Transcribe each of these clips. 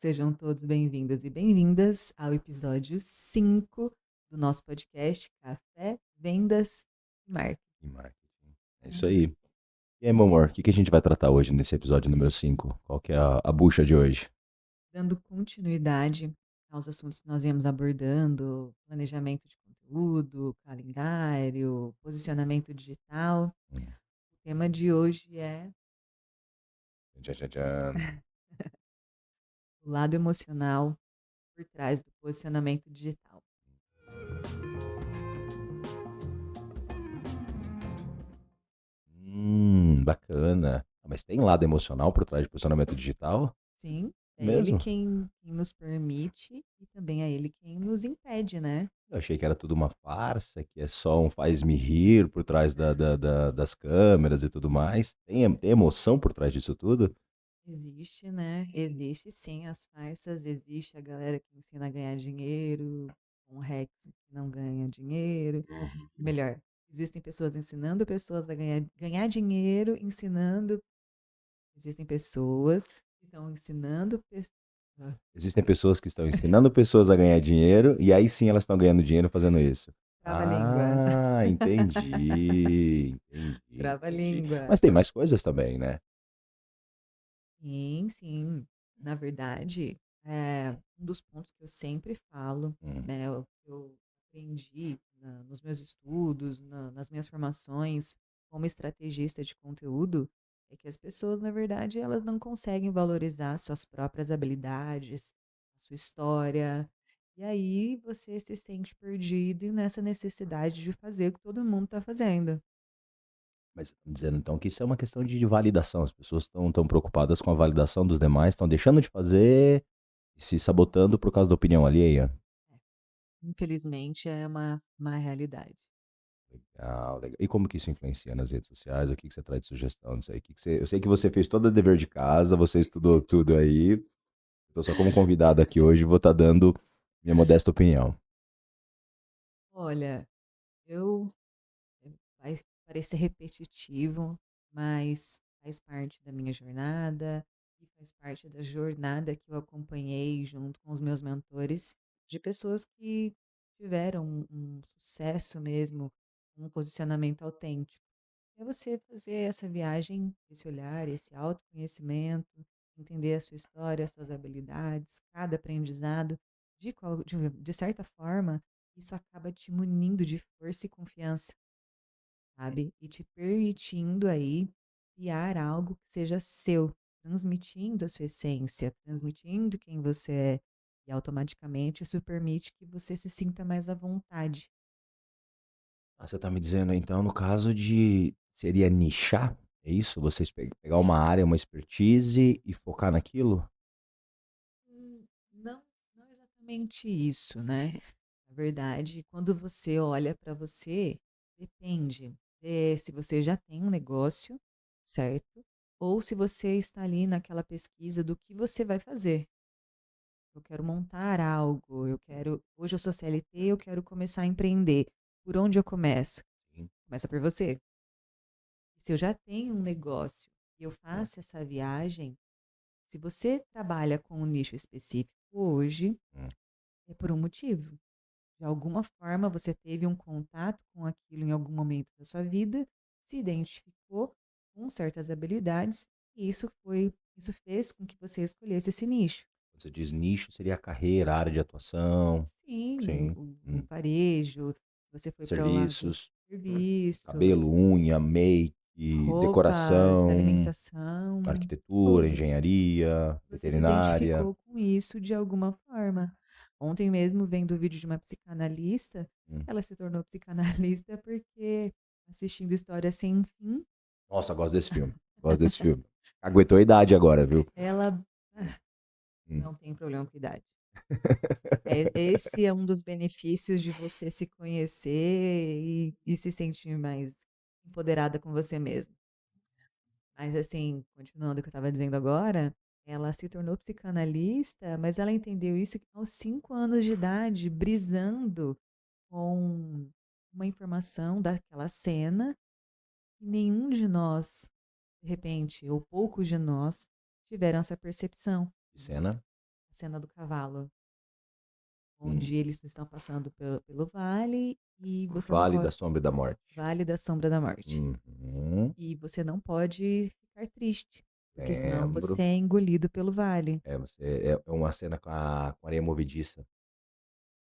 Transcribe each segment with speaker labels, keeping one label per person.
Speaker 1: Sejam todos bem-vindos e bem-vindas ao episódio 5 do nosso podcast Café, Vendas e Marketing.
Speaker 2: E marketing. É isso aí. E aí, meu amor, o que a gente vai tratar hoje nesse episódio número 5? Qual que é a bucha de hoje?
Speaker 1: Dando continuidade aos assuntos que nós viemos abordando, planejamento de conteúdo, calendário, posicionamento digital.
Speaker 2: Hum.
Speaker 1: O tema de hoje é
Speaker 2: Tchan, tchan, tchan.
Speaker 1: o lado emocional por trás do posicionamento digital.
Speaker 2: Bacana. Mas tem lado emocional por trás de posicionamento digital?
Speaker 1: Sim,
Speaker 2: É
Speaker 1: é ele
Speaker 2: mesmo?
Speaker 1: quem nos permite e também é ele quem nos impede, né?
Speaker 2: Eu achei que era tudo uma farsa, que é só um faz-me rir por trás das câmeras e tudo mais. Tem emoção por trás disso tudo?
Speaker 1: Existe, né? Existe sim as farsas, existe a galera que ensina a ganhar dinheiro, com hacks que não ganha dinheiro.
Speaker 2: Uhum.
Speaker 1: Melhor, existem pessoas ensinando pessoas a ganhar dinheiro, ensinando. Existem pessoas que estão ensinando pessoas.
Speaker 2: Existem pessoas que estão ensinando pessoas a ganhar dinheiro e aí sim elas estão ganhando dinheiro fazendo isso.
Speaker 1: Trava-língua.
Speaker 2: Ah, entendi.
Speaker 1: Trava-língua.
Speaker 2: Mas tem mais coisas também, né?
Speaker 1: Sim, sim. Na verdade, um dos pontos que eu sempre falo,
Speaker 2: Hum.
Speaker 1: né, o que eu aprendi nos meus estudos, nas minhas formações como estrategista de conteúdo, é que as pessoas, na verdade, elas não conseguem valorizar suas próprias habilidades, a sua história. E aí você se sente perdido e nessa necessidade de fazer o que todo mundo está fazendo.
Speaker 2: Mas dizendo então que isso é uma questão de validação. As pessoas estão tão preocupadas com a validação dos demais, estão deixando de fazer e se sabotando por causa da opinião alheia.
Speaker 1: É, infelizmente, é uma realidade.
Speaker 2: Legal, legal. E como que isso influencia nas redes sociais? O que você traz de sugestão disso aí? Eu sei que você fez todo o dever de casa, você estudou tudo aí. Estou só como convidado aqui hoje, vou estar dando minha modesta opinião.
Speaker 1: Olha, eu vai parecer repetitivo, mas faz parte da minha jornada e faz parte da jornada que eu acompanhei junto com os meus mentores, de pessoas que tiveram um sucesso mesmo, um posicionamento autêntico. É você fazer essa viagem, esse olhar, esse autoconhecimento, entender a sua história, as suas habilidades, cada aprendizado, de certa forma, isso acaba te munindo de força e confiança, sabe? E te permitindo aí criar algo que seja seu, transmitindo a sua essência, transmitindo quem você é. E automaticamente isso permite que você se sinta mais à vontade.
Speaker 2: Ah, você está me dizendo então, no caso de seria nichar? É isso? Vocês pegar uma área, uma expertise e focar naquilo?
Speaker 1: Não, não exatamente isso, né? Na verdade, quando você olha para você, depende, se você já tem um negócio, certo? Ou se você está ali naquela pesquisa do que você vai fazer. Eu quero montar algo, hoje eu sou CLT, eu quero começar a empreender. Por onde eu começo?
Speaker 2: Sim.
Speaker 1: Começa por você. E se eu já tenho um negócio e eu faço essa viagem, se você trabalha com um nicho específico hoje,
Speaker 2: Hum.
Speaker 1: é por um motivo. De alguma forma você teve um contato com aquilo em algum momento da sua vida, se identificou com certas habilidades e isso fez com que você escolhesse esse nicho.
Speaker 2: Quando você diz nicho, seria a carreira, a área de atuação.
Speaker 1: Sim,
Speaker 2: Sim.
Speaker 1: o varejo, você foi para o lado
Speaker 2: Serviços, cabelo,
Speaker 1: serviços,
Speaker 2: unha, make,
Speaker 1: roupas,
Speaker 2: decoração,
Speaker 1: alimentação,
Speaker 2: arquitetura,
Speaker 1: tudo.
Speaker 2: engenharia,
Speaker 1: Você se
Speaker 2: veterinária.
Speaker 1: identificou com isso de alguma forma. Ontem mesmo, vendo o vídeo de uma psicanalista,
Speaker 2: Hum.
Speaker 1: ela se tornou psicanalista porque assistindo História Sem Fim,
Speaker 2: Nossa, gosto desse filme. Gosto desse filme. Aguentou a idade agora, viu?
Speaker 1: ela
Speaker 2: Hum.
Speaker 1: não tem problema com idade. Esse é um dos benefícios de você se conhecer e se sentir mais empoderada com você mesmo. Mas assim, continuando o que eu estava dizendo agora, ela se tornou psicanalista, mas ela entendeu isso aos 5 anos de idade, brisando com uma informação daquela cena e nenhum de nós, de repente, ou poucos de nós, tiveram essa percepção.
Speaker 2: Que cena?
Speaker 1: cena do cavalo,
Speaker 2: Hum.
Speaker 1: onde eles estão passando pelo vale e você não
Speaker 2: Vale da
Speaker 1: pode.
Speaker 2: Sombra e da Morte.
Speaker 1: Vale da Sombra da Morte.
Speaker 2: Uhum.
Speaker 1: E você não pode ficar triste, porque senão você
Speaker 2: Lembro.
Speaker 1: é engolido pelo vale.
Speaker 2: É uma cena com areia movediça.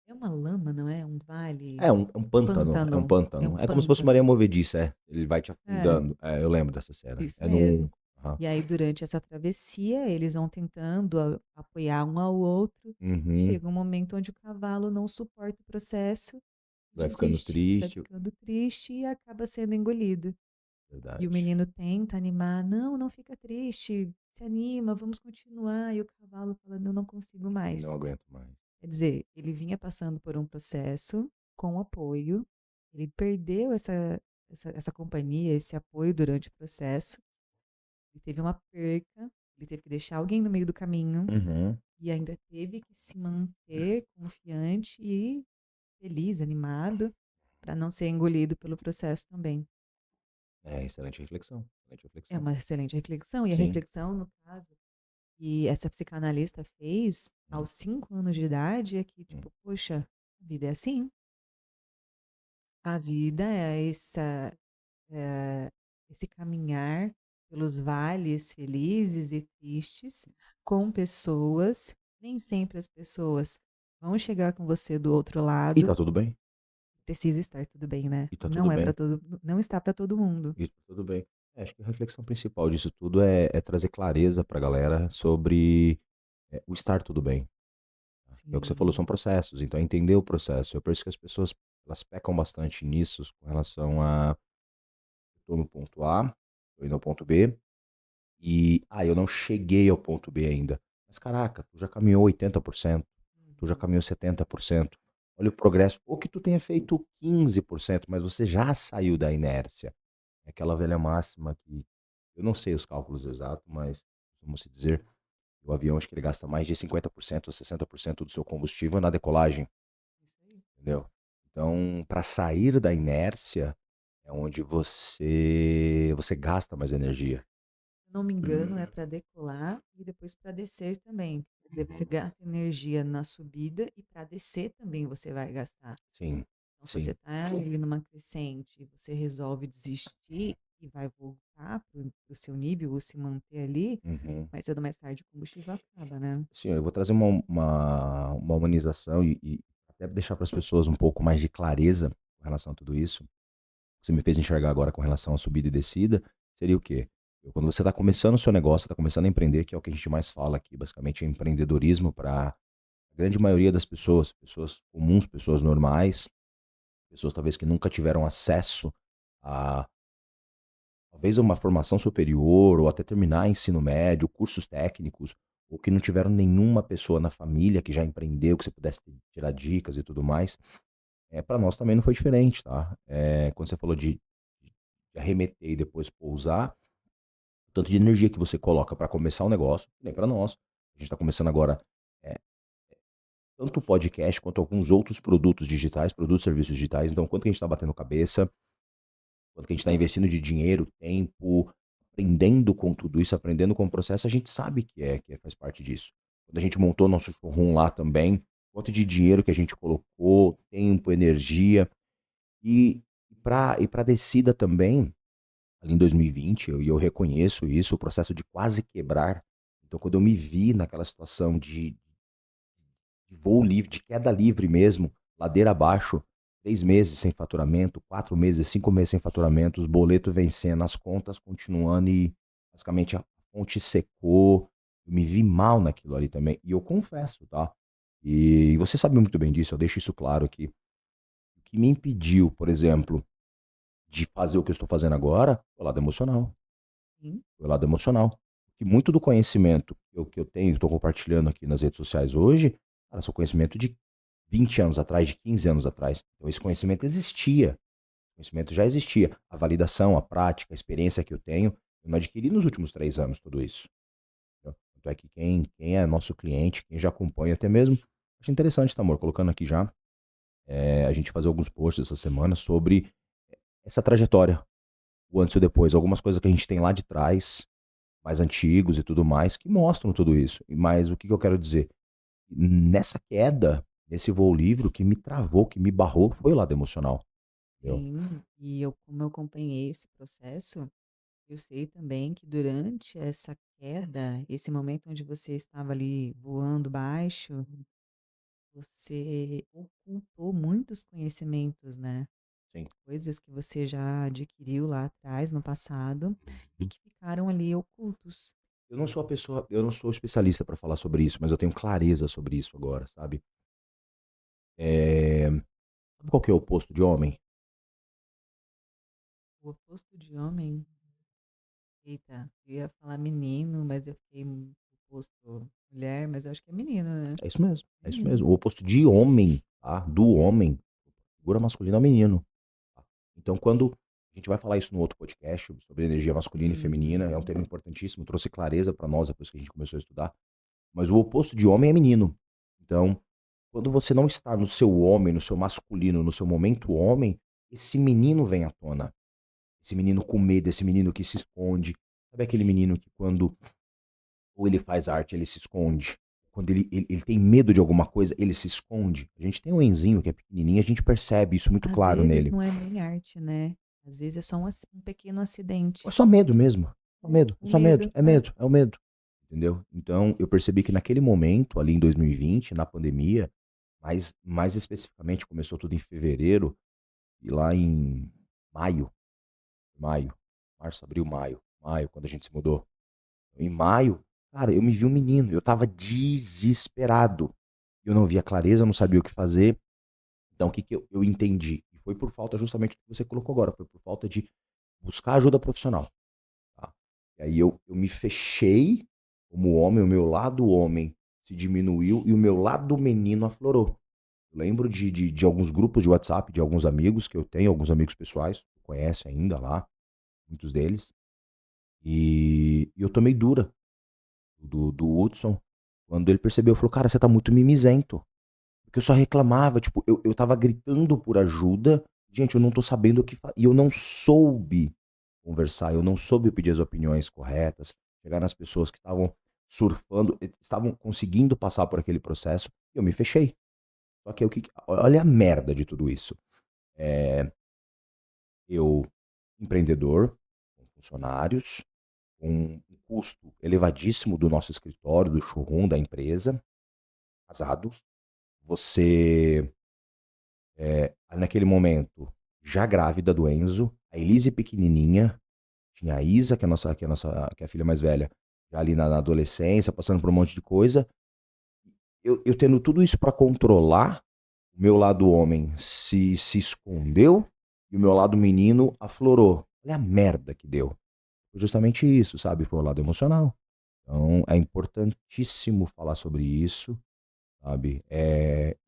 Speaker 1: É uma lama, não é? Um vale.
Speaker 2: É um pântano, é um
Speaker 1: Pântano. É um
Speaker 2: pântano. É como se fosse uma
Speaker 1: pântano.
Speaker 2: areia movediça, é. Ele vai te
Speaker 1: É,
Speaker 2: afundando. É, eu lembro dessa cena.
Speaker 1: isso
Speaker 2: É num.
Speaker 1: mesmo.
Speaker 2: Aham.
Speaker 1: E aí, durante essa travessia, eles vão tentando apoiar um ao outro. E
Speaker 2: Uhum.
Speaker 1: chega um momento onde o cavalo não suporta o processo,
Speaker 2: Vai ficando
Speaker 1: desiste, vai
Speaker 2: triste.
Speaker 1: ficando triste e acaba sendo engolido. E o
Speaker 2: Verdade.
Speaker 1: menino tenta animar, não, não fica triste, se anima, vamos continuar. E o cavalo falando, eu não consigo
Speaker 2: Não
Speaker 1: mais.
Speaker 2: aguento mais.
Speaker 1: Quer dizer, ele vinha passando por um processo com apoio, ele perdeu essa companhia, esse apoio durante o processo, ele teve uma perca, ele teve que deixar alguém no meio do caminho
Speaker 2: Uhum.
Speaker 1: e ainda teve que se manter confiante e feliz, animado, para não ser engolido pelo processo também.
Speaker 2: É, excelente reflexão. Excelente
Speaker 1: É
Speaker 2: reflexão.
Speaker 1: uma excelente reflexão, e a
Speaker 2: Sim.
Speaker 1: reflexão, no caso, que essa psicanalista fez
Speaker 2: Hum,
Speaker 1: aos 5 anos de idade é que,
Speaker 2: hum.
Speaker 1: tipo, poxa, a vida é assim. A vida é eh, esse caminhar pelos vales felizes e tristes com pessoas. Nem sempre as pessoas vão chegar com você do outro
Speaker 2: E tá
Speaker 1: lado.
Speaker 2: tudo bem.
Speaker 1: Precisa estar tudo bem, né?
Speaker 2: E tá tudo
Speaker 1: Não é para
Speaker 2: bem.
Speaker 1: todo, não está para todo mundo.
Speaker 2: E tá tudo bem. É, acho que a reflexão principal disso tudo é trazer clareza pra galera sobre o estar tudo bem. É o que você falou,
Speaker 1: Sim.
Speaker 2: são processos, então é entender o processo. Eu penso que as pessoas elas pecam bastante nisso com relação a tô no ponto A, tô indo ao ponto B e eu não cheguei ao ponto B ainda. Mas caraca, tu já caminhou 80%, tu já
Speaker 1: Uhum.
Speaker 2: caminhou 70%. Olha o progresso, ou que tu tenha feito 15%, mas você já saiu da inércia. É aquela velha máxima que eu não sei os cálculos exatos, mas vamos se dizer, o avião acho que ele gasta mais de 50% ou 60% do seu combustível na decolagem.
Speaker 1: Isso aí.
Speaker 2: Entendeu? Então, para sair da inércia é onde você gasta mais energia.
Speaker 1: Se eu não me engano, é para decolar e depois para descer também. Quer dizer, você gasta energia na subida e para descer também você vai gastar.
Speaker 2: Sim,
Speaker 1: Então, se você
Speaker 2: sim.
Speaker 1: está ali numa crescente, você resolve desistir e vai voltar para o seu nível ou se manter ali,
Speaker 2: Uhum.
Speaker 1: mais cedo ou mais tarde o combustível acaba, né?
Speaker 2: Sim, eu vou trazer uma humanização e até deixar para as pessoas um pouco mais de clareza com relação a tudo isso. Você me fez enxergar agora com relação à subida e descida, seria o quê? Quando você está começando o seu negócio, está começando a empreender, que é o que a gente mais fala aqui, basicamente é empreendedorismo para a grande maioria das pessoas, pessoas comuns, pessoas normais, pessoas talvez que nunca tiveram acesso a talvez uma formação superior ou até terminar ensino médio, cursos técnicos, ou que não tiveram nenhuma pessoa na família que já empreendeu, que você pudesse tirar dicas e tudo mais. Para nós também não foi diferente, tá? Quando você falou de arremeter e depois pousar, o tanto de energia que você coloca para começar um negócio, nem para nós. A gente está começando agora é, tanto o podcast quanto alguns outros produtos digitais, produtos e serviços digitais. Então, quanto que a gente está batendo cabeça, quanto que a gente está investindo de dinheiro, tempo, aprendendo com tudo isso, aprendendo com o processo, a gente sabe que faz parte disso. Quando a gente montou nosso showroom lá também, quanto de dinheiro que a gente colocou, tempo, energia, e para descida também, ali em 2020, eu reconheço isso, o processo de quase quebrar. Então, quando eu me vi naquela situação de voo livre, de queda livre mesmo, ladeira abaixo, 3 meses sem faturamento, 4 meses, 5 meses sem faturamento, os boletos vencendo, as contas continuando e basicamente a fonte secou. Eu me vi mal naquilo ali também. E eu confesso, tá? E você sabe muito bem disso, eu deixo isso claro aqui. O que me impediu, por exemplo, de fazer o que eu estou fazendo agora, foi o lado emocional.
Speaker 1: Sim.
Speaker 2: Foi o lado emocional. Que muito do conhecimento que eu tenho, que estou compartilhando aqui nas redes sociais hoje, cara, são conhecimento de 20 anos atrás, de 15 anos atrás. Então esse conhecimento existia, o conhecimento já existia. A validação, a prática, a experiência que eu tenho, eu não adquiri nos últimos 3 anos tudo isso. Entendeu? Tanto é que quem é nosso cliente, quem já acompanha até mesmo, acho interessante, tá, amor, colocando aqui já, a gente fazer alguns posts essa semana sobre essa trajetória, o antes e o depois, algumas coisas que a gente tem lá de trás, mais antigos e tudo mais, que mostram tudo isso. Mas o que que eu quero dizer? nessa queda, nesse voo livre, o que me travou, o que me barrou foi o lado emocional, entendeu?
Speaker 1: Sim, e eu como eu acompanhei esse processo, eu sei também que durante essa queda, esse momento onde você estava ali voando baixo, você ocultou muitos conhecimentos, né,
Speaker 2: Sim.
Speaker 1: coisas que você já adquiriu lá atrás, no passado, e
Speaker 2: Uhum.
Speaker 1: que ficaram ali ocultos.
Speaker 2: Eu não sou especialista para falar sobre isso, mas eu tenho clareza sobre isso agora, sabe? Sabe qual que é o oposto de homem?
Speaker 1: O oposto de homem, eita, eu ia falar menino, mas eu fiquei oposto mulher, mas eu acho que é menino, né?
Speaker 2: É isso mesmo, é isso
Speaker 1: Menino.
Speaker 2: mesmo. O oposto de homem, tá? Do homem, figura masculina é o menino. Tá? Então, quando a gente vai falar isso no outro podcast sobre energia masculina e feminina, é um tema importantíssimo, trouxe clareza para nós depois que a gente começou a estudar. Mas o oposto de homem é menino. Então, quando você não está no seu homem, no seu masculino, no seu momento homem, esse menino vem à tona. Esse menino com medo, esse menino que se esconde. Sabe aquele menino que quando ou ele faz arte, ele se esconde? Quando ele tem medo de alguma coisa, ele se esconde. A gente tem um Enzinho que é pequenininho, a gente percebe isso muito
Speaker 1: Às
Speaker 2: claro
Speaker 1: vezes
Speaker 2: nele.
Speaker 1: não é nem arte, né, às vezes é só um pequeno
Speaker 2: É
Speaker 1: acidente.
Speaker 2: só medo mesmo. Só
Speaker 1: É,
Speaker 2: medo, é
Speaker 1: o
Speaker 2: só medo,
Speaker 1: medo,
Speaker 2: é
Speaker 1: é.
Speaker 2: medo, é o medo. Entendeu? Então, eu percebi que naquele momento, ali em 2020, na pandemia, mais especificamente, começou tudo em fevereiro, e lá em maio, maio, março, abril, maio, quando a gente se mudou. Em maio, cara, eu me vi um menino, eu tava desesperado. Eu não via clareza, eu não sabia o que fazer. Então, o que que eu entendi? E foi por falta justamente do que você colocou agora, foi por falta de buscar ajuda profissional, tá? E aí eu me fechei como homem, o meu lado homem se diminuiu e o meu lado menino aflorou. Eu lembro de alguns grupos de WhatsApp, de alguns amigos que eu tenho, alguns amigos pessoais, que conhece ainda lá, muitos deles, e eu tomei dura do Hudson, quando ele percebeu, falou, cara, você tá muito mimizento. Porque eu só reclamava, tipo, eu tava gritando por ajuda, gente, eu não tô sabendo o que fazer. E eu não soube conversar, eu não soube pedir as opiniões corretas, chegar nas pessoas que estavam surfando, estavam conseguindo passar por aquele processo, e eu me fechei. Só que olha a merda de tudo isso. É, eu, empreendedor, com funcionários, com um custo elevadíssimo do nosso escritório, do showroom, da empresa, casado, você naquele momento, já grávida do Enzo, a Elise pequenininha, tinha a Isa, que é a filha mais velha, já ali na adolescência, passando por um monte de coisa. Eu tendo tudo isso para controlar, o meu lado homem se escondeu e o meu lado menino aflorou. Olha a merda que deu. Foi justamente isso, sabe? Foi o lado emocional. Então, é importantíssimo falar sobre isso, sabe?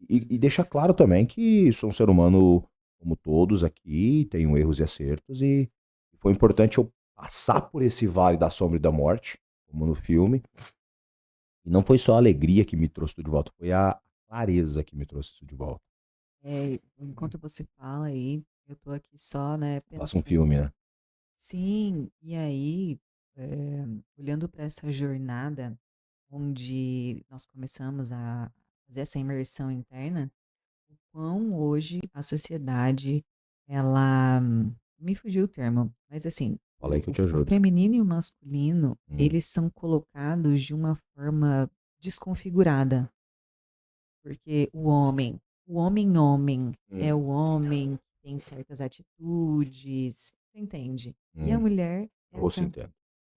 Speaker 2: E deixar claro também que sou um ser humano como todos aqui, tenho erros e acertos, e foi importante eu passar por esse vale da sombra e da morte, como no filme, e não foi só a alegria que me trouxe tudo de volta, foi a clareza que me trouxe isso de volta.
Speaker 1: Enquanto você fala aí, eu tô aqui só, né,
Speaker 2: Passa um filme,
Speaker 1: pensando.
Speaker 2: né?
Speaker 1: Sim, e aí, olhando para essa jornada onde nós começamos a fazer essa imersão interna, o quão hoje a sociedade, ela me fugiu o termo, mas assim,
Speaker 2: Fala aí que eu te
Speaker 1: o
Speaker 2: ajudo.
Speaker 1: feminino e o masculino,
Speaker 2: Hum,
Speaker 1: eles são colocados de uma forma desconfigurada, porque o homem é
Speaker 2: hum.
Speaker 1: o homem que tem certas atitudes, você entende? E a
Speaker 2: Hum,
Speaker 1: mulher é
Speaker 2: Grosso entendo.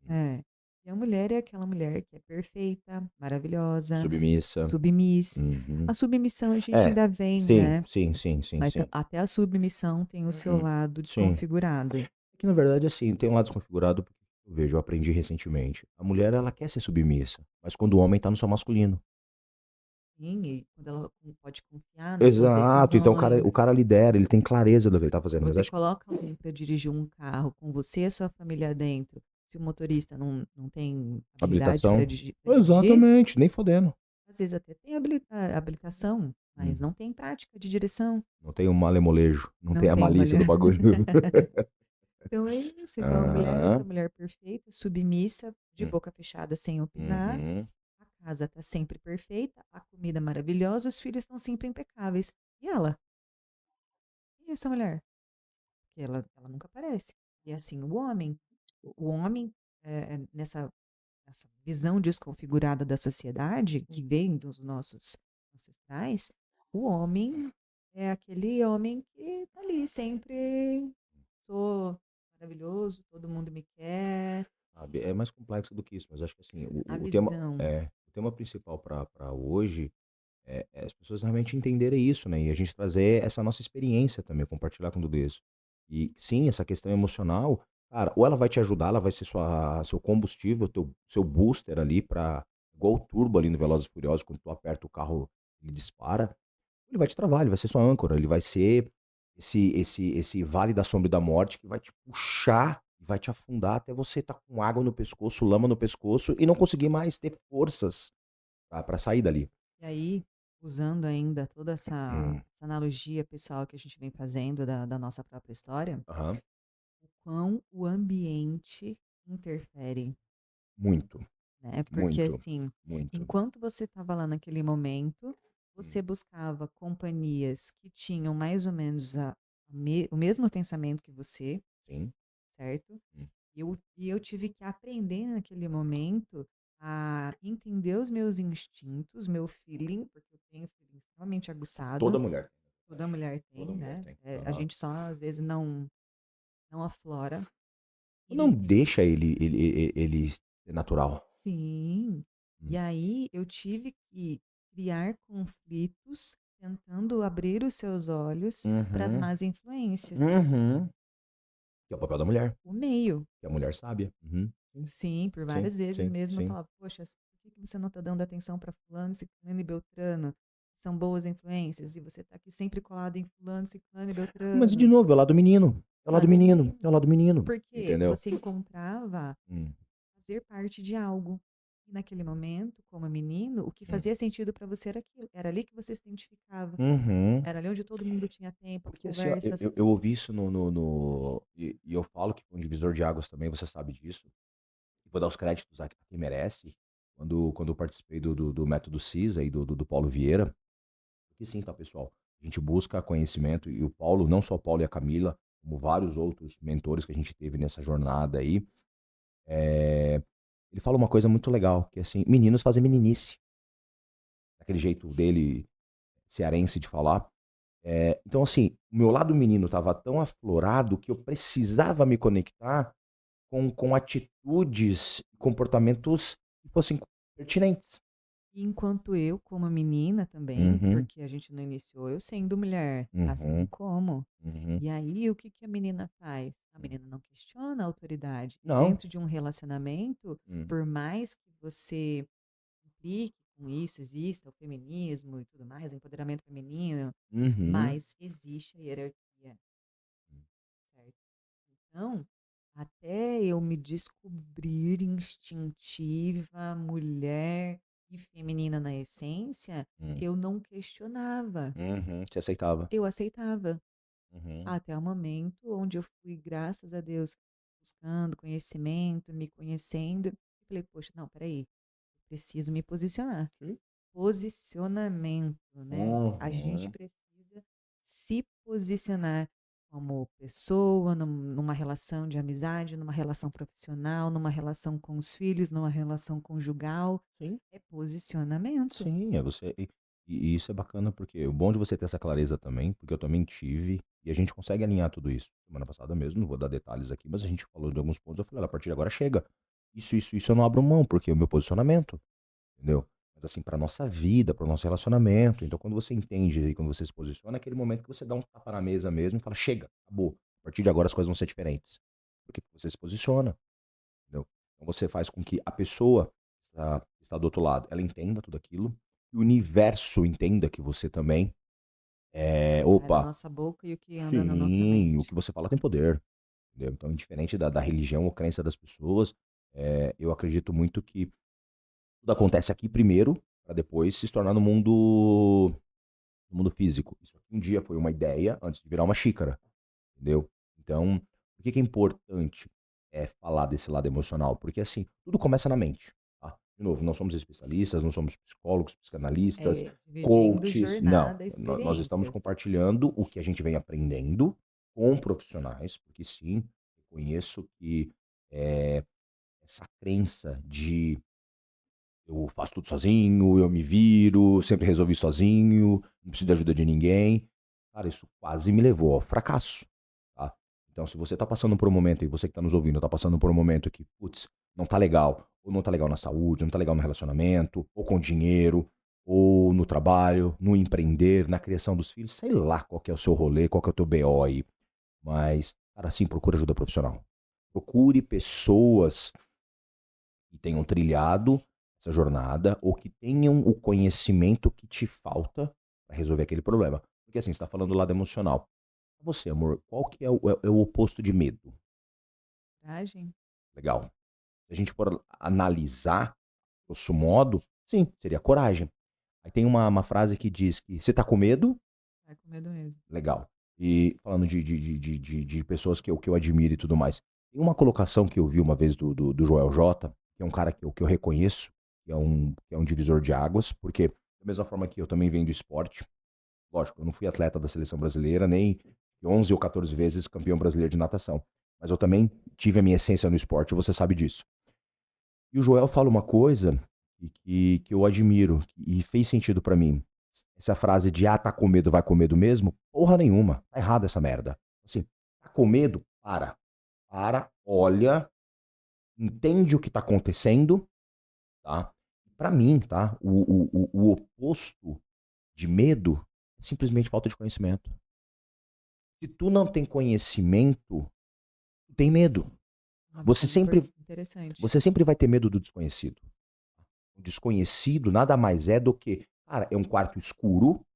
Speaker 1: é, e a mulher é aquela mulher que é perfeita, maravilhosa,
Speaker 2: Submissa.
Speaker 1: submissa.
Speaker 2: Uhum.
Speaker 1: A submissão a gente
Speaker 2: É,
Speaker 1: ainda vem,
Speaker 2: sim,
Speaker 1: né?
Speaker 2: sim, sim, sim,
Speaker 1: Mas
Speaker 2: sim.
Speaker 1: até a submissão tem o seu
Speaker 2: Uhum.
Speaker 1: lado
Speaker 2: Sim.
Speaker 1: desconfigurado.
Speaker 2: É que na verdade, assim, tem um lado desconfigurado, porque eu vejo, eu aprendi recentemente. A mulher, ela quer ser submissa, mas quando o homem tá no seu masculino.
Speaker 1: Sim, e quando ela pode confiar nas suas
Speaker 2: Exato, então o
Speaker 1: decisões.
Speaker 2: cara lidera, ele tem clareza do que
Speaker 1: Você,
Speaker 2: ele tá fazendo, mas
Speaker 1: você
Speaker 2: acho que
Speaker 1: coloca alguém para dirigir um carro com você e a sua família dentro. Se o motorista não tem habilidade para
Speaker 2: habilitação.
Speaker 1: dirigir,
Speaker 2: Exatamente, nem fodendo.
Speaker 1: às vezes até tem habilitação, mas
Speaker 2: Uhum.
Speaker 1: não tem prática de direção.
Speaker 2: Não tem o malemolejo, não
Speaker 1: Não
Speaker 2: tem a
Speaker 1: tem uma.
Speaker 2: malícia do bagulho.
Speaker 1: Então é isso. Então a mulher, essa
Speaker 2: Aham.
Speaker 1: mulher perfeita, submissa, de
Speaker 2: Hum.
Speaker 1: boca fechada, sem opinar,
Speaker 2: Uhum.
Speaker 1: casa está sempre perfeita, a comida maravilhosa, os filhos estão sempre impecáveis. E ela? E essa mulher? Que ela nunca aparece. E assim, o homem, nessa visão desconfigurada da sociedade, que vem dos nossos ancestrais, o homem é aquele homem que tá ali sempre, sou maravilhoso, todo mundo me quer,
Speaker 2: sabe? É mais complexo do que isso, mas acho que assim,
Speaker 1: a visão.
Speaker 2: o tema principal para hoje é as pessoas realmente entenderem isso, né? E a gente trazer essa nossa experiência também, compartilhar com tudo isso. E sim, essa questão emocional, cara, ou ela vai te ajudar, ela vai ser seu combustível, seu booster ali para igual o turbo ali no Velozes e Furiosos, quando tu aperta o carro, ele dispara. Ele vai te travar, ele vai ser sua âncora, ele vai ser esse vale da sombra e da morte que vai te puxar e vai te afundar até você estar com água no pescoço, lama no pescoço e não conseguir mais ter forças pra sair dali.
Speaker 1: E aí, usando ainda toda essa,
Speaker 2: Hum.
Speaker 1: essa analogia pessoal que a gente vem fazendo da nossa própria história,
Speaker 2: Aham.
Speaker 1: o quão o ambiente interfere,
Speaker 2: Muito,
Speaker 1: né? Porque
Speaker 2: muito,
Speaker 1: assim,
Speaker 2: muito.
Speaker 1: enquanto você estava lá naquele momento,
Speaker 2: Sim,
Speaker 1: você buscava companhias que tinham mais ou menos o mesmo pensamento que você,
Speaker 2: sim.
Speaker 1: certo?
Speaker 2: Hum.
Speaker 1: E eu tive que aprender naquele momento a entender os meus instintos, meu feeling, porque eu tenho feeling extremamente
Speaker 2: Toda
Speaker 1: aguçado,
Speaker 2: mulher tem, na
Speaker 1: toda
Speaker 2: verdade.
Speaker 1: mulher tem,
Speaker 2: Toda mulher
Speaker 1: né?
Speaker 2: tem.
Speaker 1: A
Speaker 2: Aham.
Speaker 1: gente só às vezes não aflora.
Speaker 2: Não
Speaker 1: E
Speaker 2: deixa ele ser natural.
Speaker 1: sim, e
Speaker 2: Hum.
Speaker 1: aí eu tive que criar conflitos tentando abrir os seus olhos para as
Speaker 2: Uhum.
Speaker 1: más influências,
Speaker 2: Uhum. Que é o papel da mulher,
Speaker 1: o meio.
Speaker 2: que é a mulher sábia. Uhum. Sim,
Speaker 1: Sim, por
Speaker 2: sim,
Speaker 1: várias vezes
Speaker 2: sim,
Speaker 1: mesmo eu
Speaker 2: sim.
Speaker 1: falava: "Poxa, por que que você não está dando atenção para fulano, ciclano e beltrano? São boas influências e você está aqui sempre colado em fulano, ciclano e
Speaker 2: Mas de
Speaker 1: beltrano".
Speaker 2: novo, é o lado menino. É o lado
Speaker 1: Lado
Speaker 2: menino,
Speaker 1: menino.
Speaker 2: é o lado menino,
Speaker 1: Porque
Speaker 2: entendeu?
Speaker 1: você encontrava
Speaker 2: Hum,
Speaker 1: fazer parte de algo. E naquele momento, como menino, o que
Speaker 2: hum.
Speaker 1: fazia sentido para você era aquilo. Era ali que você se identificava.
Speaker 2: Uhum.
Speaker 1: Era ali onde todo mundo tinha tempo, as
Speaker 2: Porque assim, ó, eu,
Speaker 1: conversas.
Speaker 2: eu, eu ouvi isso e eu falo que foi um divisor de águas também, você sabe disso. E vou dar os créditos a quem merece. Quando eu participei do método CISA e do Paulo Vieira, porque sim, tá, pessoal? A gente busca conhecimento e o Paulo, não só o Paulo e a Camila, como vários outros mentores que a gente teve nessa jornada aí, é, ele fala uma coisa muito legal, que é assim, meninos fazem meninice, daquele jeito dele cearense de falar. Então, assim, o meu lado menino estava tão aflorado que eu precisava me conectar com atitudes e comportamentos que fossem pertinentes.
Speaker 1: E enquanto eu, como menina também,
Speaker 2: Uhum,
Speaker 1: porque a gente não iniciou eu sendo mulher, assim
Speaker 2: uhum,
Speaker 1: como.
Speaker 2: uhum.
Speaker 1: E aí, o que que a menina faz? A
Speaker 2: Hum.
Speaker 1: menina não questiona a autoridade. E
Speaker 2: Não.
Speaker 1: dentro de um relacionamento,
Speaker 2: Hum.
Speaker 1: por mais que você implique com isso, exista o feminismo e tudo mais, o empoderamento feminino,
Speaker 2: Uhum.
Speaker 1: mas existe a hierarquia, certo? Então, até eu me descobrir instintiva, mulher e feminina na essência,
Speaker 2: Hum.
Speaker 1: eu não questionava,
Speaker 2: Uhum. Você aceitava.
Speaker 1: eu aceitava.
Speaker 2: Uhum.
Speaker 1: Até o momento onde eu fui, graças a Deus, buscando conhecimento, me conhecendo, e falei, poxa, não, peraí, eu preciso me posicionar.
Speaker 2: Sim.
Speaker 1: Posicionamento, né? A gente
Speaker 2: Uhum.
Speaker 1: precisa se posicionar como pessoa, numa relação de amizade, numa relação profissional, numa relação com os filhos, numa relação conjugal.
Speaker 2: Sim.
Speaker 1: É posicionamento.
Speaker 2: Sim, é você e isso é bacana, porque o bom de você ter essa clareza também, porque eu também tive, e a gente consegue alinhar tudo isso. Semana passada mesmo, não vou dar detalhes aqui, mas a gente falou de alguns pontos, eu falei: "Olha, a partir de agora chega. Isso eu não abro mão, porque é o meu posicionamento", entendeu? Mas assim, pra nossa vida, para o nosso relacionamento, então quando você entende e quando você se posiciona, é aquele momento que você dá um tapa na mesa mesmo e fala: "Chega, acabou. A partir de agora as coisas vão ser diferentes". Porque você se posiciona. Entendeu? Então você faz com que a pessoa que está do outro lado, ela entenda tudo aquilo, e o universo entenda que você também
Speaker 1: Sai da
Speaker 2: opa,
Speaker 1: nossa boca e o que anda na nossa
Speaker 2: sim, o
Speaker 1: mente.
Speaker 2: que você fala tem poder, entendeu? Então, indiferente da religião ou crença das pessoas, eu acredito muito que tudo acontece aqui primeiro, para depois se tornar no mundo físico. Isso aqui um dia foi uma ideia antes de virar uma xícara. Entendeu? Então, por que que é importante, falar desse lado emocional? Porque, assim, tudo começa na mente, tá? De novo, não somos especialistas, não somos psicólogos, psicanalistas,
Speaker 1: Dividindo
Speaker 2: coaches, não.
Speaker 1: jornada,
Speaker 2: Nós estamos
Speaker 1: experiências.
Speaker 2: compartilhando o que a gente vem aprendendo com profissionais, porque sim, eu conheço que eh, essa crença de eu faço tudo sozinho, eu me viro, sempre resolvi sozinho, não preciso de ajuda de ninguém. Cara, isso quase me levou ao fracasso, tá? Então, se você tá passando por um momento, e você que tá nos ouvindo, tá passando por um momento que, putz, não tá legal, ou não tá legal na saúde, não tá legal no relacionamento, ou com dinheiro, ou no trabalho, no empreender, na criação dos filhos, sei lá qual que é o seu rolê, qual que é o teu BO aí. Mas, cara, sim, procura ajuda profissional. Procure pessoas que tenham trilhado essa jornada ou que tenham o conhecimento que te falta para resolver aquele problema. Porque assim, você está falando do lado emocional. Pra você, amor, qual que é o oposto de medo?
Speaker 1: Coragem?
Speaker 2: Legal. Se a gente for analisar, grosso modo, sim, seria coragem. Aí tem uma frase que diz que você tá com medo.
Speaker 1: Tá com medo mesmo.
Speaker 2: Legal. E falando de pessoas que eu admiro e tudo mais. Tem uma colocação que eu vi uma vez do Joel J, que é um cara que eu reconheço, que é um divisor de águas, porque da mesma forma que eu também venho do esporte, lógico, eu não fui atleta da seleção brasileira, nem 11 ou 14 vezes campeão brasileiro de natação. Mas eu também tive a minha essência no esporte, você sabe disso. E o Joel fala uma coisa que eu admiro e fez sentido pra mim. Essa frase de, tá com medo, vai com medo mesmo? Porra nenhuma. Tá errada essa merda. Assim, tá com medo? Para. Para, olha, entende o que tá acontecendo, tá? Pra mim, tá? O oposto de medo é simplesmente falta de conhecimento. Se tu não tem conhecimento, tu tem medo.
Speaker 1: Uma
Speaker 2: Você
Speaker 1: visão super
Speaker 2: sempre,
Speaker 1: interessante.
Speaker 2: você sempre vai ter medo do desconhecido. O desconhecido nada mais é do que, cara, é um quarto escuro,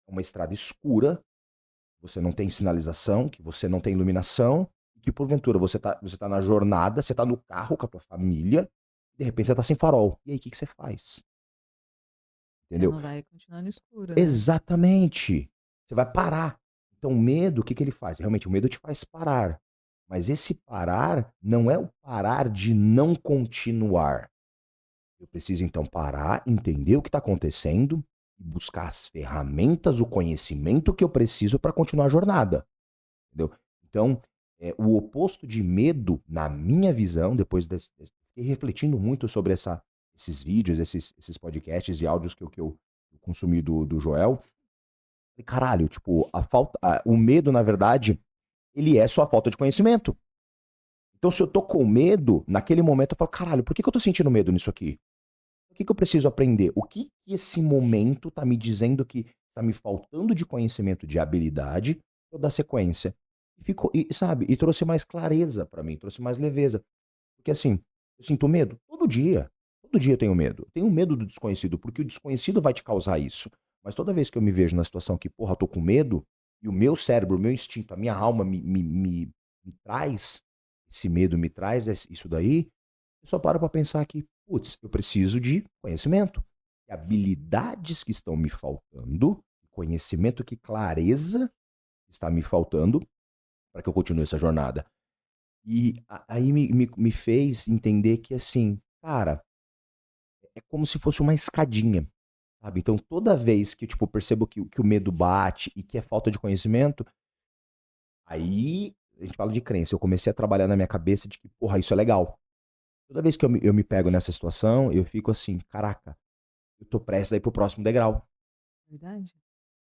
Speaker 2: uma estrada escura, você não tem sinalização, que você não tem iluminação, que porventura você tá na jornada, você tá no carro com a tua família, de repente você tá sem farol. E aí, o que que você faz?
Speaker 1: Você
Speaker 2: Entendeu?
Speaker 1: não vai continuar no escuro, né?
Speaker 2: Exatamente. Você vai parar. Então, o medo, o que que ele faz? Realmente, o medo te faz parar. Mas esse parar não é o parar de não continuar. Eu preciso então parar, entender o que está acontecendo e buscar as ferramentas, o conhecimento que eu preciso para continuar a jornada, entendeu? Então, o oposto de medo, na minha visão, fiquei refletindo muito sobre esses vídeos, esses podcasts e áudios que eu consumi do Joel. E caralho, tipo, o medo, na verdade, ele é só a falta de conhecimento. Então, se eu tô com medo, naquele momento eu falo, caralho, por que que eu tô sentindo medo nisso aqui? O que que eu preciso aprender? O que que esse momento está me dizendo que está me faltando de conhecimento, de habilidade, para eu dar sequência? Sabe, e trouxe mais clareza para mim, trouxe mais leveza. Porque assim, eu sinto medo todo dia. Todo dia eu tenho medo. Eu tenho medo do desconhecido, porque o desconhecido vai te causar isso. Mas toda vez que eu me vejo na situação que, porra, eu tô com medo, e o meu cérebro, o meu instinto, a minha alma me traz esse medo, me traz isso daí, eu só paro para pensar que, putz, eu preciso de conhecimento. E habilidades que estão me faltando, conhecimento, que clareza está me faltando para que eu continue essa jornada. E aí me fez entender que, assim, cara, é como se fosse uma escadinha, sabe? Então, toda vez que tipo, eu percebo que o medo bate e que é falta de conhecimento, aí a gente fala de crença. Eu comecei a trabalhar na minha cabeça de que, porra, isso é legal. Toda vez que eu me pego nessa situação, eu fico assim, caraca, eu tô prestes a ir pro próximo degrau.
Speaker 1: Verdade?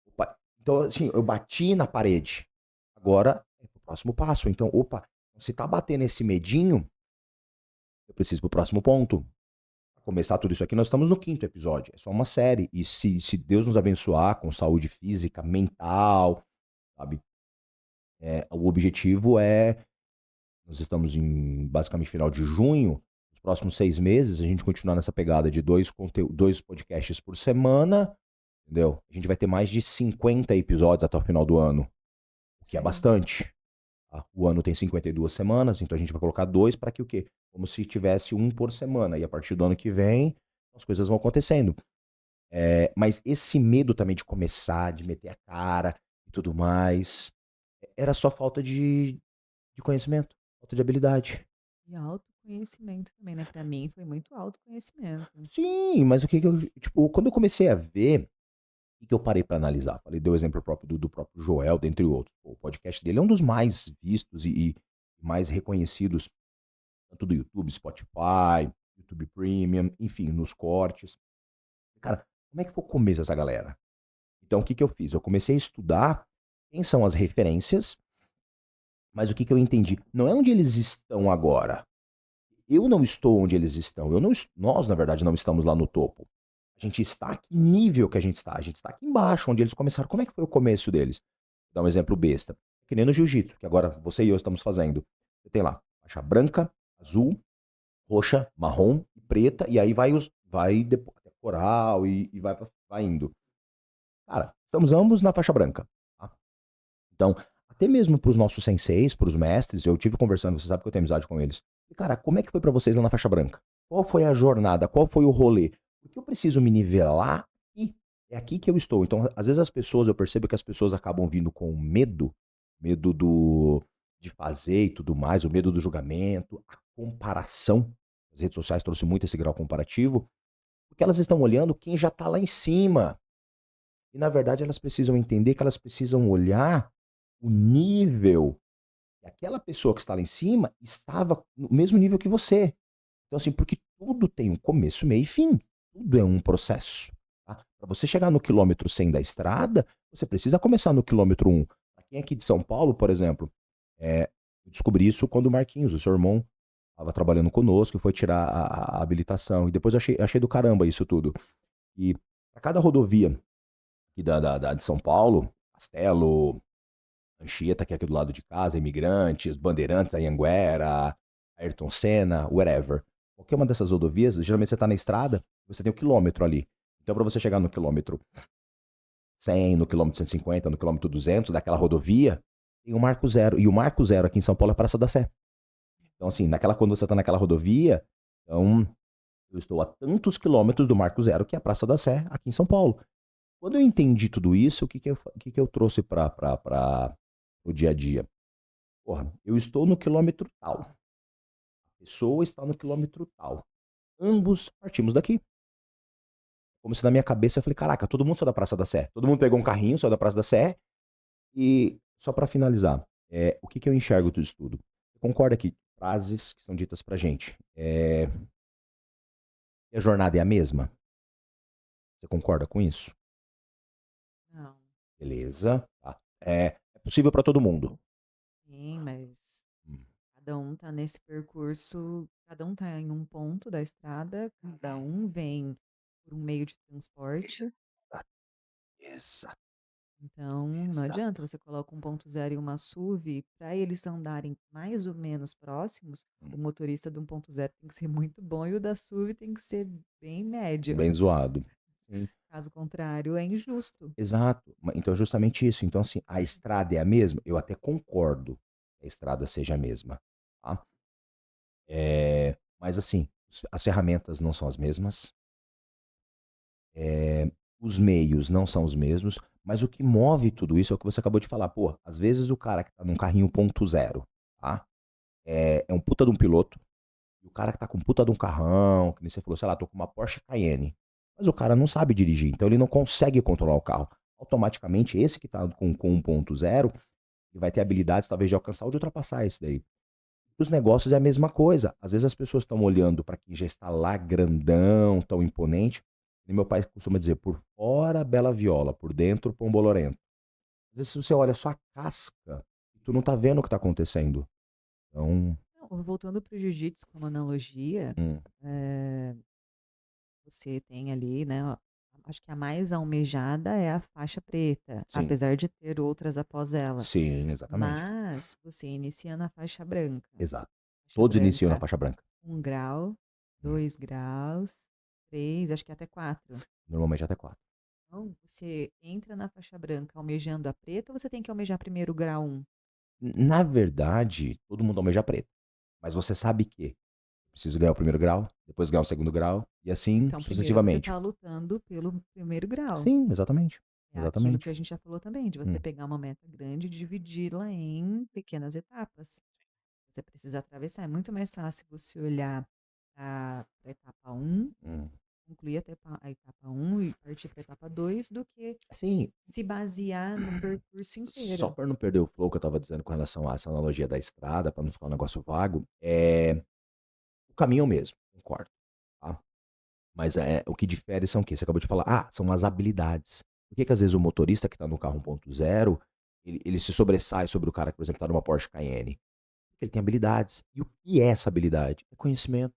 Speaker 2: Opa, então, assim, eu bati na parede. Agora é pro próximo passo. Então, opa, se tá batendo esse medinho, eu preciso ir pro próximo ponto. Pra começar tudo isso aqui, nós estamos no quinto episódio. É só uma série. E se Deus nos abençoar com saúde física, mental, sabe? O objetivo é, nós estamos em basicamente final de junho, nos próximos 6 meses, a gente continuar nessa pegada de dois podcasts por semana, entendeu? A gente vai ter mais de 50 episódios até o final do ano, o que
Speaker 1: Isso
Speaker 2: é
Speaker 1: aí.
Speaker 2: bastante. Tá? O ano tem 52 semanas, então a gente vai colocar dois para que o quê? Como se tivesse um por semana. E a partir do ano que vem, as coisas vão acontecendo. Mas esse medo também de começar, de meter a cara e tudo mais, era só falta de conhecimento, falta de habilidade.
Speaker 1: E autoconhecimento também, né, pra mim foi muito autoconhecimento.
Speaker 2: Sim, mas o que que eu tipo, quando eu comecei a ver, o que que eu parei pra analisar? Falei, dei o exemplo próprio do próprio Joel, dentre outros. Pô, o podcast dele é um dos mais vistos e mais reconhecidos, tanto do YouTube, Spotify, YouTube Premium, enfim, nos cortes. Cara, como é que foi o começo dessa galera? Então o que que eu fiz? Eu comecei a estudar quem são as referências, mas o que que eu entendi? Não é onde eles estão agora. Eu não estou onde eles estão. Eu não, nós, na verdade, não estamos lá no topo. A gente está que nível que a gente está? A gente está aqui embaixo, onde eles começaram. Como é que foi o começo deles? Vou dar um exemplo besta. Que nem no jiu-jitsu, que agora você e eu estamos fazendo. Você tem lá faixa branca, azul, roxa, marrom e preta, e aí vai depois até coral e vai indo. Cara, estamos ambos na faixa branca. Tá? Então, até mesmo para os nossos senseis, para os mestres, eu tive conversando, você sabe que eu tenho amizade com eles. E, cara, como é que foi para vocês lá na faixa branca? Qual foi a jornada? Qual foi o rolê? Porque eu preciso me nivelar e é aqui que eu estou. Então, às vezes as pessoas, eu percebo que as pessoas acabam vindo com medo, medo de fazer e tudo mais, o medo do julgamento, a comparação. As redes sociais trouxe muito esse grau comparativo, porque elas estão olhando quem já está lá em cima. E na verdade elas precisam entender que elas precisam olhar o nível que aquela pessoa que está lá em cima estava no mesmo nível que você. Então, assim, porque tudo tem um começo, meio e fim. Tudo é um processo. Tá? Para você chegar no quilômetro 100 da estrada, você precisa começar no quilômetro 1. Para quem é aqui de São Paulo, por exemplo, eu descobri isso quando o Marquinhos, o seu irmão, estava trabalhando conosco e foi tirar a habilitação. E depois eu achei do caramba isso tudo. E para cada rodovia aqui de São Paulo, Castelo, Anchieta, que é aqui do lado de casa, Imigrantes, Bandeirantes, Anhanguera, Ayrton Senna, whatever. Qualquer uma dessas rodovias, geralmente você está na estrada, você tem um quilômetro ali. Então, para você chegar no quilômetro 100, no quilômetro 150, no quilômetro 200 daquela rodovia, tem um marco zero. E o marco zero aqui em São Paulo é a Praça da Sé. Então, assim, quando você está naquela rodovia, então, eu estou a tantos quilômetros do marco zero, que é a Praça da Sé, aqui em São Paulo. Quando eu entendi tudo isso, o que que eu trouxe para o dia a dia? Porra, eu estou no quilômetro tal. A pessoa está no quilômetro tal. Ambos partimos daqui. Como se na minha cabeça eu falei, caraca, todo mundo saiu da Praça da Sé. Todo mundo pegou um carrinho, saiu da Praça da Sé. E só para finalizar, o que que eu enxergo do estudo? Você concorda que frases que são ditas pra gente, que a jornada é a mesma? Você concorda com isso?
Speaker 1: Não,
Speaker 2: Beleza. Tá. É possível para todo mundo.
Speaker 1: sim, mas
Speaker 2: Hum,
Speaker 1: cada um tá nesse percurso, cada um tá em um ponto da estrada, cada um vem por um meio de transporte,
Speaker 2: Exato,
Speaker 1: então não
Speaker 2: exato.
Speaker 1: adianta você coloca um ponto zero e uma SUV, para eles andarem mais ou menos próximos, o motorista do 1.0 tem que ser muito bom e o da SUV tem que ser bem médio,
Speaker 2: Bem zoado. Sim.
Speaker 1: caso contrário é injusto.
Speaker 2: Exato. Então é justamente isso. Então, assim, a estrada é a mesma? Eu até concordo que a estrada seja a mesma, tá? Mas assim, as ferramentas não são as mesmas, os meios não são os mesmos, mas o que move tudo isso é o que você acabou de falar. Pô, às vezes o cara que tá num carrinho 1.0, tá? É um puta de um piloto, e o cara que tá com um puta de um carrão, que nem você falou, sei lá, tô com uma Porsche Cayenne. Mas o cara não sabe dirigir, então ele não consegue controlar o carro. Automaticamente, esse que tá com 1.0, ele vai ter habilidades talvez de alcançar ou de ultrapassar esse daí. Os negócios é a mesma coisa. Às vezes as pessoas estão olhando para quem já está lá grandão, tão imponente. E meu pai costuma dizer, por fora, bela viola, por dentro, pão bolorento. Às vezes se você olha só a casca, tu não tá vendo o que tá acontecendo. Então,
Speaker 1: Não, voltando para o jiu-jitsu como analogia,
Speaker 2: hum,
Speaker 1: eh, você tem ali, né, ó, acho que a mais almejada é a faixa preta,
Speaker 2: sim,
Speaker 1: apesar de ter outras após ela.
Speaker 2: sim, exatamente.
Speaker 1: Mas você inicia na faixa branca.
Speaker 2: Exato.
Speaker 1: Faixa
Speaker 2: Todos iniciam na
Speaker 1: branca,
Speaker 2: faixa branca.
Speaker 1: 1 grau,
Speaker 2: Hum,
Speaker 1: 2 graus, 3, acho que até 4.
Speaker 2: Normalmente até 4.
Speaker 1: Então, você entra na faixa branca almejando a preta ou você tem que almejar primeiro o grau 1?
Speaker 2: Na verdade, todo mundo almeja preto. Mas você sabe que eu preciso ganhar o primeiro grau, depois ganhar o segundo grau, e assim
Speaker 1: Então, primeiro você
Speaker 2: sucessivamente.
Speaker 1: está lutando pelo primeiro grau.
Speaker 2: Sim, exatamente.
Speaker 1: É aquilo que
Speaker 2: Exatamente.
Speaker 1: a gente já falou também, de você
Speaker 2: Hum.
Speaker 1: pegar uma meta grande e dividi-la em pequenas etapas. você precisa atravessar. É muito mais fácil você olhar para a etapa um,
Speaker 2: Hum.
Speaker 1: concluir a etapa um e partir para a etapa 2, do que
Speaker 2: Sim,
Speaker 1: se basear no percurso
Speaker 2: só
Speaker 1: inteiro.
Speaker 2: para não perder o flow que eu estava dizendo com relação a essa analogia da estrada, para não ficar um negócio vago, o caminho é o mesmo, concordo, tá? Mas o que difere são o quê? Você acabou de falar, são as habilidades. Por que que às vezes o motorista que está no carro 1.0, ele se sobressai sobre o cara que, por exemplo, está numa Porsche Cayenne? Porque ele tem habilidades. E o que é essa habilidade? É conhecimento,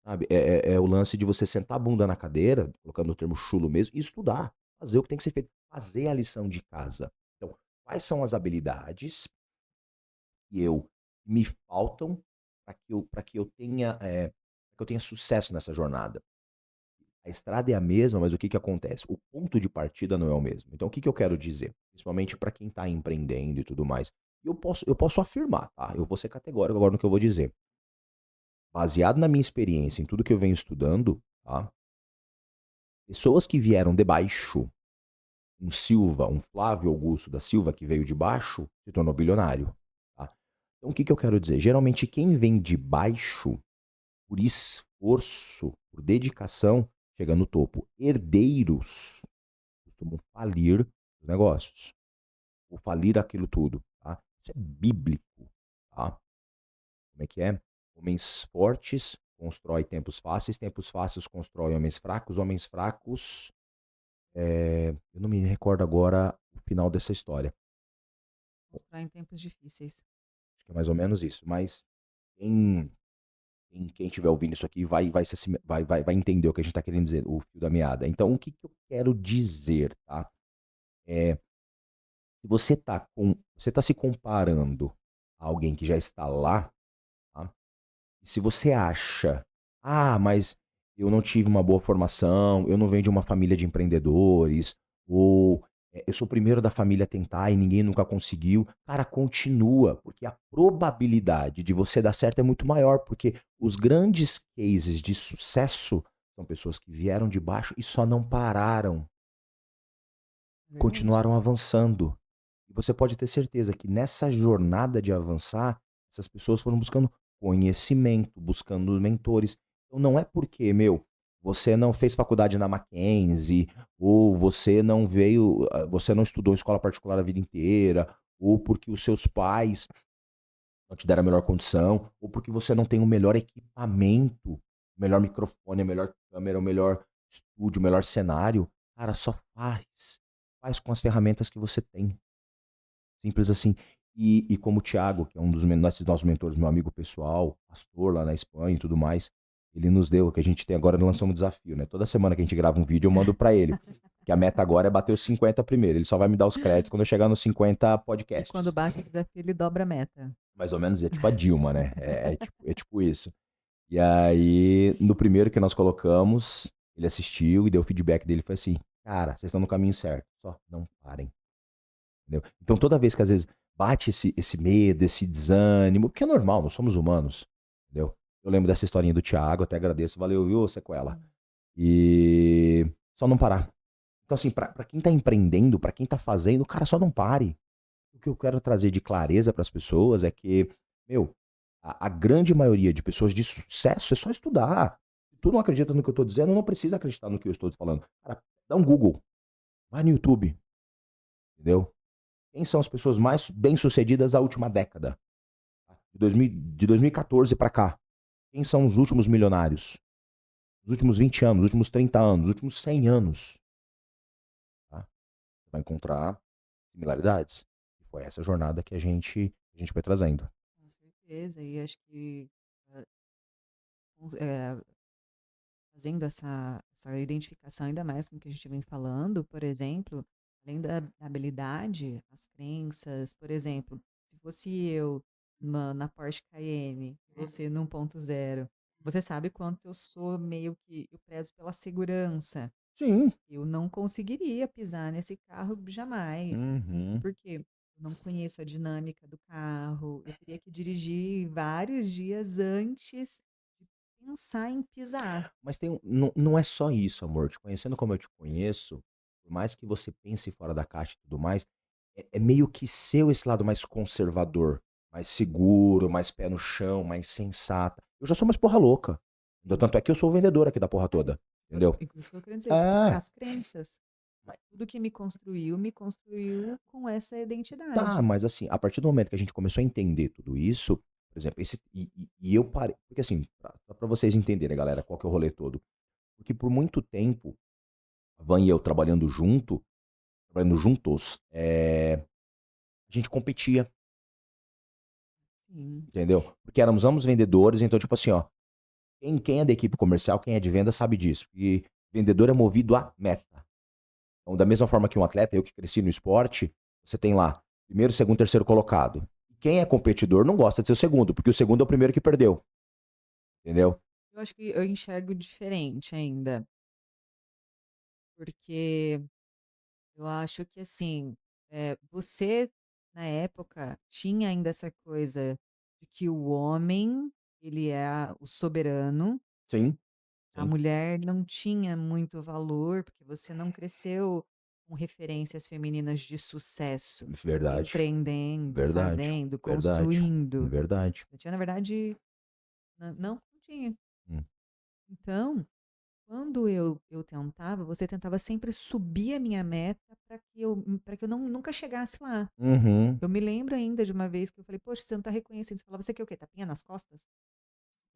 Speaker 2: sabe? É o lance de você sentar a bunda na cadeira, colocando o termo chulo mesmo, e estudar. Fazer o que tem que ser feito. Fazer a lição de casa. Então, quais são as habilidades que me faltam para que eu tenha, pra que eu tenha sucesso nessa jornada? A estrada é a mesma, mas o que que acontece? O ponto de partida não é o mesmo. Então, o que que eu quero dizer? Principalmente para quem está empreendendo e tudo mais. Eu posso afirmar, tá? Eu vou ser categórico agora no que eu vou dizer. Baseado na minha experiência, em tudo que eu venho estudando, tá? Pessoas que vieram de baixo, um Silva, um Flávio Augusto da Silva que veio de baixo, se tornou bilionário, tá? Então, o que que eu quero dizer? Geralmente, quem vem de baixo, por esforço, por dedicação, chega no topo. Herdeiros costumam falir os negócios, ou falir aquilo tudo, tá? Isso é bíblico, tá? Como é que é? Homens fortes constroem tempos fáceis constroem homens fracos. Eu não me recordo agora o final dessa história.
Speaker 1: Mostrar em tempos difíceis.
Speaker 2: Acho que é mais ou menos isso. Mas quem, quem estiver ouvindo isso aqui vai entender o que a gente está querendo dizer, o fio da meada. Então, o que, que eu quero dizer, tá? É, se você tá se comparando a alguém que já está lá, tá? E se você acha, mas eu não tive uma boa formação, eu não venho de uma família de empreendedores, ou eu sou o primeiro da família a tentar e ninguém nunca conseguiu, cara, continua, porque a probabilidade de você dar certo é muito maior, porque os grandes cases de sucesso são pessoas que vieram de baixo e só não pararam,
Speaker 1: É verdade.
Speaker 2: continuaram avançando. E você pode ter certeza que nessa jornada de avançar, essas pessoas foram buscando conhecimento, buscando mentores. Então não é porque, você não fez faculdade na Mackenzie, ou você não veio, você não estudou em escola particular a vida inteira, ou porque os seus pais não te deram a melhor condição, ou porque você não tem o melhor equipamento, o melhor microfone, a melhor câmera, o melhor estúdio, o melhor cenário. Cara, só faz. Faz com as ferramentas que você tem. Simples assim. E como o Thiago, que é um dos nossos mentores, meu amigo pessoal, pastor lá na Espanha e tudo mais, ele nos deu, que a gente tem agora, lançou um desafio, né? Toda semana que a gente grava um vídeo, eu mando pra ele. Que a meta agora é bater os 50 primeiro. Ele só vai me dar os créditos quando eu chegar nos 50
Speaker 1: E quando
Speaker 2: podcasts.
Speaker 1: bate o desafio, ele dobra a meta.
Speaker 2: Mais ou menos, é tipo a Dilma, né? É tipo isso. E aí, no primeiro que nós colocamos, ele assistiu e deu o feedback dele, foi assim, cara, vocês estão no caminho certo, só não parem. Entendeu? Então, toda vez que às vezes bate esse medo, esse desânimo, que é normal, nós somos humanos, entendeu? Eu lembro dessa historinha do Thiago, até agradeço, valeu, viu, Sequela?
Speaker 1: Hum.
Speaker 2: E só não parar. Então, assim, pra quem tá empreendendo, pra quem tá fazendo, cara, só não pare. O que eu quero trazer de clareza pras pessoas é que, a grande maioria de pessoas de sucesso é só estudar. Se tu não acredita no que eu tô dizendo, não precisa acreditar no que eu estou te falando. Cara, dá um Google, vai no YouTube, entendeu? Quem são as pessoas mais bem-sucedidas da última década? De 2014 para cá. Quem são os últimos milionários? Os últimos 20 anos, os últimos 30 anos, os últimos 100 anos. Tá? Você vai encontrar similaridades. E foi essa jornada que a gente foi trazendo.
Speaker 1: Com certeza. E acho que eh, eh, fazendo essa identificação ainda mais com o que a gente vem falando, por exemplo, além da habilidade, as crenças, por exemplo, se fosse eu na Porsche Cayenne, você no 1.0, você sabe quanto eu sou meio que eu prezo pela segurança.
Speaker 2: Sim.
Speaker 1: Eu não conseguiria pisar nesse carro jamais,
Speaker 2: Uhum.
Speaker 1: porque eu não conheço a dinâmica do carro, eu teria que dirigir vários dias antes de pensar em pisar.
Speaker 2: Mas não é só isso, amor. Te conhecendo como eu te conheço, por mais que você pense fora da caixa e tudo mais, é meio que seu esse lado mais conservador, mais seguro, mais pé no chão, mais sensata. Eu já sou mais porra louca. Entendeu?
Speaker 1: Sim.
Speaker 2: Tanto é que eu sou o vendedor aqui da porra
Speaker 1: É,
Speaker 2: toda. Entendeu?
Speaker 1: isso que eu queria dizer, tipo,
Speaker 2: É.
Speaker 1: as crenças.
Speaker 2: Mas
Speaker 1: Tudo que me construiu com essa
Speaker 2: tá,
Speaker 1: identidade.
Speaker 2: mas assim, a partir do momento que a gente começou a entender tudo isso, por exemplo, e eu parei. Porque assim, pra vocês entenderem, galera, qual que é o rolê todo. Porque por muito tempo, a Van e eu trabalhando juntos, a gente competia,
Speaker 1: Sim,
Speaker 2: entendeu? Porque éramos ambos vendedores, então, tipo assim, ó, quem é da equipe comercial, quem é de venda, sabe disso. E vendedor é movido a meta. Então, da mesma forma que um atleta, eu que cresci no esporte, você tem lá primeiro, segundo, terceiro colocado. Quem é competidor não gosta de ser o segundo, porque o segundo é o primeiro que perdeu, entendeu?
Speaker 1: eu acho que eu enxergo diferente ainda, porque eu acho que assim, você na época tinha ainda essa coisa de que o homem, ele é o soberano,
Speaker 2: Sim,
Speaker 1: a
Speaker 2: sim.
Speaker 1: mulher não tinha muito valor, porque você não cresceu com referências femininas de sucesso,
Speaker 2: Verdade,
Speaker 1: empreendendo,
Speaker 2: verdade,
Speaker 1: fazendo,
Speaker 2: verdade,
Speaker 1: construindo.
Speaker 2: verdade.
Speaker 1: Eu tinha, na verdade, não tinha.
Speaker 2: Hum.
Speaker 1: Então, quando eu tentava, você tentava sempre subir a minha meta para que eu nunca chegasse lá.
Speaker 2: Uhum.
Speaker 1: Eu me lembro ainda de uma vez que eu falei, poxa, você não tá reconhecendo. Você falava, você quer o quê? Tapinha nas costas?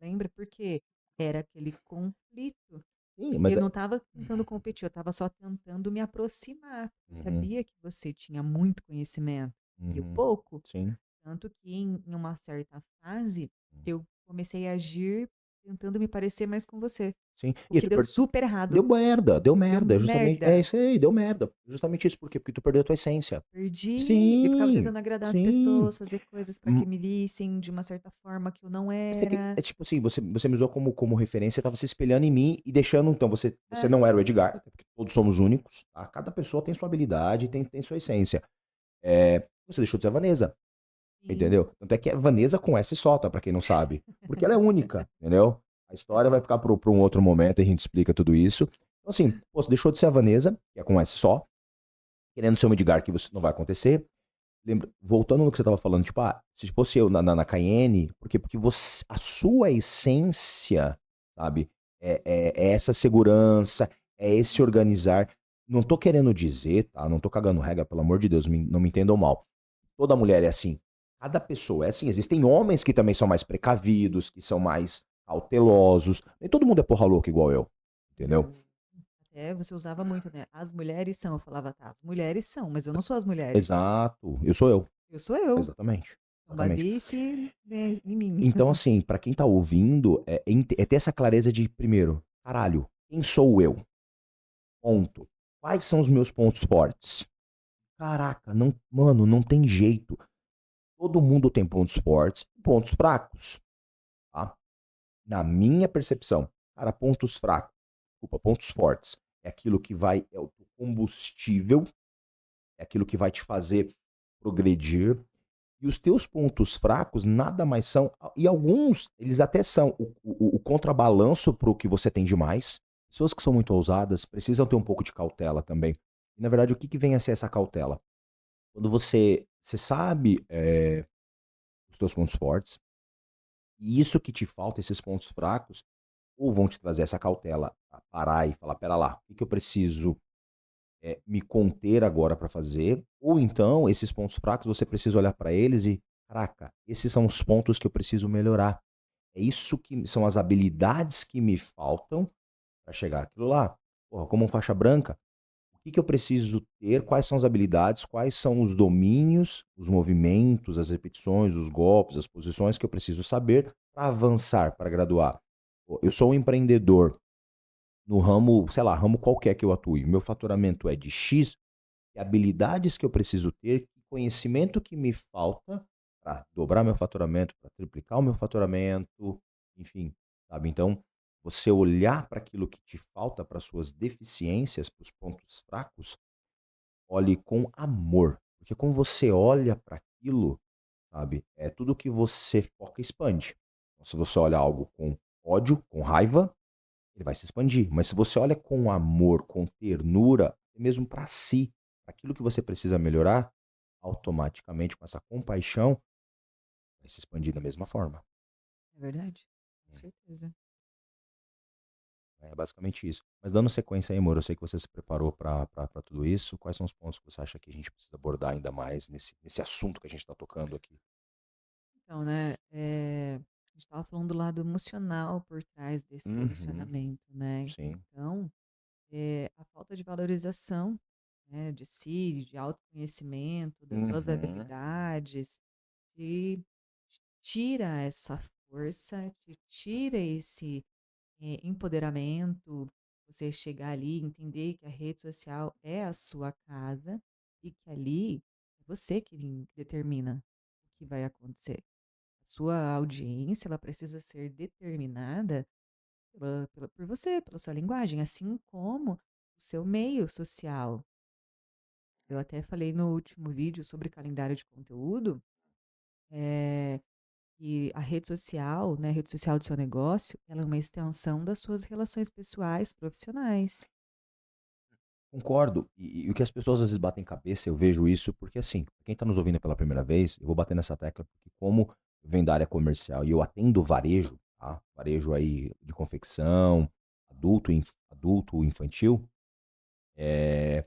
Speaker 1: Lembra? Porque era aquele conflito.
Speaker 2: Sim,
Speaker 1: Porque
Speaker 2: mas
Speaker 1: eu
Speaker 2: é.
Speaker 1: não estava tentando competir, eu estava só tentando me aproximar. Eu
Speaker 2: Uhum,
Speaker 1: sabia que você tinha muito conhecimento e eu
Speaker 2: uhum.
Speaker 1: pouco.
Speaker 2: Sim.
Speaker 1: Tanto que em uma certa fase eu comecei a agir tentando me parecer mais com você.
Speaker 2: Sim.
Speaker 1: O
Speaker 2: E
Speaker 1: que
Speaker 2: tu
Speaker 1: deu
Speaker 2: per...
Speaker 1: super errado.
Speaker 2: Deu merda, deu
Speaker 1: Deu
Speaker 2: merda. Justamente. É
Speaker 1: merda.
Speaker 2: isso aí, deu merda. Justamente isso. Por quê? Porque tu perdeu a tua essência.
Speaker 1: Perdi, eu ficava
Speaker 2: Sim,
Speaker 1: tentando agradar as
Speaker 2: sim.
Speaker 1: pessoas, fazer coisas para que
Speaker 2: Hum,
Speaker 1: me vissem de uma certa forma que eu não
Speaker 2: É
Speaker 1: era.
Speaker 2: tipo assim, você me usou como referência, tava se espelhando em mim e deixando, então, você
Speaker 1: É,
Speaker 2: não era o Edgar, até porque todos somos únicos, tá? Cada pessoa tem sua habilidade, tem sua essência. Você deixou de ser a Vanessa,
Speaker 1: sim,
Speaker 2: entendeu? Tanto é que é Vanessa com S só, tá? Pra quem não sabe. Porque ela é única, entendeu? A história vai ficar pra um outro momento, a gente explica tudo isso. Então, assim, pô, você deixou de ser a Vanessa, que é com S só, querendo ser o Edgar, que você não vai acontecer. Voltando no que você estava falando, tipo, se fosse eu na Cayenne, porque você, a sua essência, sabe, é essa segurança, é esse organizar. Não tô querendo dizer, tá? Não tô cagando regra, pelo amor de Deus, não me entendam mal. Toda mulher é assim. Cada pessoa é assim. Existem homens que também são mais precavidos, que são mais cautelosos. Nem todo mundo é porra louca igual eu, entendeu?
Speaker 1: eu até você usava muito, né? As mulheres são. Eu falava, tá, as mulheres são, mas eu não sou as mulheres.
Speaker 2: Exato. Eu sou eu.
Speaker 1: Eu sou eu.
Speaker 2: Exatamente.
Speaker 1: Então
Speaker 2: Exatamente.
Speaker 1: baseie-se, né, em mim.
Speaker 2: Então, assim, pra quem tá ouvindo, é ter essa clareza de, primeiro, caralho, quem sou eu? Ponto. Quais são os meus pontos fortes? Caraca, não, mano, não tem jeito. Todo mundo tem pontos fortes e pontos fracos, tá? Na minha percepção, cara, pontos fracos, desculpa, pontos fortes é aquilo que vai, é o teu combustível, é aquilo que vai te fazer progredir. E os teus pontos fracos nada mais são, e alguns, eles até são o contrabalanço para o que você tem de mais. Pessoas que são muito ousadas precisam ter um pouco de cautela também. E, na verdade, o que, que vem a ser essa cautela? Quando você sabe os teus pontos fortes, e isso que te falta, esses pontos fracos, ou vão te trazer essa cautela a parar e falar, pera lá, o que, que eu preciso me conter agora para fazer, ou então esses pontos fracos você precisa olhar para eles e, caraca, esses são os pontos que eu preciso melhorar. É isso que são as habilidades que me faltam para chegar àquilo lá. Porra, como um faixa branca, o que que eu preciso ter? Quais são as habilidades? Quais são os domínios, os movimentos, as repetições, os golpes, as posições que eu preciso saber para avançar, para graduar? Pô, eu sou um empreendedor no ramo, sei lá, ramo qualquer que eu atue. Meu faturamento é de X, que habilidades que eu preciso ter, que conhecimento que me falta para dobrar meu faturamento, para triplicar o meu faturamento, enfim, sabe? Então, você olhar para aquilo que te falta, para suas deficiências, para os pontos fracos, olhe com amor. Porque quando você olha para aquilo, sabe, é tudo que você foca expande. Então, se você olha algo com ódio, com raiva, ele vai se expandir. Mas se você olha com amor, com ternura, mesmo para si, aquilo que você precisa melhorar, automaticamente com essa compaixão, vai se expandir da mesma forma.
Speaker 1: É verdade, com
Speaker 2: Hum,
Speaker 1: certeza.
Speaker 2: É basicamente isso. Mas dando sequência aí, amor, eu sei que você se preparou para tudo isso. Quais são os pontos que você acha que a gente precisa abordar ainda mais nesse assunto que a gente está tocando aqui?
Speaker 1: Então, né, a gente estava falando do lado emocional por trás desse
Speaker 2: Uhum,
Speaker 1: posicionamento, né.
Speaker 2: sim.
Speaker 1: Então, a falta de valorização, né, de si, de autoconhecimento, das suas
Speaker 2: Uhum.
Speaker 1: habilidades, te tira essa força, te tira esse, empoderamento, você chegar ali, entender que a rede social é a sua casa e que ali é você que determina o que vai acontecer. A sua audiência, ela precisa ser determinada por você, pela sua linguagem, assim como o seu meio social. Eu até falei no último vídeo sobre calendário de conteúdo, eh, que a rede social, né, a rede social do seu negócio, ela é uma extensão das suas relações pessoais, profissionais.
Speaker 2: Concordo. E o que as pessoas às vezes batem cabeça, eu vejo isso, porque assim, pra quem está nos ouvindo pela primeira vez, eu vou bater nessa tecla, porque como eu venho da área comercial e eu atendo varejo, tá? Varejo aí de confecção, adulto, infantil, é,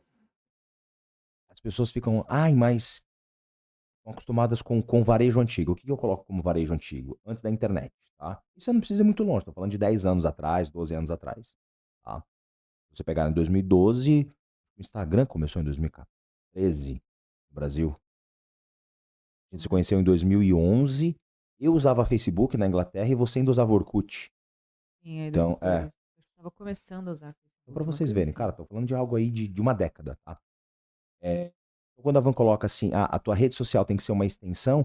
Speaker 2: as pessoas ficam, ai, mas estão acostumadas com varejo antigo. O que que eu coloco como varejo antigo? Antes da internet, tá? Isso não precisa ir muito longe, tô falando de 10 anos atrás, 12 anos atrás, tá? Se você pegar em 2012, o Instagram começou em 2013 no Brasil. A gente se
Speaker 1: Uhum.
Speaker 2: conheceu em 2011. Eu usava Facebook na Inglaterra e você ainda usava Orkut.
Speaker 1: Sim, aí
Speaker 2: Então,
Speaker 1: depois, eu estava começando a usar
Speaker 2: então para
Speaker 1: Facebook, uma
Speaker 2: vocês
Speaker 1: coisa
Speaker 2: verem, cara,
Speaker 1: assim.
Speaker 2: tô falando de algo aí de uma década, tá? Então quando a Van coloca assim, a tua rede social tem que ser uma extensão,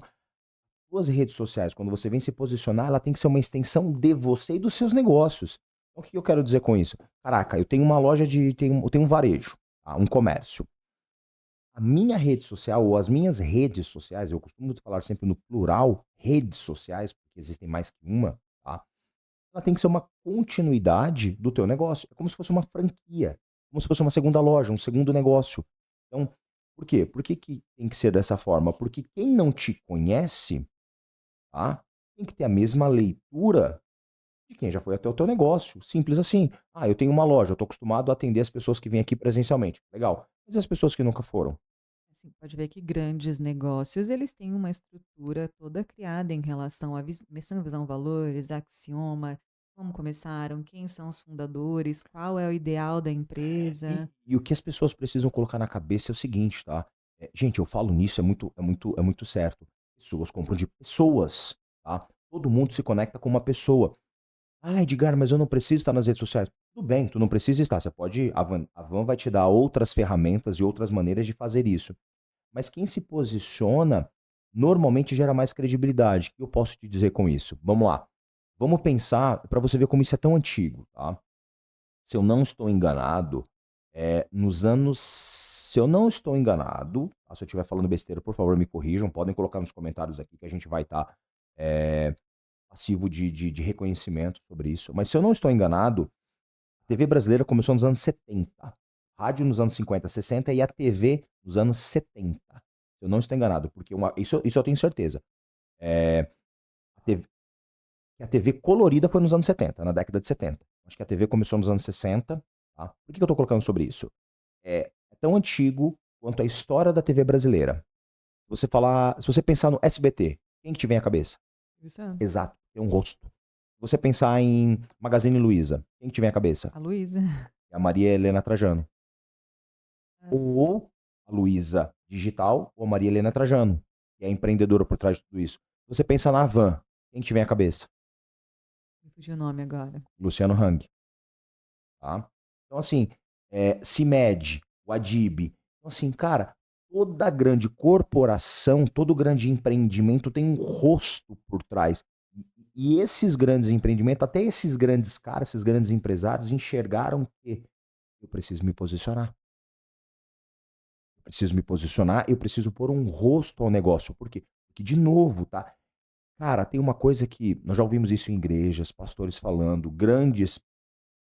Speaker 2: suas redes sociais, quando você vem se posicionar, ela tem que ser uma extensão de você e dos seus negócios. Então, o que eu quero dizer com isso? Caraca, eu tenho uma loja eu tenho um varejo, tá? Um comércio. A minha rede social ou as minhas redes sociais, eu costumo falar sempre no plural, redes sociais, porque existem mais que uma, tá? Ela tem que ser uma continuidade do teu negócio. É como se fosse uma franquia, como se fosse uma segunda loja, um segundo negócio. Então, por quê? Por que que tem que ser dessa forma? Porque quem não te conhece, tá? Tem que ter a mesma leitura de quem já foi até o teu negócio. Simples assim. Ah, eu tenho uma loja, eu estou acostumado a atender as pessoas que vêm aqui presencialmente. Legal. Mas e as pessoas que nunca foram?
Speaker 1: Assim, pode ver que grandes negócios, eles têm uma estrutura toda criada em relação à missão, visão, valores, axioma, como começaram, quem são os fundadores, qual é o ideal da empresa.
Speaker 2: E o que as pessoas precisam colocar na cabeça é o seguinte, tá? Gente, eu falo nisso, é muito certo. Pessoas compram de pessoas, tá? Todo mundo se conecta com uma pessoa. Ah, Edgar, mas eu não preciso estar nas redes sociais. Tudo bem, tu não precisa estar. Você pode. A Van vai te dar outras ferramentas e outras maneiras de fazer isso. Mas quem se posiciona normalmente gera mais credibilidade. O que eu posso te dizer com isso? Vamos lá. Vamos pensar, para você ver como isso é tão antigo, tá? Se eu não estou enganado, nos anos. Se eu não estou enganado, tá? Se eu estiver falando besteira, por favor, me corrijam. Podem colocar nos comentários aqui que a gente vai estar passivo de reconhecimento sobre isso. Mas se eu não estou enganado, a TV brasileira começou nos anos 70, rádio nos anos 50, 60 e a TV nos anos 70. Se eu não estou enganado, porque isso eu tenho certeza. É, a TV, a TV colorida foi nos anos 70, na década de 70. Acho que a TV começou nos anos 60. Tá? Por que eu estou colocando sobre isso? É tão antigo quanto a história da TV brasileira. Se você pensar no SBT, quem que te vem à cabeça?
Speaker 1: Silvio Santos,
Speaker 2: Exato, tem um rosto. Se você pensar em Magazine Luiza, quem que te vem à cabeça?
Speaker 1: a Luísa.
Speaker 2: É a Maria Helena Trajano.
Speaker 1: Ah,
Speaker 2: Ou a Luiza Digital ou a Maria Helena Trajano, que é a empreendedora por trás de tudo isso. Se você pensa na Van, quem que te vem à cabeça?
Speaker 1: me fugiu o nome agora.
Speaker 2: Luciano Hang. Tá? Então, assim, CIMED, o Adib. Então, assim, cara, toda grande corporação, todo grande empreendimento tem um rosto por trás. E esses grandes empreendimentos, até esses grandes caras, esses grandes empresários, enxergaram que eu preciso me posicionar. Eu preciso me posicionar, eu preciso pôr um rosto ao negócio. Por quê? Porque, de novo, tá? Cara, tem uma coisa que nós já ouvimos isso em igrejas, pastores falando, grandes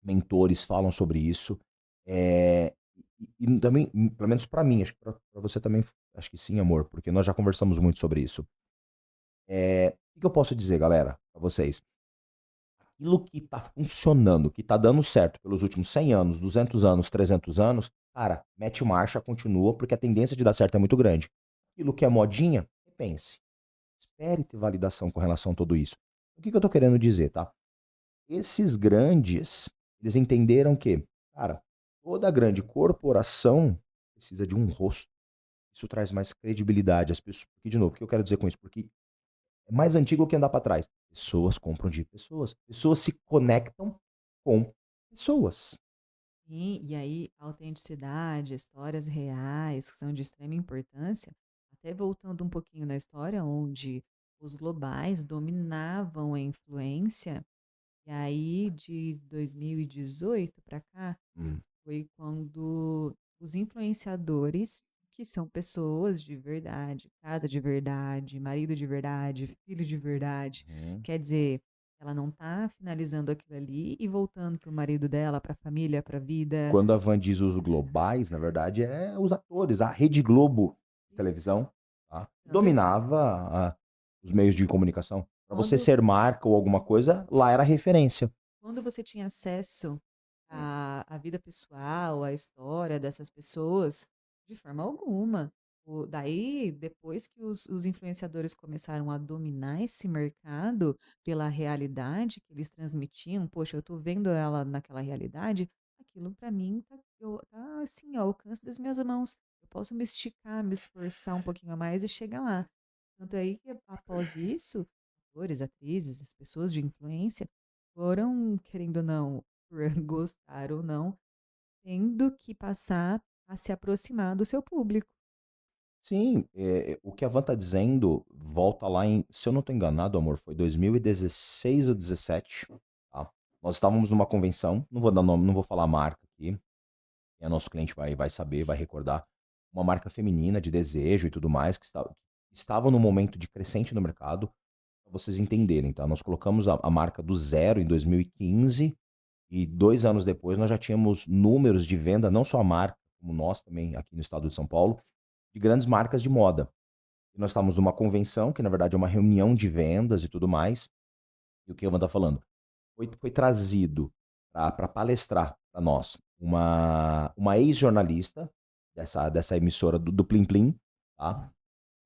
Speaker 2: mentores falam sobre isso. E também, pelo menos para mim, acho que para você também, acho que sim, amor, porque nós já conversamos muito sobre isso. O que eu posso dizer, galera, pra vocês? Aquilo que tá funcionando, que tá dando certo pelos últimos 100 anos, 200 anos, 300 anos, cara, mete marcha, continua, porque a tendência de dar certo é muito grande. Aquilo que é modinha, repense. Espere ter validação com relação a tudo isso. O que eu tô querendo dizer, tá? Esses grandes, eles entenderam que, cara, toda grande corporação precisa de um rosto. Isso traz mais credibilidade às pessoas. Porque, de novo, o que eu quero dizer com isso? Porque é mais antigo que andar para trás. Pessoas compram de pessoas. Pessoas se conectam com pessoas.
Speaker 1: E aí, autenticidade, histórias reais, que são de extrema importância, até voltando um pouquinho na história, onde os globais dominavam a influência, e aí de 2018 para cá,
Speaker 2: Hum.
Speaker 1: foi quando os influenciadores, que são pessoas de verdade, casa de verdade, marido de verdade, filho de verdade,
Speaker 2: Uhum.
Speaker 1: quer dizer, ela não tá finalizando aquilo ali e voltando para o marido dela, para a família, para a vida.
Speaker 2: Quando a Van diz os globais, na verdade, é os atores. A Rede Globo de
Speaker 1: Isso.
Speaker 2: televisão, tá?
Speaker 1: Tanto
Speaker 2: Dominava os meios de comunicação. Para você
Speaker 1: quando,
Speaker 2: ser marca ou alguma coisa, lá era referência.
Speaker 1: quando você tinha acesso à vida pessoal, à história dessas pessoas, de forma alguma. Daí, depois que os influenciadores começaram a dominar esse mercado pela realidade que eles transmitiam, poxa, eu tô vendo ela naquela realidade, aquilo para mim tá assim, ao alcance das minhas mãos. Eu posso me esticar, me esforçar um pouquinho a mais e chegar lá. Tanto aí que após isso, atores, atrizes, as pessoas de influência foram, querendo ou não, por gostar ou não, tendo que passar a se aproximar do seu público.
Speaker 2: Sim, o que a Van tá dizendo volta lá em, se eu não tô enganado, amor, foi 2016 ou 17, tá? Nós estávamos numa convenção, não vou dar nome, não vou falar a marca aqui, quem é nosso cliente vai saber, vai recordar, uma marca feminina de desejo e tudo mais, que estava num momento de crescente no mercado, para vocês entenderem, tá? Nós colocamos a marca do zero em 2015 e 2 anos depois nós já tínhamos números de venda, não só a marca, como nós também aqui no estado de São Paulo, de grandes marcas de moda. E nós estávamos numa convenção, que na verdade é uma reunião de vendas e tudo mais, e o que a Van tá falando? Foi trazido para palestrar para nós uma ex-jornalista dessa emissora do Plim Plim, tá?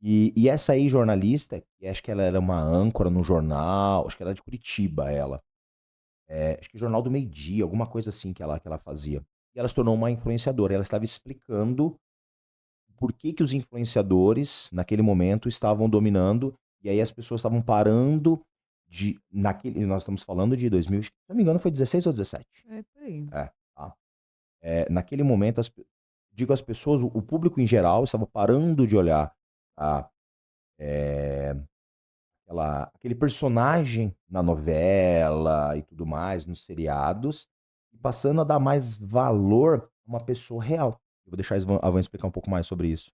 Speaker 2: E essa ex-jornalista, que acho que ela era uma âncora no jornal, acho que ela é de Curitiba, ela. Acho que Jornal do Meio Dia, alguma coisa assim que ela fazia. E ela se tornou uma influenciadora. Ela estava explicando por que que os influenciadores, naquele momento, estavam dominando, e aí as pessoas estavam parando nós estamos falando de 2000, se não me engano foi 16 ou 17.
Speaker 1: É por aí.
Speaker 2: Tá? Naquele momento, digo as pessoas, o público em geral estava parando de olhar a, é, aquele personagem na novela e tudo mais, nos seriados, e passando a dar mais valor a uma pessoa real. Eu vou deixar a Van explicar um pouco mais sobre isso.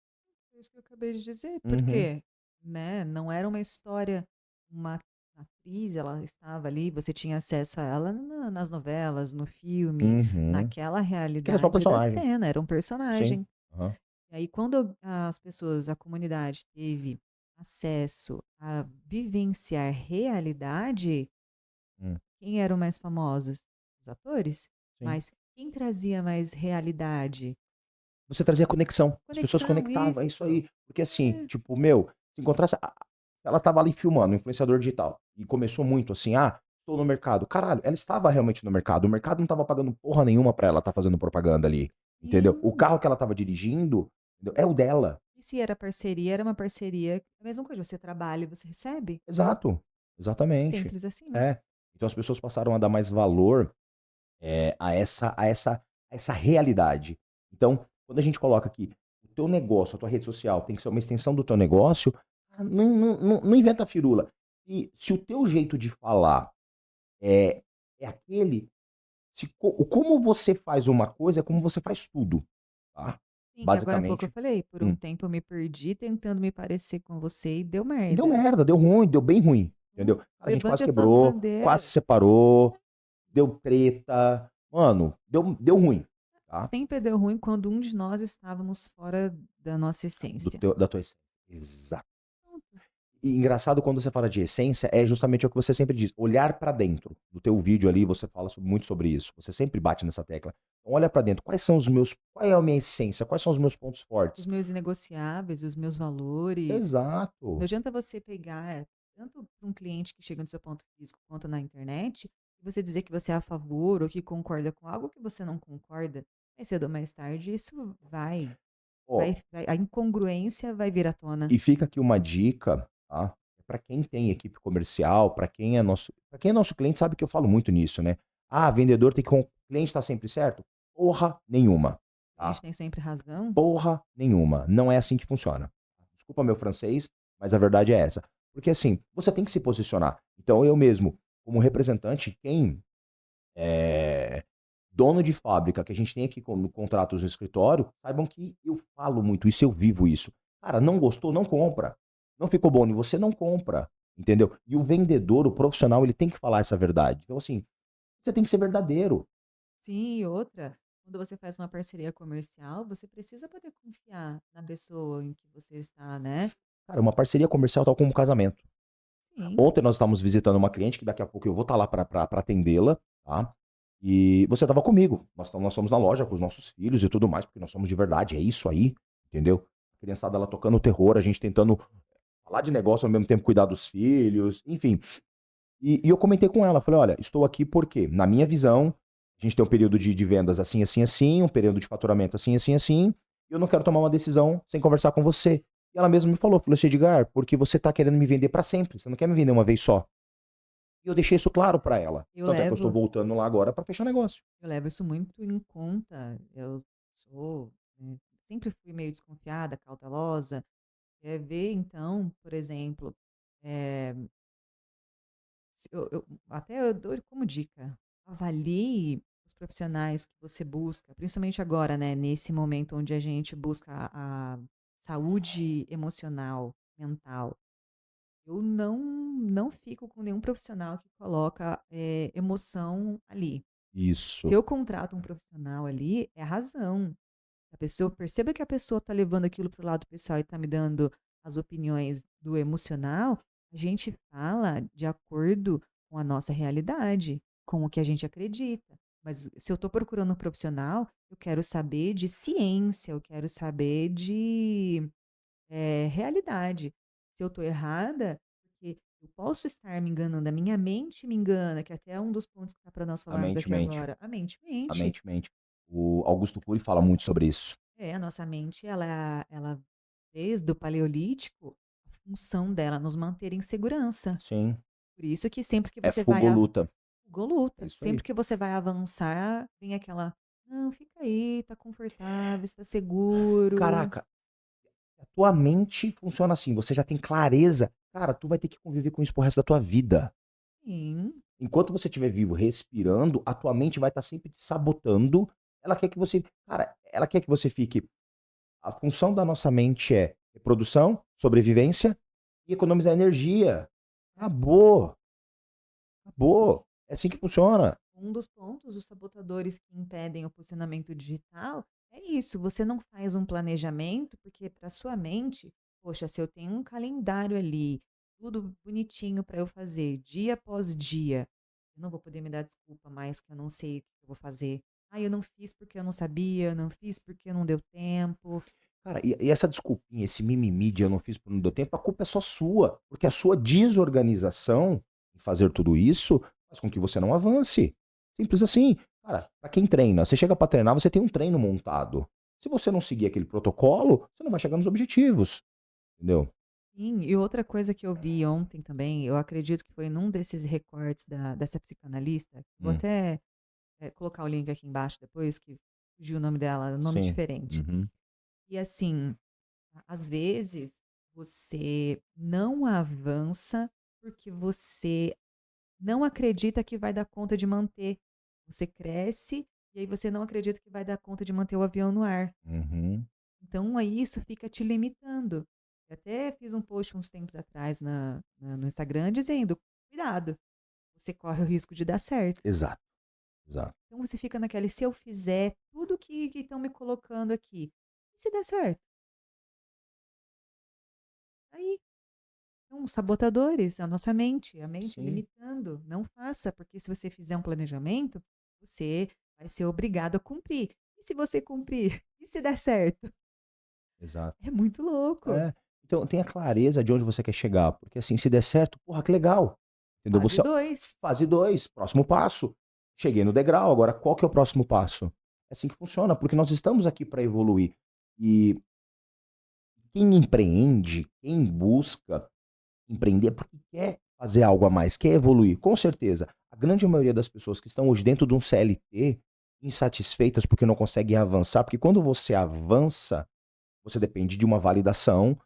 Speaker 1: É isso que eu acabei de dizer,
Speaker 2: Uhum,
Speaker 1: porque, né, não era uma história, uma atriz, ela estava ali, você tinha acesso a ela nas novelas, no filme,
Speaker 2: uhum.
Speaker 1: naquela
Speaker 2: Aquele é só um
Speaker 1: realidade da
Speaker 2: personagem.
Speaker 1: cena, era um
Speaker 2: Sim.
Speaker 1: personagem.
Speaker 2: Aham.
Speaker 1: E aí, quando as pessoas, a comunidade teve acesso a vivenciar realidade,
Speaker 2: Hum,
Speaker 1: quem eram mais famosos? Os atores?
Speaker 2: sim.
Speaker 1: Mas quem trazia mais realidade?
Speaker 2: Você trazia conexão. As pessoas
Speaker 1: Conexão,
Speaker 2: conectavam, é
Speaker 1: isso.
Speaker 2: isso aí. Porque assim,
Speaker 1: É,
Speaker 2: tipo, meu, se encontrasse. Ela tava ali filmando, influenciador digital. E começou muito assim, estou no mercado. Caralho, ela estava realmente no mercado. O mercado não tava pagando porra nenhuma pra ela estar fazendo propaganda ali. Entendeu? O
Speaker 1: sim.
Speaker 2: carro que ela tava dirigindo, entendeu? É o dela.
Speaker 1: E se era parceria, era uma parceria, a mesma coisa, você trabalha e você recebe.
Speaker 2: Exato. Exatamente.
Speaker 1: Simples assim.
Speaker 2: É. Então as pessoas passaram a dar mais valor a essa realidade. Então, quando a gente coloca aqui, o teu negócio, a tua rede social tem que ser uma extensão do teu negócio, não inventa firula. E se o teu jeito de falar é aquele, como você faz uma coisa é como você faz tudo, tá?
Speaker 1: Sim, que agora há pouco eu
Speaker 2: Basicamente.
Speaker 1: falei, por um
Speaker 2: Hum.
Speaker 1: tempo eu me perdi tentando me parecer com você e deu
Speaker 2: E deu
Speaker 1: merda.
Speaker 2: merda, deu ruim, deu bem ruim, entendeu?
Speaker 1: Então,
Speaker 2: Cara, a gente quase
Speaker 1: levante as suas
Speaker 2: quebrou, quase
Speaker 1: bandeiras.
Speaker 2: separou, deu treta, mano, deu ruim, tá?
Speaker 1: Sempre deu ruim quando um de nós estávamos fora da nossa essência.
Speaker 2: Da tua essência. Exato.
Speaker 1: Pronto.
Speaker 2: E engraçado quando você fala de essência, é justamente o que você sempre diz, olhar pra dentro. No teu vídeo ali, você fala muito sobre isso. Você sempre bate nessa tecla. Então, olha pra dentro. Qual é a minha essência? Quais são os meus pontos
Speaker 1: Os
Speaker 2: fortes?
Speaker 1: meus inegociáveis, os meus valores. Não
Speaker 2: Exato.
Speaker 1: adianta você pegar, tanto para um cliente que chega no seu ponto físico quanto na internet, e você dizer que você é a favor ou que concorda com algo que você não concorda. Mais cedo ou mais tarde, isso
Speaker 2: Ó,
Speaker 1: a incongruência vai vir à tona.
Speaker 2: e fica aqui uma dica, tá? Para quem tem equipe comercial, para quem é nosso cliente, sabe que eu falo muito nisso, né? Ah, vendedor tem que o cliente tá sempre certo? Porra nenhuma,
Speaker 1: A gente
Speaker 2: tá?
Speaker 1: tem sempre razão.
Speaker 2: Porra nenhuma. Não é assim que funciona. Desculpa meu francês, mas a verdade é essa. Porque assim, você tem que se posicionar. Então eu mesmo, como representante, quem é dono de fábrica que a gente tem aqui como contratos no escritório, saibam que eu falo muito isso, eu vivo isso. Cara, não gostou, não compra. Não ficou bom em você, não compra. Entendeu? E o vendedor, o profissional, ele tem que falar essa verdade. Então, assim, você tem que ser verdadeiro.
Speaker 1: Sim, e outra, quando você faz uma parceria comercial, você precisa poder confiar na pessoa em que você está, né?
Speaker 2: Cara, uma parceria comercial tal como um casamento.
Speaker 1: Sim,
Speaker 2: Ontem nós estávamos visitando uma cliente que daqui a pouco eu vou estar lá para atendê-la, tá? E você estava comigo. Nós fomos na loja com os nossos filhos e tudo mais, porque nós somos de verdade. É isso aí, entendeu? A criançada ela tocando terror, a gente tentando falar de negócio ao mesmo tempo cuidar dos filhos, enfim. E eu comentei com ela, falei, olha, estou aqui porque, na minha visão, a gente tem um período de vendas assim, assim, assim, um período de faturamento assim, assim, assim, e eu não quero tomar uma decisão sem conversar com você. E ela mesma me falou assim, Edgar, porque você está querendo me vender para sempre, você não quer me vender uma vez só. E eu deixei isso claro para ela.
Speaker 1: eu
Speaker 2: Tanto é que eu estou
Speaker 1: levo
Speaker 2: voltando lá agora para fechar negócio.
Speaker 1: eu levo isso muito em conta. Eu sou, sempre fui meio desconfiada, cautelosa. Ver então, por exemplo, eh, se eu dou como dica, avalie os profissionais que você busca, principalmente agora, né, nesse momento onde a gente busca a saúde emocional, mental. Eu não fico com nenhum profissional que coloca, emoção ali. Se
Speaker 2: Isso.
Speaker 1: eu contrato um profissional ali, é razão. A pessoa perceba que a pessoa está levando aquilo para o lado pessoal e está me dando as opiniões do emocional, a gente fala de acordo com a nossa realidade, com o que a gente acredita. Mas se eu estou procurando um profissional, eu quero saber de ciência, eu quero saber de realidade. Se eu estou errada, porque eu posso estar me enganando, a minha mente me engana, que até é um dos pontos que está para nós
Speaker 2: A
Speaker 1: falarmos
Speaker 2: mente
Speaker 1: aqui
Speaker 2: mente.
Speaker 1: agora. A mente
Speaker 2: A
Speaker 1: mente.
Speaker 2: mente mente. O Augusto Cury fala muito sobre isso.
Speaker 1: A nossa mente, ela desde o paleolítico, a função dela é nos manter em segurança.
Speaker 2: Sim.
Speaker 1: Por isso que sempre que
Speaker 2: É
Speaker 1: você vai
Speaker 2: fogo luta. É
Speaker 1: luta,
Speaker 2: isso aí.
Speaker 1: sempre que você vai avançar, vem aquela: "Não, fica aí, tá confortável, está seguro".
Speaker 2: Caraca, a tua mente funciona assim, você já tem clareza. Cara, tu vai ter que conviver com isso pro resto da tua vida.
Speaker 1: Sim,
Speaker 2: Enquanto você estiver vivo, respirando, a tua mente vai estar sempre te sabotando. Ela quer que você, cara, ela quer que você fique. A função da nossa mente é reprodução, sobrevivência e economizar energia. Acabou, acabou. É assim que funciona.
Speaker 1: um dos pontos, os sabotadores que impedem o posicionamento digital, é isso, você não faz um planejamento, porque para sua mente, poxa, se eu tenho um calendário ali, tudo bonitinho para eu fazer, dia após dia, eu não vou poder me dar desculpa mais que eu não sei o que eu vou fazer. Ah, eu não fiz porque eu não sabia, eu não fiz porque não deu tempo.
Speaker 2: Cara, e essa desculpinha, esse mimimi de eu não fiz por não deu tempo, a culpa é só sua. Porque a sua desorganização em fazer tudo isso faz com que você não avance. Simples assim. Cara, pra quem treina, você chega pra treinar, você tem um treino montado. Se você não seguir aquele protocolo, você não vai chegar nos objetivos. Entendeu?
Speaker 1: Sim, e outra coisa que eu vi ontem também, eu acredito que foi num desses recortes dessa psicanalista, vou
Speaker 2: Hum,
Speaker 1: até colocar o link aqui embaixo depois, que fugiu o nome dela, nome
Speaker 2: sim.
Speaker 1: diferente.
Speaker 2: Uhum.
Speaker 1: E assim, às vezes você não avança porque você não acredita que vai dar conta de manter. Você cresce e aí você não acredita que vai dar conta de manter o avião no ar.
Speaker 2: Uhum.
Speaker 1: Então aí isso fica te limitando. Eu até fiz um post uns tempos atrás no Instagram dizendo: cuidado, você corre o risco de dar certo.
Speaker 2: Exato, exato.
Speaker 1: Então você fica naquela, e se eu fizer tudo que estão me colocando aqui? E se der certo? Aí. São sabotadores, a nossa mente, a mente
Speaker 2: Sim,
Speaker 1: limitando. Não faça, porque se você fizer um planejamento, você vai ser obrigado a cumprir. E se você cumprir? E se der certo?
Speaker 2: exato.
Speaker 1: É muito louco.
Speaker 2: É, então tenha clareza de onde você quer chegar, porque assim, se der certo, porra, que legal, entendeu?
Speaker 1: Fase
Speaker 2: Você
Speaker 1: 2.
Speaker 2: fase 2, próximo passo. Cheguei no degrau, agora qual que é o próximo passo? É assim que funciona, porque nós estamos aqui para evoluir. E quem empreende, quem busca empreender é porque quer fazer algo a mais, quer evoluir. Com certeza, a grande maioria das pessoas que estão hoje dentro de um CLT, insatisfeitas porque não conseguem avançar, porque quando você avança, você depende de uma validação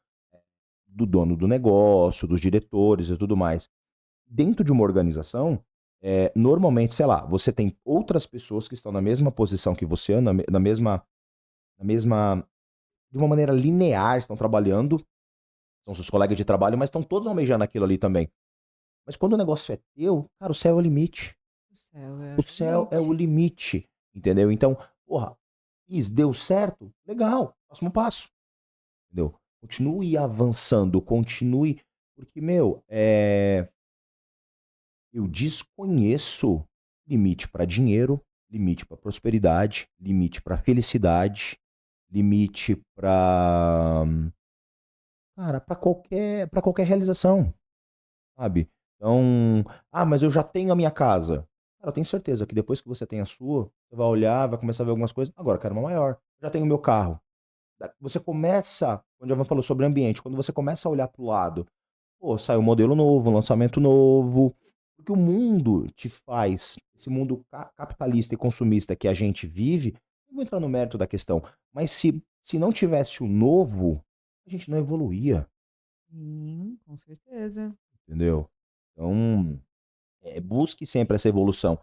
Speaker 2: do dono do negócio, dos diretores e tudo mais. Dentro de uma organização, normalmente, sei lá, você tem outras pessoas que estão na mesma posição que você, na mesma, de uma maneira linear, estão trabalhando, são seus colegas de trabalho, mas estão todos almejando aquilo ali também. Mas quando o negócio é teu, cara, o céu é o limite.
Speaker 1: O céu é
Speaker 2: O
Speaker 1: o
Speaker 2: céu é o
Speaker 1: limite.
Speaker 2: limite, entendeu? Então, porra, fiz, deu certo, legal, próximo passo, entendeu? Continue avançando, continue, porque, meu, eu desconheço limite para dinheiro, limite para prosperidade, limite para felicidade, limite para, cara, para qualquer realização, sabe? Então, mas eu já tenho a minha casa. Cara, eu tenho certeza que depois que você tem a sua, você vai olhar, vai começar a ver algumas coisas. Agora, eu quero uma maior. Já tenho o meu carro. Você começa, quando a Van falou sobre ambiente, quando você começa a olhar para o lado, pô, sai um modelo novo, um lançamento novo. Porque o mundo te faz, esse mundo capitalista e consumista que a gente vive, não vou entrar no mérito da questão, mas se não tivesse o novo, a gente não evoluía,
Speaker 1: Sim, com certeza.
Speaker 2: entendeu? Então, busque sempre essa evolução.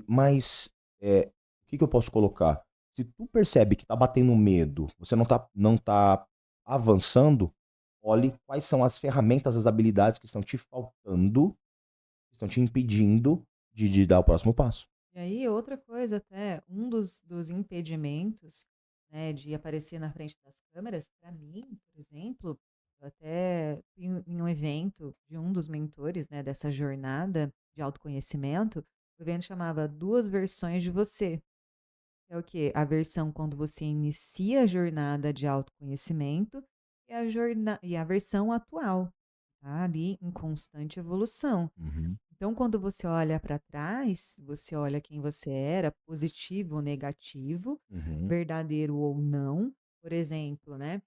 Speaker 2: Mas, o que que eu posso colocar? Se tu percebe que tá batendo medo, você não tá avançando, olhe quais são as ferramentas, as habilidades que estão te faltando, que estão te impedindo de dar o próximo passo.
Speaker 1: E aí, outra coisa até, um dos impedimentos, né, de aparecer na frente das câmeras, para mim, por exemplo, eu até fui em um evento de um dos mentores, né, dessa jornada de autoconhecimento, o evento chamava Duas Versões de Você. É o quê? A versão quando você inicia a jornada de autoconhecimento e a versão atual, tá ali em constante evolução.
Speaker 2: Uhum,
Speaker 1: Então, quando você olha para trás, você olha quem você era, positivo ou negativo,
Speaker 2: uhum,
Speaker 1: verdadeiro ou não. Por exemplo, né?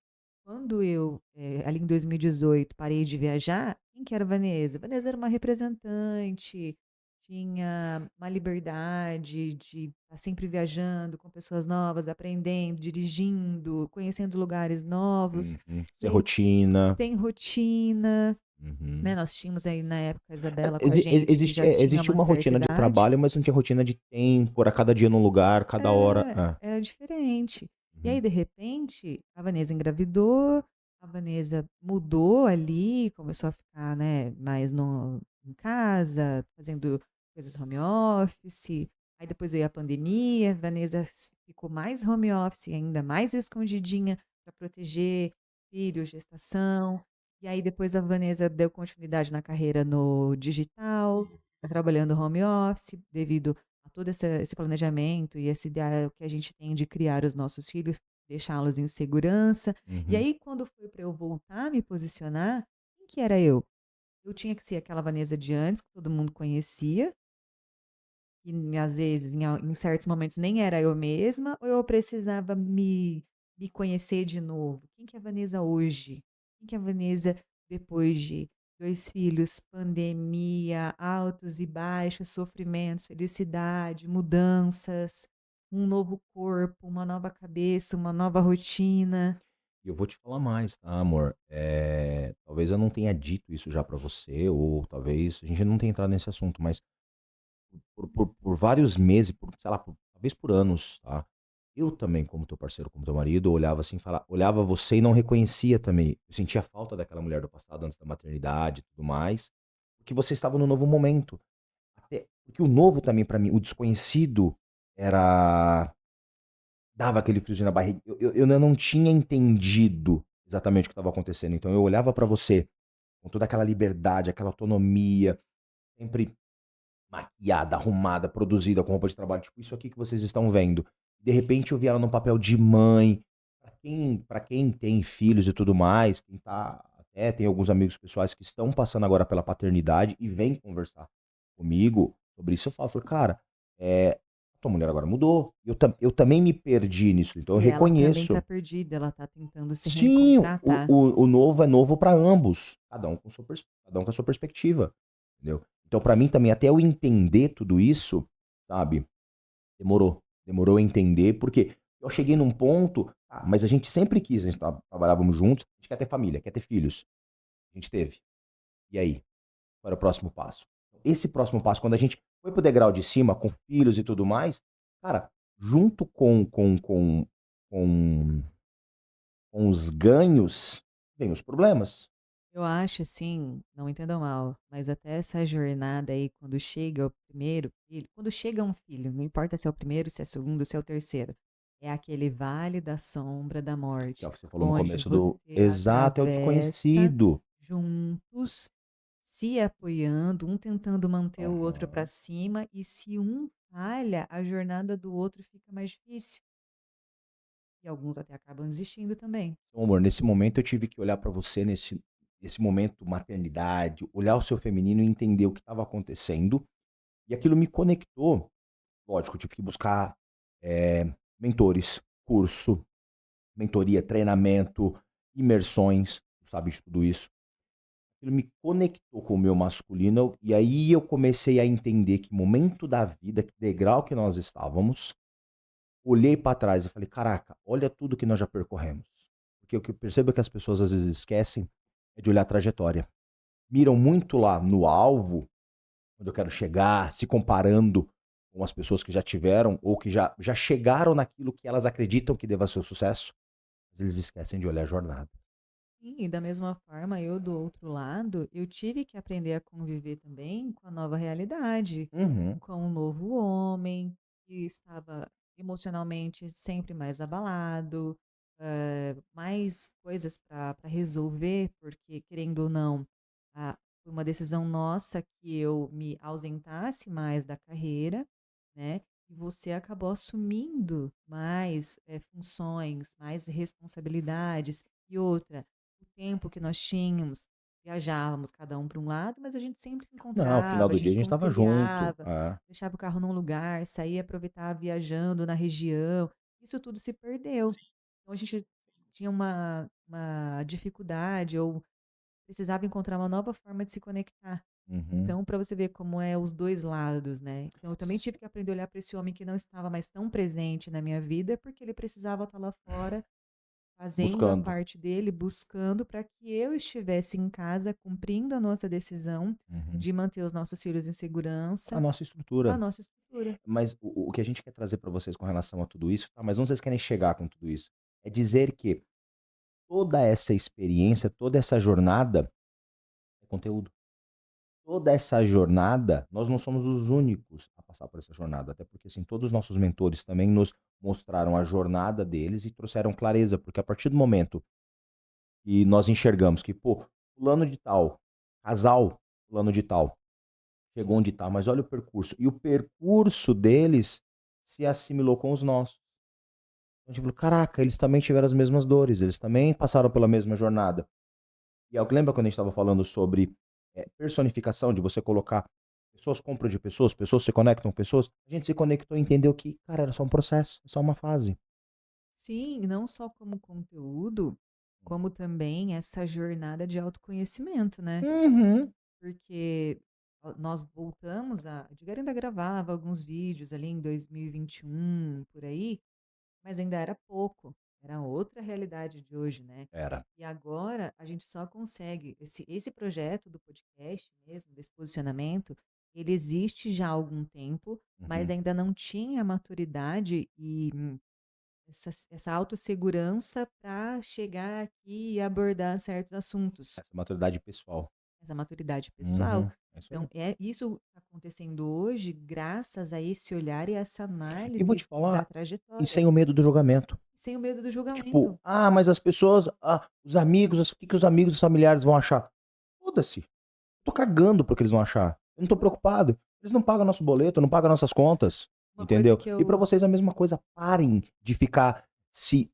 Speaker 1: Quando eu, ali em 2018, parei de viajar, quem que era a Vanessa? Vanessa era uma representante, tinha uma liberdade de estar sempre viajando com pessoas novas, aprendendo, dirigindo, conhecendo lugares novos,
Speaker 2: uhum. Sem
Speaker 1: sem,
Speaker 2: rotina.
Speaker 1: sem rotina, né,
Speaker 2: Uhum.
Speaker 1: nós tínhamos aí na época a Isabela com a gente, que
Speaker 2: Existe,
Speaker 1: já tinha
Speaker 2: existia
Speaker 1: uma
Speaker 2: uma
Speaker 1: certa
Speaker 2: rotina de
Speaker 1: idade.
Speaker 2: trabalho, mas não tinha rotina de tempo, era cada dia num lugar, cada hora.
Speaker 1: Era diferente. E aí,
Speaker 2: Uhum,
Speaker 1: de repente, a Vanessa engravidou, a Vanessa mudou ali, começou a ficar, né, mais em casa, fazendo coisas home office. Aí depois veio a pandemia, a Vanessa ficou mais home office, ainda mais escondidinha para proteger filho, gestação. E aí depois a Vanessa deu continuidade na carreira no digital, tá trabalhando home office, devido a todo esse planejamento e essa ideia que a gente tem de criar os nossos filhos, deixá-los em segurança. E
Speaker 2: uhum,
Speaker 1: aí, quando foi para eu voltar a me posicionar, quem que era eu? Eu tinha que ser aquela Vanessa de antes, que todo mundo conhecia, e às vezes, em certos momentos, nem era eu mesma, ou eu precisava me conhecer de novo? Quem que é a Vanessa hoje? Quem que é a Vanessa depois de 2 filhos, pandemia, altos e baixos, sofrimentos, felicidade, mudanças, um novo corpo, uma nova cabeça, uma nova rotina?
Speaker 2: E eu vou te falar mais, tá, amor? Talvez eu não tenha dito isso já pra você, ou talvez a gente não tenha entrado nesse assunto, mas por vários meses, sei lá, talvez por anos, tá? Eu também, como teu parceiro, como teu marido, olhava assim, olhava você e não reconhecia também. Eu sentia falta daquela mulher do passado antes da maternidade e tudo mais, porque você estava no novo momento. Até porque o novo também pra mim, o desconhecido, era dava aquele friozinho na barriga. Eu ainda não tinha entendido exatamente o que estava acontecendo. Então eu olhava pra você com toda aquela liberdade, aquela autonomia, sempre maquiada, arrumada, produzida com roupa de trabalho, tipo isso aqui que vocês estão vendo. De repente eu vi ela no papel de mãe. Para quem tem filhos e tudo mais, quem tá até tem alguns amigos pessoais que estão passando agora pela paternidade e vêm conversar comigo sobre isso, eu falo, cara, a tua mulher agora mudou. Eu também me perdi nisso, então eu
Speaker 1: E ela também tá
Speaker 2: reconheço.
Speaker 1: perdida, ela tá tentando se
Speaker 2: Sim,
Speaker 1: reencontrar, tá?
Speaker 2: o novo é novo para ambos, cada um com a sua perspectiva, entendeu? Então, para mim também, até eu entender tudo isso, sabe, demorou a entender, porque eu cheguei num ponto, mas a gente sempre quis, a gente trabalhávamos juntos, a gente quer ter família, quer ter filhos, a gente teve. E aí? Qual era o próximo passo? Esse próximo passo, quando a gente foi pro degrau de cima, com filhos e tudo mais, cara, junto com, com os ganhos, vem os problemas.
Speaker 1: Eu acho assim, não entendam mal, mas até essa jornada aí, quando chega o primeiro filho, quando chega um filho, não importa se é o primeiro, se é o segundo, se é o terceiro, é aquele vale da sombra da
Speaker 2: Que é o
Speaker 1: morte,
Speaker 2: que você falou no
Speaker 1: onde
Speaker 2: começo do.
Speaker 1: você
Speaker 2: Exato, é o
Speaker 1: atravessa
Speaker 2: desconhecido.
Speaker 1: juntos, se apoiando, um tentando manter o outro para
Speaker 2: Aham.
Speaker 1: cima, e se um falha, a jornada do outro fica mais difícil. E alguns até acabam desistindo também.
Speaker 2: Então, amor, nesse momento eu tive que olhar pra você nesse momento maternidade, olhar o seu feminino e entender o que estava acontecendo. E aquilo me conectou. Lógico, eu tive que buscar mentores, curso, mentoria, treinamento, imersões, sabe, de tudo isso. Aquilo me conectou com o meu masculino e aí eu comecei a entender que momento da vida, que degrau que nós estávamos, olhei para trás e falei: "Caraca, olha tudo que nós já percorremos". Porque o que eu percebo é que as pessoas às vezes esquecem é de olhar a trajetória. Miram muito lá no alvo, onde eu quero chegar, se comparando com as pessoas que já tiveram ou que já chegaram naquilo que elas acreditam que deva ser o sucesso, mas eles esquecem de olhar a jornada.
Speaker 1: Sim, e da mesma forma, eu do outro lado, eu tive que aprender a conviver também com a nova realidade,
Speaker 2: Uhum.
Speaker 1: com um novo homem que estava emocionalmente sempre mais abalado, mais coisas para resolver, porque querendo ou não, foi uma decisão nossa que eu me ausentasse mais da carreira, né? E você acabou assumindo mais funções, mais responsabilidades. E outra, o tempo que nós tínhamos, viajávamos cada um para um lado, mas a gente sempre se
Speaker 2: Não, ao final
Speaker 1: encontrava, a
Speaker 2: do dia a
Speaker 1: gente
Speaker 2: gente estava junto.
Speaker 1: conciliava,
Speaker 2: É.
Speaker 1: deixava o carro num lugar, saía, aproveitava viajando na região. Isso tudo se perdeu. Então a gente tinha uma dificuldade ou precisava encontrar uma nova forma de se conectar.
Speaker 2: Uhum.
Speaker 1: Então, para você ver como é os 2 lados, né. Então eu também tive que aprender a olhar para esse homem que não estava mais tão presente na minha vida, porque ele precisava estar lá fora, fazendo a
Speaker 2: Buscando.
Speaker 1: parte dele, buscando para que eu estivesse em casa cumprindo a nossa decisão
Speaker 2: Uhum.
Speaker 1: de manter os nossos filhos em
Speaker 2: A
Speaker 1: segurança,
Speaker 2: nossa
Speaker 1: com a
Speaker 2: estrutura.
Speaker 1: nossa estrutura.
Speaker 2: Mas o que a gente quer trazer para vocês com relação a tudo isso, tá, mas onde vocês querem chegar com tudo isso? É dizer que toda essa experiência, toda essa jornada é conteúdo. Toda essa jornada, nós não somos os únicos a passar por essa jornada, até porque, assim, todos os nossos mentores também nos mostraram a jornada deles e trouxeram clareza, porque a partir do momento que nós enxergamos que, pô, fulano de tal, casal fulano de tal, chegou onde tá, mas olha o percurso, e o percurso deles se assimilou com os nossos. Então, tipo, caraca, eles também tiveram as mesmas dores, eles também passaram pela mesma jornada. E lembra quando a gente estava falando sobre personificação, de você colocar pessoas compram de pessoas, pessoas se conectam com pessoas? A gente se conectou e entendeu que, cara, era só um processo, só uma fase.
Speaker 1: Sim, e não só como conteúdo, como também essa jornada de autoconhecimento, né.
Speaker 2: Uhum.
Speaker 1: Porque nós voltamos a Edgar ainda gravava alguns vídeos ali em 2021, por aí, mas ainda era pouco, era outra realidade de hoje, né.
Speaker 2: Era.
Speaker 1: E agora a gente só consegue esse projeto do podcast mesmo, desse posicionamento, ele existe já há algum tempo, mas
Speaker 2: Uhum.
Speaker 1: ainda não tinha maturidade e essa autossegurança para chegar aqui e abordar certos assuntos.
Speaker 2: Essa maturidade pessoal.
Speaker 1: Essa maturidade pessoal.
Speaker 2: Uhum. É isso
Speaker 1: Então,
Speaker 2: aí.
Speaker 1: é isso está acontecendo hoje graças a esse olhar e essa
Speaker 2: E vou te
Speaker 1: análise da
Speaker 2: falar, e
Speaker 1: trajetória,
Speaker 2: sem o medo do julgamento.
Speaker 1: sem o medo do
Speaker 2: Tipo,
Speaker 1: julgamento.
Speaker 2: mas as pessoas, os amigos, o que que os amigos, os familiares vão achar? foda-se. Tô cagando pro que eles vão achar. Eu não tô preocupado. Eles não pagam nosso boleto, não pagam nossas contas.
Speaker 1: Uma coisa
Speaker 2: Entendeu?
Speaker 1: que
Speaker 2: E pra
Speaker 1: eu
Speaker 2: vocês a mesma coisa. Parem de ficar se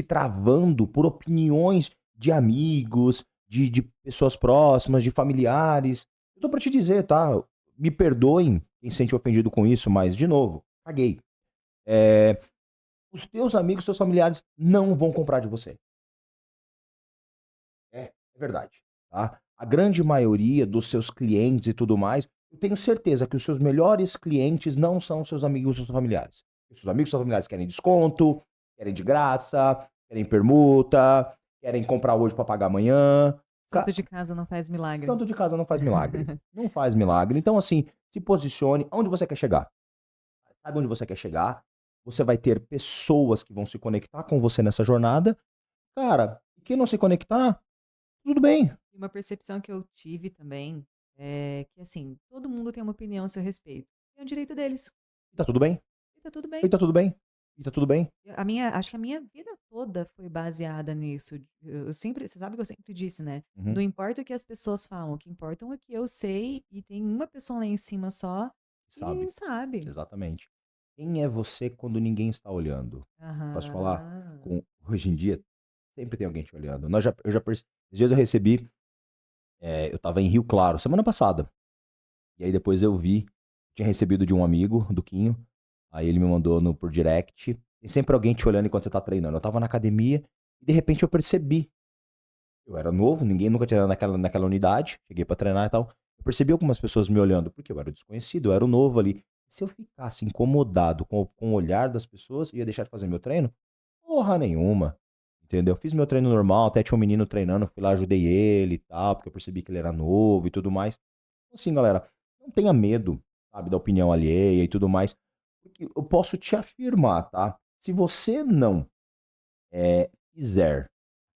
Speaker 2: travando por opiniões de amigos, de pessoas próximas, de familiares. Eu tô pra te dizer, tá? Me perdoem quem se sente ofendido com isso, mas, de novo, caguei. É, os teus amigos, seus familiares não vão comprar de você. É verdade, tá? A grande maioria dos seus clientes e tudo mais, eu tenho certeza que os seus melhores clientes não são seus amigos ou seus familiares. Os seus amigos e seus familiares querem desconto, querem de graça, querem permuta, querem comprar hoje para pagar amanhã.
Speaker 1: santo de casa não faz milagre.
Speaker 2: Santo de casa não faz milagre. Não faz milagre. Então, assim, se posicione onde você quer chegar. Sabe onde você quer chegar? Você vai ter pessoas que vão se conectar com você nessa jornada. Cara, e quem não se conectar, tudo bem.
Speaker 1: E uma percepção que eu tive também é que, assim, todo mundo tem uma opinião a seu respeito. É o direito deles.
Speaker 2: E tá tudo bem.
Speaker 1: E tá tudo
Speaker 2: E
Speaker 1: bem.
Speaker 2: tá tudo bem. E tá tudo bem.
Speaker 1: Acho que a minha vida toda foi baseada nisso. Eu sempre, você sabe que eu sempre disse, né? Não
Speaker 2: Uhum.
Speaker 1: importa o que as pessoas falam, o que importa é que eu sei e tem uma pessoa lá em cima só
Speaker 2: Sabe?
Speaker 1: que sabe.
Speaker 2: Exatamente. Quem é você quando ninguém está olhando? Posso falar?
Speaker 1: Aham.
Speaker 2: Hoje em dia, sempre tem alguém te olhando. Eu já percebi. Esses dias eu recebi. Eu tava em Rio Claro, semana passada. E aí depois eu vi. Tinha recebido de um amigo, do Quinho. Aí ele me mandou por direct. Tem sempre alguém te olhando enquanto você tá treinando. Eu tava na academia e de repente eu percebi. Eu era novo, ninguém nunca tinha ido naquela unidade. Cheguei pra treinar e tal. Eu percebi algumas pessoas me olhando, porque eu era desconhecido, eu era o novo ali. Se eu ficasse incomodado com o olhar das pessoas, eu ia deixar de fazer meu treino? Porra nenhuma. Entendeu? Fiz meu treino normal, até tinha um menino treinando, fui lá, ajudei ele e tal, porque eu percebi que ele era novo e tudo mais. Então, assim, galera, não tenha medo, sabe, da opinião alheia e tudo mais. Porque eu posso te afirmar, tá? Se você não fizer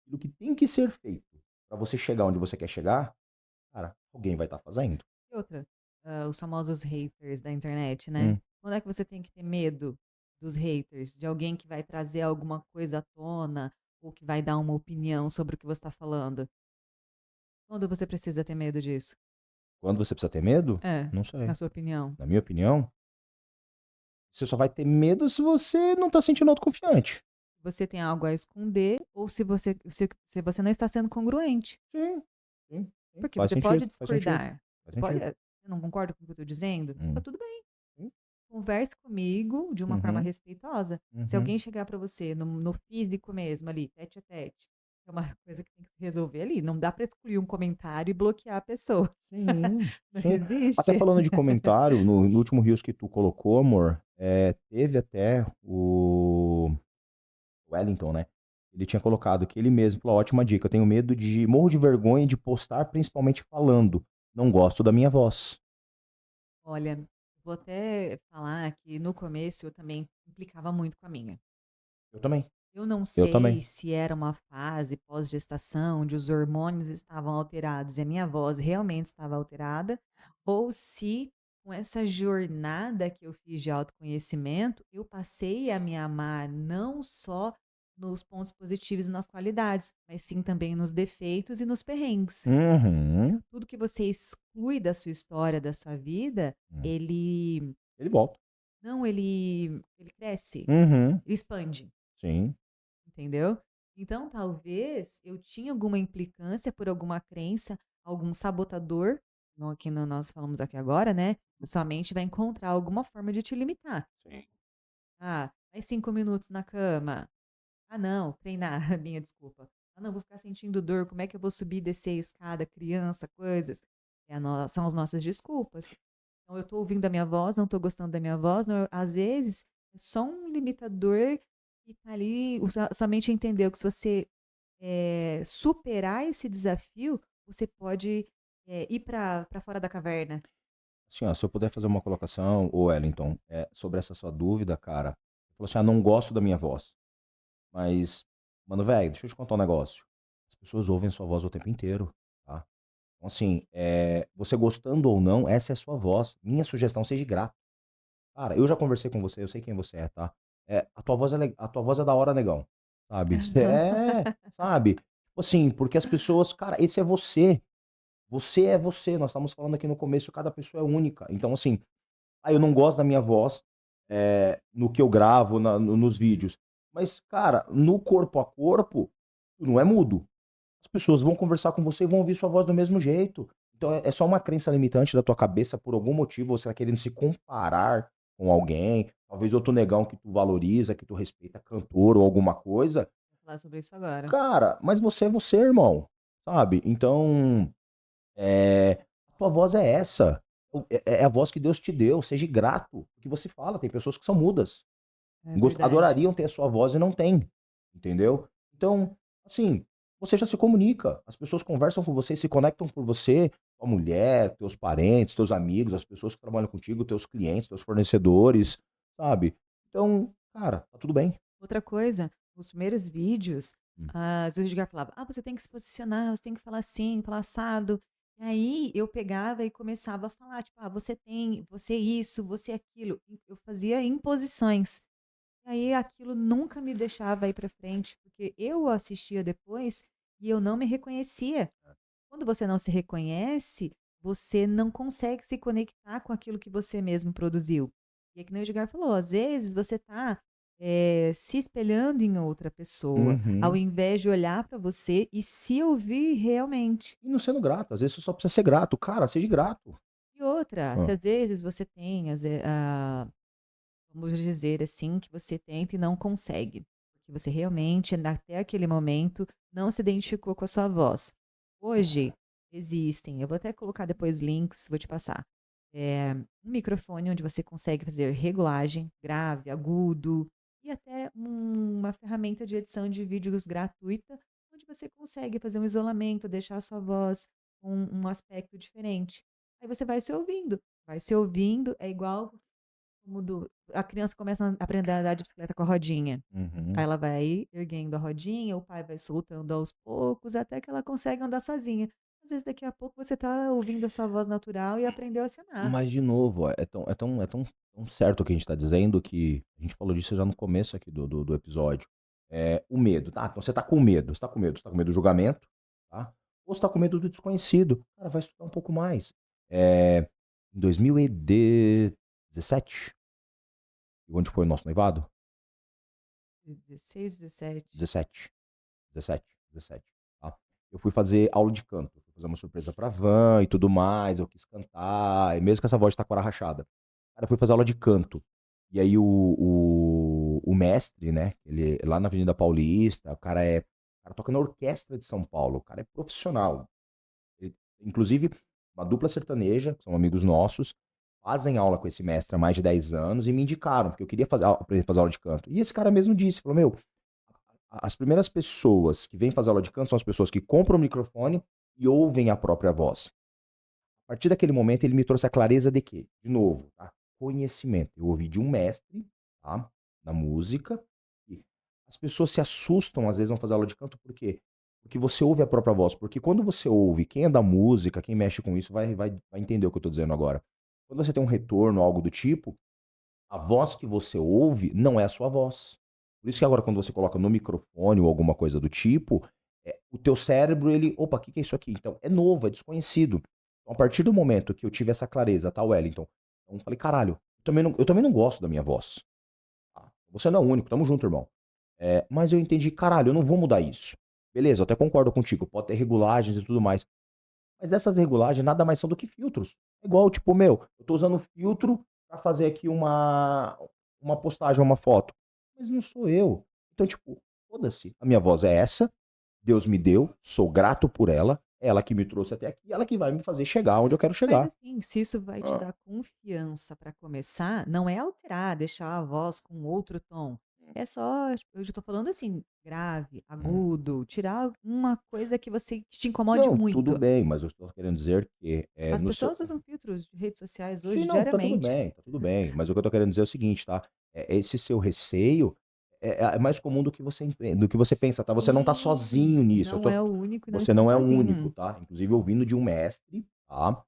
Speaker 2: aquilo que tem que ser feito para você chegar onde você quer chegar, cara, alguém vai estar fazendo.
Speaker 1: E outra, os famosos haters da internet, né?
Speaker 2: Hum.
Speaker 1: Quando é que você tem que ter medo dos haters? De alguém que vai trazer alguma coisa à tona ou que vai dar uma opinião sobre o que você está falando? Quando você precisa ter medo disso?
Speaker 2: Quando você precisa ter medo?
Speaker 1: É,
Speaker 2: Não
Speaker 1: na
Speaker 2: sei.
Speaker 1: sua opinião.
Speaker 2: Na minha opinião, você só vai ter medo se você não tá sentindo autoconfiante.
Speaker 1: Você tem algo a esconder ou se você não está sendo congruente.
Speaker 2: Sim, sim, sim.
Speaker 1: Porque
Speaker 2: Faz
Speaker 1: você pode
Speaker 2: sentido, faz sentido,
Speaker 1: discordar.
Speaker 2: faz
Speaker 1: Você pode,
Speaker 2: sentido.
Speaker 1: você não concorda com o que eu estou dizendo? Tá
Speaker 2: Hum.
Speaker 1: tudo bem.
Speaker 2: Hum.
Speaker 1: Converse comigo de uma forma
Speaker 2: Uhum,
Speaker 1: respeitosa. Se
Speaker 2: uhum.
Speaker 1: alguém chegar para você no físico mesmo, ali, tete a tete, é uma coisa que tem que se resolver ali. Não dá para excluir um comentário e bloquear a pessoa.
Speaker 2: Sim,
Speaker 1: Não
Speaker 2: sim. Até
Speaker 1: existe.
Speaker 2: falando de comentário, no último Reels que tu colocou, amor, teve até o Wellington, né? Ele tinha colocado que ele mesmo falou: ótima dica, eu tenho medo morro de vergonha de postar, principalmente falando. Não gosto da minha voz.
Speaker 1: Olha, vou até falar que no começo eu também implicava muito com a minha.
Speaker 2: Eu também,
Speaker 1: Eu não
Speaker 2: eu
Speaker 1: sei
Speaker 2: também.
Speaker 1: se era uma fase pós-gestação, onde os hormônios estavam alterados e a minha voz realmente estava alterada, ou se com essa jornada que eu fiz de autoconhecimento, eu passei a me amar não só nos pontos positivos e nas qualidades, mas sim também nos defeitos e nos perrengues.
Speaker 2: Uhum.
Speaker 1: Tudo que você exclui da sua história, da sua vida,
Speaker 2: Hum.
Speaker 1: ele
Speaker 2: Ele volta.
Speaker 1: não, ele cresce,
Speaker 2: Uhum.
Speaker 1: ele expande.
Speaker 2: Sim.
Speaker 1: Entendeu? Então, talvez eu tinha alguma implicância por alguma crença, algum sabotador, que nós falamos aqui agora, né? Sua mente vai encontrar alguma forma de te limitar.
Speaker 2: Sim.
Speaker 1: Ah, mais 5 minutos na cama. Ah, não, treinar, minha desculpa. Ah, não, vou ficar sentindo dor, como é que eu vou subir e descer a escada, criança, coisas. São as nossas desculpas. Então, eu estou ouvindo a minha voz, não estou gostando da minha voz, às vezes é só um limitador que tá ali, sua mente entendeu que se você superar esse desafio, você pode ir para fora da caverna.
Speaker 2: Assim, ó, se eu puder fazer uma colocação, ô Wellington, sobre essa sua dúvida, cara. Você falou assim: ah, não gosto da minha voz. Mas, mano, velho, deixa eu te contar um negócio. As pessoas ouvem sua voz o tempo inteiro, tá? Então, assim, você gostando ou não, essa é a sua voz. Minha sugestão, seja grata. Cara, eu já conversei com você, eu sei quem você é, tá? A tua voz é da hora, negão. Sabe? Sabe? Tipo assim, porque as pessoas, cara, esse é você. Você é você, nós estamos falando aqui no começo, cada pessoa é única. Então, assim, eu não gosto da minha voz no que eu gravo, nos vídeos. Mas, cara, no corpo a corpo, tu não é mudo. As pessoas vão conversar com você e vão ouvir sua voz do mesmo jeito. Então é só uma crença limitante da tua cabeça, por algum motivo você tá querendo se comparar com alguém, talvez outro negão que tu valoriza, que tu respeita, cantor ou alguma coisa.
Speaker 1: Vou falar sobre isso agora.
Speaker 2: Cara, mas você é você, irmão, sabe? Então, a tua voz é essa. É a voz que Deus te deu. Seja grato. O que você fala, tem pessoas que são mudas.
Speaker 1: É verdade.
Speaker 2: Adorariam ter a sua voz e não tem. Entendeu? Então, assim, você já se comunica. As pessoas conversam com você, se conectam por você, tua mulher, teus parentes, teus amigos, as pessoas que trabalham contigo, teus clientes, teus fornecedores, sabe? Então, cara, tá tudo bem.
Speaker 1: Outra coisa, os primeiros vídeos,
Speaker 2: Hum.
Speaker 1: às vezes o Edgar falava: "Ah, você tem que se posicionar, você tem que falar assim, falar assado". E aí eu pegava e começava a falar, tipo: "Ah, você isso, você aquilo". Eu fazia imposições. E aí aquilo nunca me deixava ir para frente, porque eu assistia depois e eu não me reconhecia. Quando você não se reconhece, você não consegue se conectar com aquilo que você mesmo produziu. E é que nem o Edgar falou, às vezes você está se espelhando em outra pessoa, ao
Speaker 2: Uhum.
Speaker 1: invés de olhar para você e se ouvir realmente.
Speaker 2: E não sendo grato, às vezes você só precisa ser grato. Cara, seja grato.
Speaker 1: E outra, se
Speaker 2: Hã.
Speaker 1: às vezes você tem, vamos dizer assim, que você tenta e não consegue, porque você realmente, até aquele momento, não se identificou com a sua voz. Hoje existem, eu vou até colocar depois links, vou te passar. Um microfone onde você consegue fazer regulagem, grave, agudo, e até uma ferramenta de edição de vídeos gratuita, onde você consegue fazer um isolamento, deixar a sua voz com um aspecto diferente. Aí você vai se ouvindo, é igual como a criança começa a aprender a andar de bicicleta com a rodinha. Aí
Speaker 2: Uhum.
Speaker 1: ela vai erguendo a rodinha, o pai vai soltando aos poucos, até que ela consegue andar sozinha. Às vezes, daqui a pouco, você está ouvindo a sua voz natural e aprendeu a se amar.
Speaker 2: Mas de novo, tão certo o que a gente tá dizendo que a gente falou disso já no começo aqui do episódio. O medo, tá? Então você tá com medo, você tá com medo, você tá com medo do julgamento, tá? Ou você tá com medo do desconhecido. Cara, vai estudar um pouco mais. Em 2017, onde foi o nosso noivado?
Speaker 1: 16, 17.
Speaker 2: 17, 17, 17, tá? Eu fui fazer aula de canto, fui fazer uma surpresa pra van e tudo mais, eu quis cantar, e mesmo com essa voz de taquara rachada. Cara, eu fui fazer aula de canto. E aí o mestre, né, ele lá na Avenida Paulista, o cara toca na orquestra de São Paulo, o cara é profissional. Inclusive, uma dupla sertaneja, que são amigos nossos, fazem aula com esse mestre há mais de 10 anos e me indicaram, porque eu queria aprender a fazer aula de canto. E esse cara mesmo disse, falou, meu, as primeiras pessoas que vêm fazer aula de canto são as pessoas que compram o microfone e ouvem a própria voz. A partir daquele momento, ele me trouxe a clareza de que, de novo, tá? Conhecimento. Eu ouvi de um mestre, tá? Na música. E as pessoas se assustam, às vezes, vão fazer aula de canto, por quê? Porque você ouve a própria voz. Porque quando você ouve, quem é da música, quem mexe com isso, vai entender o que eu tô dizendo agora. Quando você tem um retorno, algo do tipo, a voz que você ouve não é a sua voz. Por isso que agora, quando você coloca no microfone ou alguma coisa do tipo, o teu cérebro, ele, opa, o que que é isso aqui? Então, é novo, é desconhecido. Então, a partir do momento que eu tive essa clareza, tá, Wellington? Então, eu falei, caralho, eu também não gosto da minha voz. Tá? Você não é o único, tamo junto, irmão. Mas eu entendi, caralho, eu não vou mudar isso. Beleza, eu até concordo contigo, pode ter regulagens e tudo mais. Mas essas regulagens nada mais são do que filtros. É igual, tipo, meu, eu tô usando filtro pra fazer aqui uma postagem, uma foto. Mas não sou eu. Então, tipo, foda-se. A minha voz é essa, Deus me deu, sou grato por ela, ela que me trouxe até aqui, ela que vai me fazer chegar onde eu quero
Speaker 1: Mas
Speaker 2: chegar.
Speaker 1: assim, se isso vai te
Speaker 2: Ah.
Speaker 1: dar confiança para começar, não é alterar, deixar a voz com outro tom. É só, tipo, eu já tô falando assim, grave,
Speaker 2: Hum.
Speaker 1: agudo, tirar uma coisa que te incomode
Speaker 2: Não, tudo
Speaker 1: muito.
Speaker 2: bem, mas eu estou querendo dizer que
Speaker 1: As
Speaker 2: no seu.
Speaker 1: pessoas usam filtros de redes sociais
Speaker 2: Sim,
Speaker 1: hoje
Speaker 2: não,
Speaker 1: diariamente.
Speaker 2: tá tudo bem. Mas o que eu tô querendo dizer é o seguinte, tá? Esse seu receio é mais comum do que você pensa, tá? Você não tá
Speaker 1: Sim,
Speaker 2: sozinho nisso.
Speaker 1: não é o único e não
Speaker 2: Você
Speaker 1: está
Speaker 2: não é o único,
Speaker 1: sozinho.
Speaker 2: tá? Inclusive, eu vindo de um mestre, tá?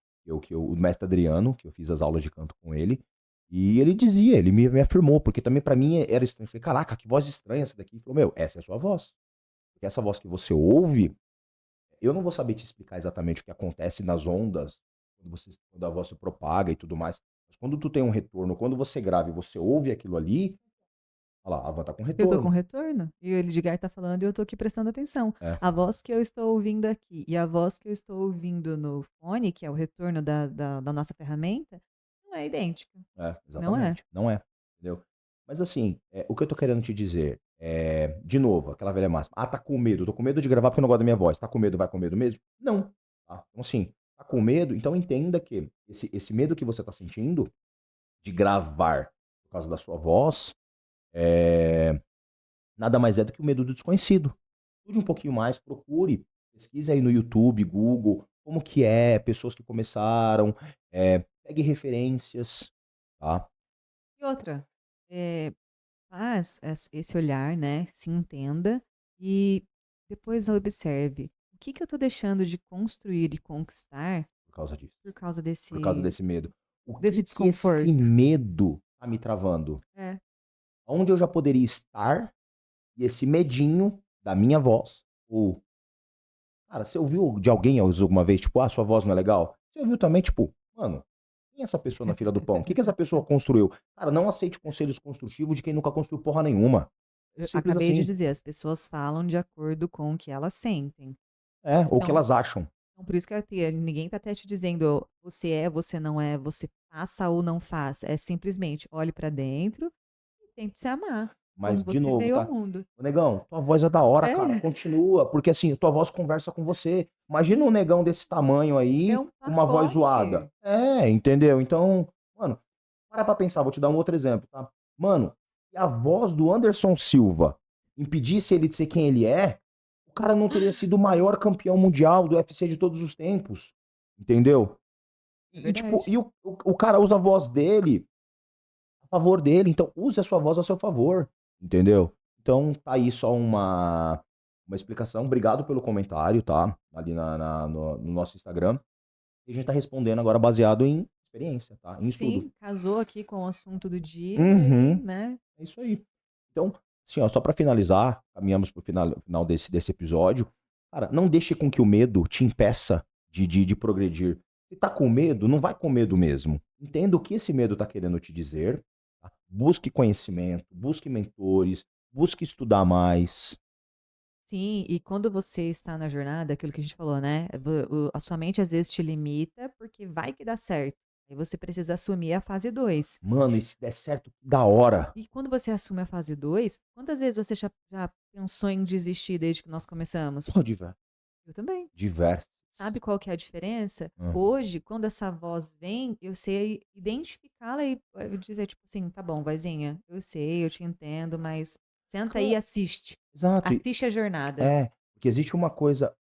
Speaker 2: O mestre Adriano, que eu fiz as aulas de canto com ele, e ele dizia, ele me afirmou, porque também pra mim era estranho. Eu falei, caraca, que voz estranha essa daqui. Ele falou, meu, essa é a sua voz. Porque essa voz que você ouve, eu não vou saber te explicar exatamente o que acontece nas ondas, quando a voz se propaga e tudo mais. Mas quando tu tem um retorno, quando você grava e você ouve aquilo ali, olha lá, a voz tá com
Speaker 1: Eu tô com
Speaker 2: retorno.
Speaker 1: retorno e o Edgar tá falando e eu tô aqui prestando atenção.
Speaker 2: É,
Speaker 1: A voz que eu estou ouvindo aqui e a voz que eu estou ouvindo no fone, que é o retorno da nossa ferramenta, não é idêntica. Não é.
Speaker 2: exatamente. Não é, entendeu? Mas assim, o que eu tô querendo te dizer de novo, aquela velha máxima. Ah, tá com medo. Tô com medo de gravar porque eu não gosto da minha voz. Tá com medo, vai com medo mesmo? Não. Tá? Então assim, tá com medo, então entenda que esse medo que você tá sentindo de gravar por causa da sua voz, é, nada mais é do que o medo do desconhecido. Estude um pouquinho mais, procure, pesquise aí no YouTube, Google, como que é, pessoas que começaram, pegue referências, tá?
Speaker 1: E outra, eh, faz esse olhar, né, se entenda e depois observe o que que eu tô deixando de construir e conquistar
Speaker 2: Por causa disso,
Speaker 1: por causa
Speaker 2: por causa
Speaker 1: desse
Speaker 2: desse medo. O
Speaker 1: desse
Speaker 2: que que esse
Speaker 1: desconforto.
Speaker 2: medo tá me travando?
Speaker 1: É.
Speaker 2: Onde eu já poderia estar e esse medinho da minha voz, ou, cara, você ouviu de alguém alguma vez, tipo, ah, sua voz não é legal? Você ouviu também, tipo, mano, quem é essa pessoa na fila do pão? O que que essa pessoa construiu? Cara, não aceite conselhos construtivos de quem nunca construiu porra nenhuma.
Speaker 1: Eu
Speaker 2: Simples
Speaker 1: acabei de
Speaker 2: assim.
Speaker 1: dizer, as pessoas falam de acordo com o que elas sentem.
Speaker 2: É, ou o que
Speaker 1: Então
Speaker 2: elas acham.
Speaker 1: então por isso que ninguém tá até te dizendo: "Você é, você não é, você faça ou não faça", é simplesmente olhe pra dentro e tente se amar, como
Speaker 2: Mas, de
Speaker 1: você
Speaker 2: novo,
Speaker 1: veio ao
Speaker 2: tá?
Speaker 1: mundo.
Speaker 2: Ô, negão, tua voz é da hora, cara.
Speaker 1: É,
Speaker 2: Continua, porque assim, tua voz conversa com você. Imagina um negão desse tamanho
Speaker 1: é
Speaker 2: aí,
Speaker 1: um
Speaker 2: com uma voz zoada.
Speaker 1: pacote.
Speaker 2: Entendeu? Então, mano, para pra pensar, vou te dar um outro exemplo, tá? Mano, se a voz do Anderson Silva impedisse ele de ser quem ele é, o cara não teria sido o maior campeão mundial do UFC de todos os tempos. Entendeu?
Speaker 1: É
Speaker 2: Tipo,
Speaker 1: verdade.
Speaker 2: o cara usa a voz dele a favor dele, então use a sua voz a seu favor, entendeu? Então tá aí só uma explicação. Obrigado pelo comentário, tá? Ali no nosso Instagram. E a gente tá respondendo agora baseado em experiência, tá? Em estudo.
Speaker 1: Sim, casou aqui com o assunto do dia e aí,
Speaker 2: Uhum,
Speaker 1: né.
Speaker 2: é isso aí. Então, assim, ó, só pra finalizar, caminhamos pro final desse episódio. Cara, não deixe com que o medo te impeça de progredir. Se tá com medo, não vai com medo mesmo. Entenda o que esse medo tá querendo te dizer, tá? Busque conhecimento, busque mentores, busque estudar mais.
Speaker 1: Sim, e quando você está na jornada, aquilo que a gente falou, né, a sua mente às vezes te limita, porque vai que dá certo. Aí você precisa assumir a fase 2.
Speaker 2: Mano, e se der certo, que da hora.
Speaker 1: E quando você assume a fase 2, quantas vezes você já pensou em desistir desde que nós começamos?
Speaker 2: Pô,
Speaker 1: Eu também.
Speaker 2: diversas.
Speaker 1: Sabe qual que é a diferença?
Speaker 2: Uhum.
Speaker 1: Hoje, quando essa voz vem, eu sei identificá-la e dizer, tipo assim, tá bom, vozinha, eu sei, eu te entendo, mas senta aí e
Speaker 2: Cara,
Speaker 1: assiste.
Speaker 2: exato.
Speaker 1: Assiste a jornada.
Speaker 2: Porque existe uma coisa.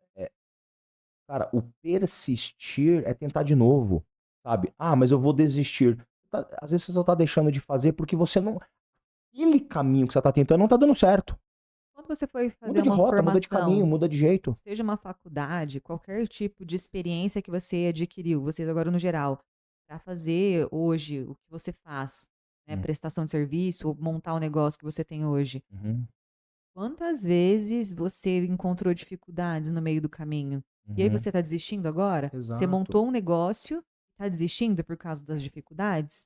Speaker 2: Cara, o persistir é tentar de novo, sabe? Ah, mas eu vou desistir. Às vezes você só tá deixando de fazer porque você não. Aquele caminho que você tá tentando não tá dando certo.
Speaker 1: Quando você foi
Speaker 2: Muda
Speaker 1: fazer
Speaker 2: de
Speaker 1: uma
Speaker 2: rota, muda de caminho,
Speaker 1: formação,
Speaker 2: muda de jeito.
Speaker 1: seja uma faculdade, qualquer tipo de experiência que você adquiriu, você agora no geral, para fazer hoje o que você faz, né,
Speaker 2: Hum,
Speaker 1: prestação de serviço ou montar o negócio que você tem hoje.
Speaker 2: uhum,
Speaker 1: Quantas vezes você encontrou dificuldades no meio do caminho? E aí
Speaker 2: uhum.
Speaker 1: você está desistindo agora? Você
Speaker 2: Exato.
Speaker 1: montou um negócio, está desistindo por causa das dificuldades?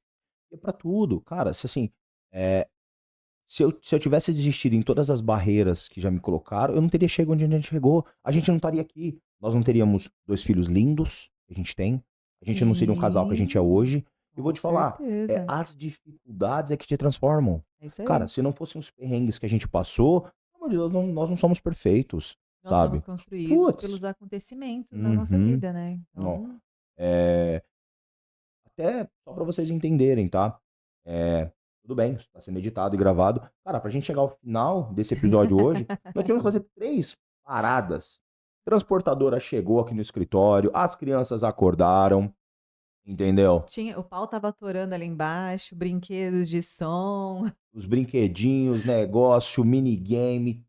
Speaker 2: E é pra tudo. Cara, se assim, é, se eu tivesse desistido em todas as barreiras que já me colocaram, eu não teria chegado onde a gente chegou. A gente não estaria aqui. Nós não teríamos dois filhos lindos que a gente tem. A gente não seria um casal que a gente é
Speaker 1: Sim,
Speaker 2: hoje. E vou
Speaker 1: com
Speaker 2: te falar,
Speaker 1: certeza.
Speaker 2: as dificuldades é que te transformam.
Speaker 1: É isso
Speaker 2: Cara,
Speaker 1: aí.
Speaker 2: se não fossem os perrengues que a gente passou, pelo amor de Deus, nós não somos perfeitos,
Speaker 1: Nós somos
Speaker 2: sabe?
Speaker 1: construídos
Speaker 2: Putz.
Speaker 1: pelos acontecimentos da nossa
Speaker 2: Uhum.
Speaker 1: vida, né?
Speaker 2: Ó,
Speaker 1: Então,
Speaker 2: é, até só para vocês entenderem, tá? Tudo bem, isso tá sendo editado e gravado. Cara, pra gente chegar ao final desse episódio hoje, nós tivemos que fazer 3 paradas. Transportadora chegou aqui no escritório, as crianças acordaram, entendeu?
Speaker 1: o pau estava atorando ali embaixo, brinquedos de som.
Speaker 2: Os brinquedinhos, negócio, minigame,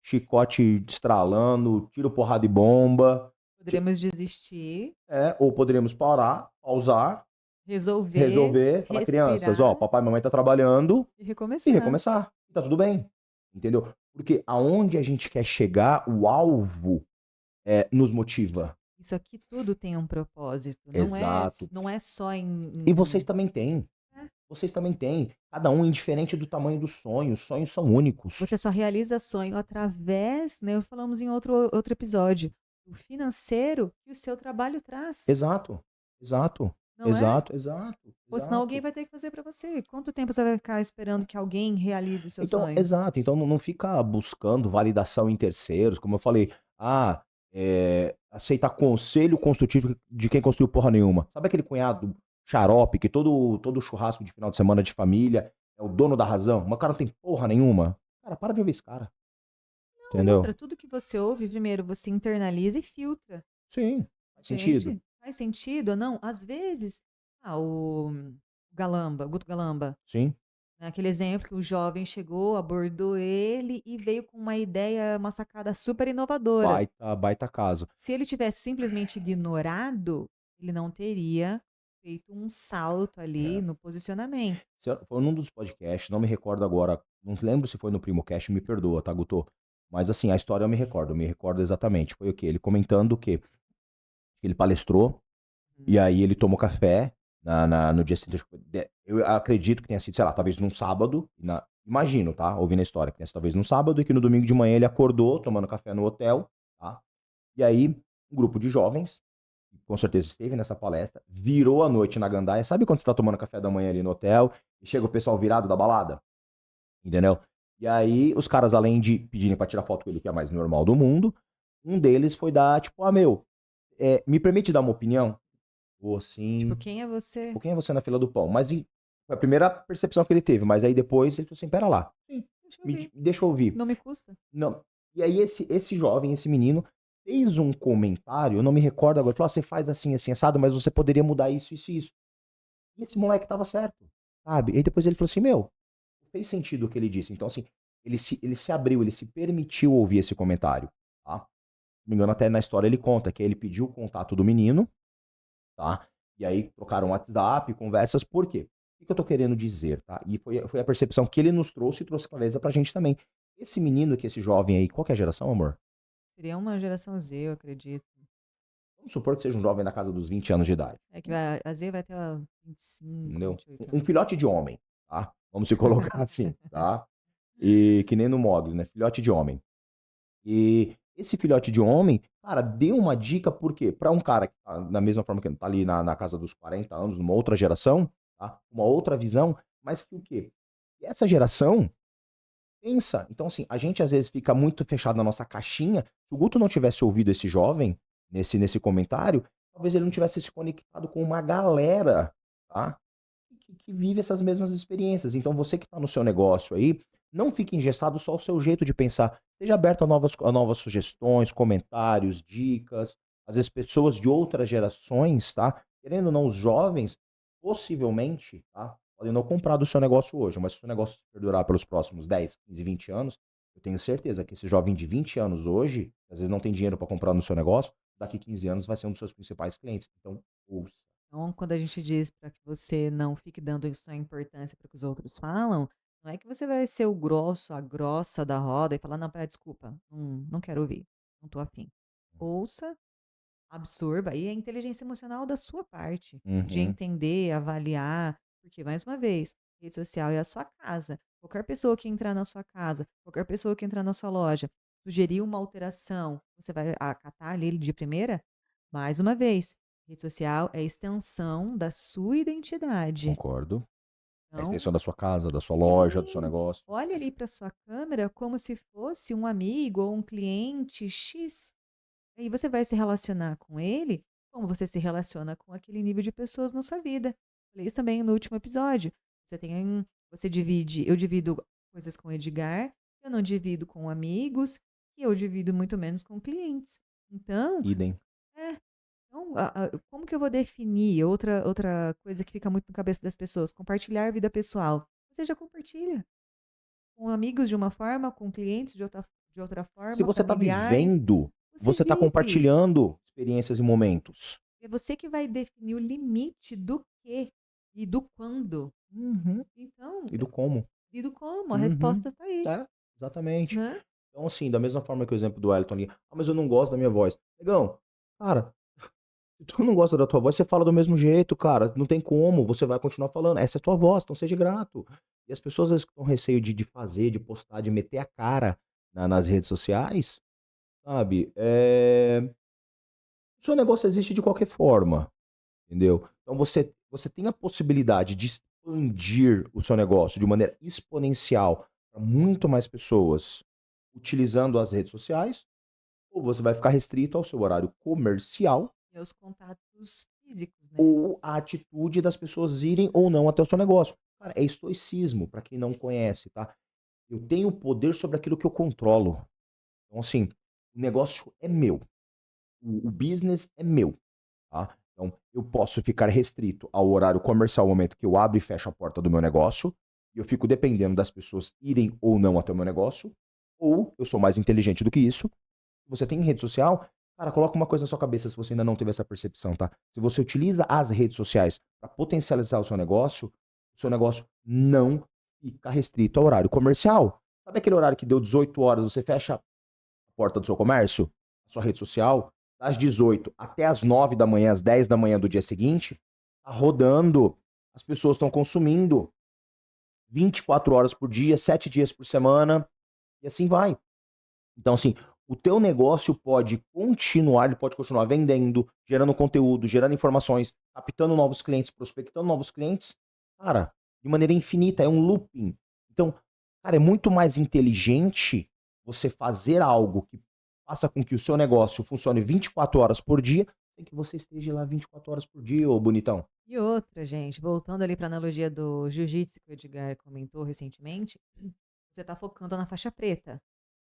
Speaker 2: chicote estralando, tiro, porrada e bomba. Ti-
Speaker 1: Poderíamos desistir,
Speaker 2: ou poderíamos parar, pausar,
Speaker 1: resolver,
Speaker 2: resolver, falar, crianças, ó,
Speaker 1: respirar
Speaker 2: papai e mamãe tá trabalhando,
Speaker 1: e
Speaker 2: e
Speaker 1: recomeçar.
Speaker 2: recomeçar. Tá tudo bem. Entendeu? Porque aonde a gente quer chegar, o alvo nos motiva.
Speaker 1: Isso aqui tudo tem um propósito,
Speaker 2: Exato.
Speaker 1: não é só
Speaker 2: E vocês
Speaker 1: em
Speaker 2: também têm.
Speaker 1: é.
Speaker 2: Vocês também têm. Cada um indiferente do tamanho dos sonhos. Os sonhos são únicos.
Speaker 1: Você só realiza sonho através, né, falamos em outro episódio, do financeiro que o seu trabalho traz,
Speaker 2: Exato. Exato.
Speaker 1: não é?
Speaker 2: Exato, exato,
Speaker 1: Ou senão alguém
Speaker 2: exato.
Speaker 1: vai ter que fazer para você. Quanto tempo você vai ficar esperando que alguém realize os seus
Speaker 2: Então,
Speaker 1: sonhos?
Speaker 2: exato. Então não fica buscando validação em terceiros, como eu falei. Ah, aceitar conselho construtivo de quem construiu porra nenhuma. Sabe aquele cunhado xarope que todo churrasco de final de semana de família é o dono da razão? Mas o cara não tem porra nenhuma. Cara, para de ouvir esse cara.
Speaker 1: Não, e
Speaker 2: Entendeu?
Speaker 1: outra, tudo que você ouve, primeiro você internaliza e filtra,
Speaker 2: Sim, faz sentido.
Speaker 1: entende? Faz sentido ou não? Às vezes, o Galamba, o Guto Galamba,
Speaker 2: Sim.
Speaker 1: né, aquele exemplo que o jovem chegou, abordou ele e veio com uma ideia, uma sacada super inovadora.
Speaker 2: Baita, baita caso.
Speaker 1: Se ele tivesse simplesmente ignorado, ele não teria feito um salto ali
Speaker 2: É.
Speaker 1: no posicionamento.
Speaker 2: Foi num dos podcasts, não me recordo agora, não lembro se foi no PrimoCast, me perdoa, tá, Guto? Mas assim, a história eu me recordo exatamente. Foi o quê? Ele comentando que ele palestrou,
Speaker 1: Uhum.
Speaker 2: e aí ele tomou café no dia seguinte. Eu acredito que tenha sido, sei lá, talvez num sábado, imagino, tá? Ouvindo a história, que tenha sido talvez num sábado, e que no domingo de manhã ele acordou tomando café no hotel, tá? E aí, um grupo de jovens, que com certeza esteve nessa palestra, virou a noite na gandaia. Sabe quando você tá tomando café da manhã ali no hotel, e chega o pessoal virado da balada? Entendeu? E aí, os caras, além de pedirem pra tirar foto com ele, que é a mais normal do mundo, um deles foi dar, tipo, meu, me permite dar uma opinião? Ou
Speaker 1: Tipo,
Speaker 2: assim,
Speaker 1: quem é você?
Speaker 2: tipo, quem é você na fila do pão? Mas foi a primeira percepção que ele teve, mas aí depois ele falou assim, pera lá, sim,
Speaker 1: Deixa eu ver.
Speaker 2: deixa eu ouvir.
Speaker 1: Não me custa.
Speaker 2: Não. E aí esse jovem, esse menino, fez um comentário, eu não me recordo agora, falou, você faz assim, assim, assado, mas você poderia mudar isso, isso e isso. E esse moleque tava certo, sabe? E aí depois ele falou assim, meu, fez sentido o que ele disse. Então, assim, ele se abriu, ele se permitiu ouvir esse comentário, tá? Se não me engano, até na história ele conta que ele pediu o contato do menino, tá? E aí trocaram WhatsApp, conversas, por quê? O que eu tô querendo dizer, tá? E foi a percepção que ele nos trouxe e trouxe clareza pra gente também. Esse menino, que esse jovem aí, qual que é a geração, amor?
Speaker 1: Seria uma geração Z, eu acredito.
Speaker 2: Vamos supor que seja um jovem da casa dos 20 anos de idade,
Speaker 1: É que a Z vai ter 25,
Speaker 2: entendeu?
Speaker 1: 28
Speaker 2: Um
Speaker 1: anos.
Speaker 2: filhote de homem, tá? Vamos se colocar assim, tá? E que nem no Mogli, né? Filhote de homem. E esse filhote de homem, cara, deu uma dica, por quê? Pra um cara que tá na mesma forma que tá ali na casa dos 40 anos, numa outra geração, tá? Uma outra visão, mas que o quê? E essa geração pensa. Então, assim, a gente às vezes fica muito fechado na nossa caixinha. Se o Guto não tivesse ouvido esse jovem nesse comentário, talvez ele não tivesse se conectado com uma galera, tá? Que vive essas mesmas experiências. Então, você que está no seu negócio aí, não fique engessado só o seu jeito de pensar. Seja aberto a novas sugestões, comentários, dicas. Às vezes, pessoas de outras gerações, tá? Querendo ou não, os jovens, possivelmente, tá? Podem não comprar do seu negócio hoje, mas se o seu negócio perdurar pelos próximos 10, 15, 20 anos, eu tenho certeza que esse jovem de 20 anos hoje, às vezes não tem dinheiro para comprar no seu negócio, daqui 15 anos vai ser um dos seus principais clientes. Então, ouça.
Speaker 1: Então, quando a gente diz para que você não fique dando sua importância para o que os outros falam, não é que você vai ser o grosso, a grossa da roda e falar: "Não, pera, desculpa, não quero ouvir, não tô afim". Ouça, absorva, e a inteligência emocional da sua parte, de
Speaker 2: Uhum,
Speaker 1: entender, avaliar, porque mais uma vez, rede social é a sua casa. Qualquer pessoa que entrar na sua casa, qualquer pessoa que entrar na sua loja, sugerir uma alteração, você vai acatar ali de primeira? Mais uma vez, rede social é extensão da sua identidade.
Speaker 2: concordo. É a
Speaker 1: Então,
Speaker 2: extensão da sua casa, da sua loja, do seu
Speaker 1: sim,
Speaker 2: negócio.
Speaker 1: olhe ali para sua câmera como se fosse um amigo ou um cliente X. Aí você vai se relacionar com ele como você se relaciona com aquele nível de pessoas na sua vida. Falei isso também no último episódio. Você divide, eu divido coisas com o Edgar, eu não divido com amigos, e eu divido muito menos com clientes. Então,
Speaker 2: Idem.
Speaker 1: é, então, como que eu vou definir outra coisa que fica muito na cabeça das pessoas? Compartilhar vida pessoal. Você já compartilha com amigos de uma forma, com clientes de outra
Speaker 2: Se
Speaker 1: forma,
Speaker 2: você tá
Speaker 1: familiares.
Speaker 2: vivendo,
Speaker 1: Você
Speaker 2: você tá
Speaker 1: vive.
Speaker 2: compartilhando experiências e momentos.
Speaker 1: É você que vai definir o limite do quê e do quando.
Speaker 2: Uhum.
Speaker 1: Então,
Speaker 2: E do como.
Speaker 1: e do como, a
Speaker 2: Uhum.
Speaker 1: resposta está aí,
Speaker 2: É, exatamente.
Speaker 1: né?
Speaker 2: Então, assim, da mesma forma que o exemplo do Wellington ali, ah, mas eu não gosto da minha voz. Negão, cara, se tu não gosta da tua voz, você fala do mesmo jeito, cara. Não tem como, você vai continuar falando. Essa é a tua voz, então seja grato. E as pessoas às vezes com receio de fazer, de postar, de meter a cara nas redes sociais, sabe? O seu negócio existe de qualquer forma, entendeu? Então você tem a possibilidade de expandir o seu negócio de maneira exponencial para muito mais pessoas utilizando as redes sociais, ou você vai ficar restrito ao seu horário comercial
Speaker 1: E os contatos físicos, né.
Speaker 2: ou a atitude das pessoas irem ou não até o seu negócio. Cara, é estoicismo, para quem não conhece, tá? Eu tenho poder sobre aquilo que eu controlo. Então, assim, o negócio é meu, o business é meu, tá? Então, eu posso ficar restrito ao horário comercial, ao momento que eu abro e fecho a porta do meu negócio, e eu fico dependendo das pessoas irem ou não até o meu negócio, ou eu sou mais inteligente do que isso. Você tem rede social, cara, coloca uma coisa na sua cabeça se você ainda não teve essa percepção, tá? Se você utiliza as redes sociais para potencializar o seu negócio não fica restrito ao horário comercial. Sabe aquele horário que deu 18 horas, você fecha a porta do seu comércio, a sua rede social, das 18 até as 9 da manhã, às 10 da manhã do dia seguinte, tá rodando. As pessoas estão consumindo 24 horas por dia, 7 dias por semana, e assim vai. Então, assim, o teu negócio pode continuar, ele pode continuar vendendo, gerando conteúdo, gerando informações, captando novos clientes, prospectando novos clientes, cara, de maneira infinita, é um looping. Então, cara, é muito mais inteligente você fazer algo que faça com que o seu negócio funcione 24 horas por dia, sem que você esteja lá 24 horas por dia, ô bonitão.
Speaker 1: E outra, gente, voltando ali para a analogia do jiu-jitsu que o Edgar comentou recentemente, você está focando na faixa preta,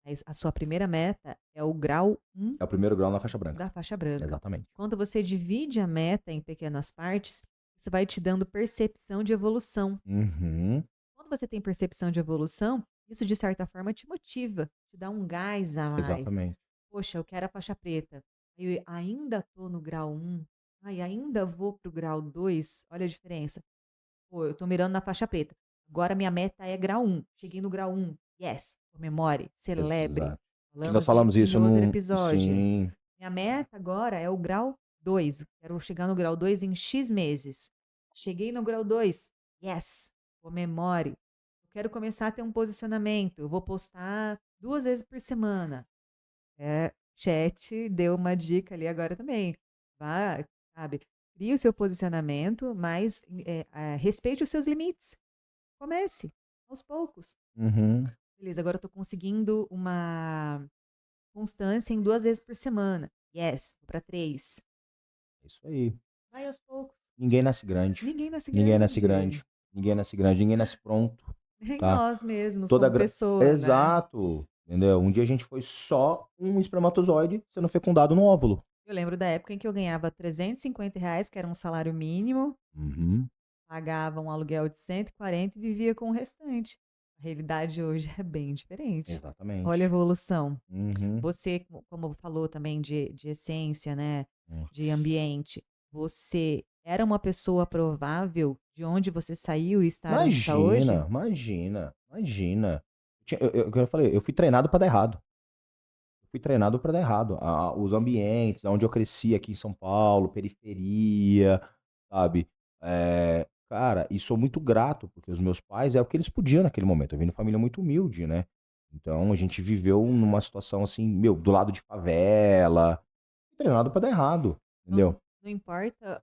Speaker 1: mas a sua primeira meta é o grau 1
Speaker 2: É o primeiro grau na faixa branca.
Speaker 1: da faixa branca.
Speaker 2: Exatamente.
Speaker 1: Quando você divide a meta em pequenas partes, isso vai te dando percepção de evolução.
Speaker 2: Uhum.
Speaker 1: Quando você tem percepção de evolução, isso de certa forma te motiva, te dá um gás a mais.
Speaker 2: Exatamente.
Speaker 1: Poxa, eu quero a faixa preta. Eu ainda tô no grau 1. Ai, ainda vou pro grau 2. Olha a diferença. Pô, eu tô mirando na faixa preta. Agora minha meta é grau 1. Cheguei no grau 1. Yes. Comemore, celebre.
Speaker 2: Exato. Que nós
Speaker 1: Falamos
Speaker 2: falamos
Speaker 1: isso em
Speaker 2: isso
Speaker 1: outro
Speaker 2: no.
Speaker 1: episódio.
Speaker 2: Sim.
Speaker 1: Minha meta agora é o grau 2. Quero chegar no grau 2 em X meses. Cheguei no grau 2. Yes. Comemore. Eu quero começar a ter um posicionamento. Eu vou postar 2 vezes por semana. Chat deu uma dica ali agora também. Vá, sabe, crie o seu posicionamento, mas respeite os seus limites. Comece aos poucos.
Speaker 2: Uhum.
Speaker 1: Beleza, agora eu tô conseguindo uma constância em 2 vezes por semana. Yes, vou para 3.
Speaker 2: É isso aí.
Speaker 1: Vai aos poucos.
Speaker 2: Ninguém nasce grande.
Speaker 1: Ninguém nasce
Speaker 2: Ninguém nasce
Speaker 1: grande.
Speaker 2: grande. Ninguém nasce grande. Ninguém nasce pronto,
Speaker 1: Nem
Speaker 2: tá?
Speaker 1: nós mesmos,
Speaker 2: Toda
Speaker 1: como
Speaker 2: gra...
Speaker 1: pessoa, né?
Speaker 2: Exato. Entendeu? Um dia a gente foi só um espermatozoide sendo fecundado no óvulo.
Speaker 1: Eu lembro da época em que eu ganhava R$ 350, que era um salário mínimo,
Speaker 2: Uhum.
Speaker 1: pagava um aluguel de 140 e vivia com o restante. A realidade hoje é bem diferente. Olha a
Speaker 2: Exatamente.
Speaker 1: evolução.
Speaker 2: Uhum.
Speaker 1: Você, como falou também de essência, né,
Speaker 2: Hum.
Speaker 1: de ambiente, você era uma pessoa provável de onde você saiu e estar onde está hoje?
Speaker 2: Imagina, imagina, imagina. Eu falei, eu fui treinado para dar errado. Fui treinado para dar errado. Os ambientes, onde eu cresci aqui em São Paulo, periferia, sabe? Cara, e sou muito grato, porque os meus pais é o que eles podiam naquele momento. Eu vim de família muito humilde, né? Então a gente viveu numa situação assim, meu, do lado de favela, treinado para dar errado,
Speaker 1: Não,
Speaker 2: entendeu?
Speaker 1: não importa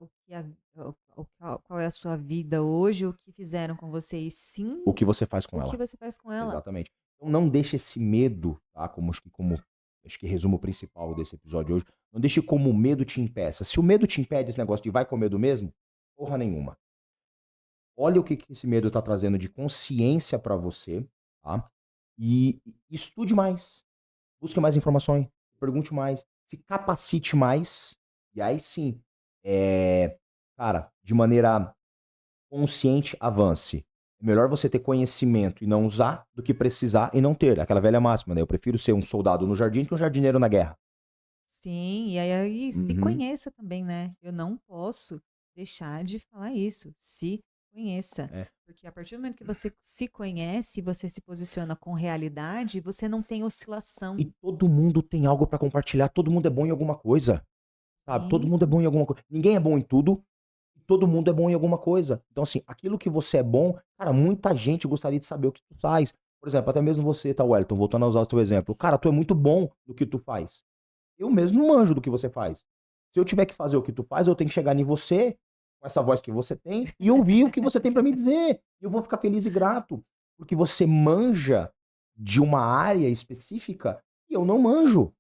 Speaker 1: qual é a sua vida hoje, o que fizeram com você, e
Speaker 2: O
Speaker 1: sim
Speaker 2: que você faz com
Speaker 1: o que
Speaker 2: ela.
Speaker 1: você faz com ela.
Speaker 2: Exatamente. Então não deixe esse medo, tá? Como acho que resumo principal desse episódio hoje, não deixe como o medo te impeça. Se o medo te impede esse negócio de vai com medo mesmo, porra nenhuma. Olha o que esse medo tá trazendo de consciência para você, tá? E estude mais, busque mais informações, pergunte mais, se capacite mais, e aí sim, cara, de maneira consciente, avance. É melhor você ter conhecimento e não usar do que precisar e não ter. Aquela velha máxima, né? Eu prefiro ser um soldado no jardim que um jardineiro na guerra.
Speaker 1: Sim, e aí se
Speaker 2: Uhum.
Speaker 1: conheça também, né? Eu não posso deixar de falar isso. Se conheça.
Speaker 2: É.
Speaker 1: Porque a partir do momento que você se conhece, você se posiciona com realidade, você não tem
Speaker 2: E
Speaker 1: oscilação.
Speaker 2: todo mundo tem algo pra compartilhar, todo mundo é bom em alguma coisa, sabe? Todo
Speaker 1: Sim,
Speaker 2: mundo é bom em alguma coisa. Ninguém é bom em tudo, e todo mundo é bom em alguma coisa. Então, assim, aquilo que você é bom, cara, muita gente gostaria de saber o que tu faz. Por exemplo, até mesmo você, tá, Wellington, voltando a usar o teu exemplo. Cara, tu é muito bom no que tu faz. Eu mesmo não manjo do que você faz. Se eu tiver que fazer o que tu faz, eu tenho que chegar em você, com essa voz que você tem, e ouvir o que você tem pra me dizer. E eu vou ficar feliz e grato, porque você manja de uma área específica e eu não manjo,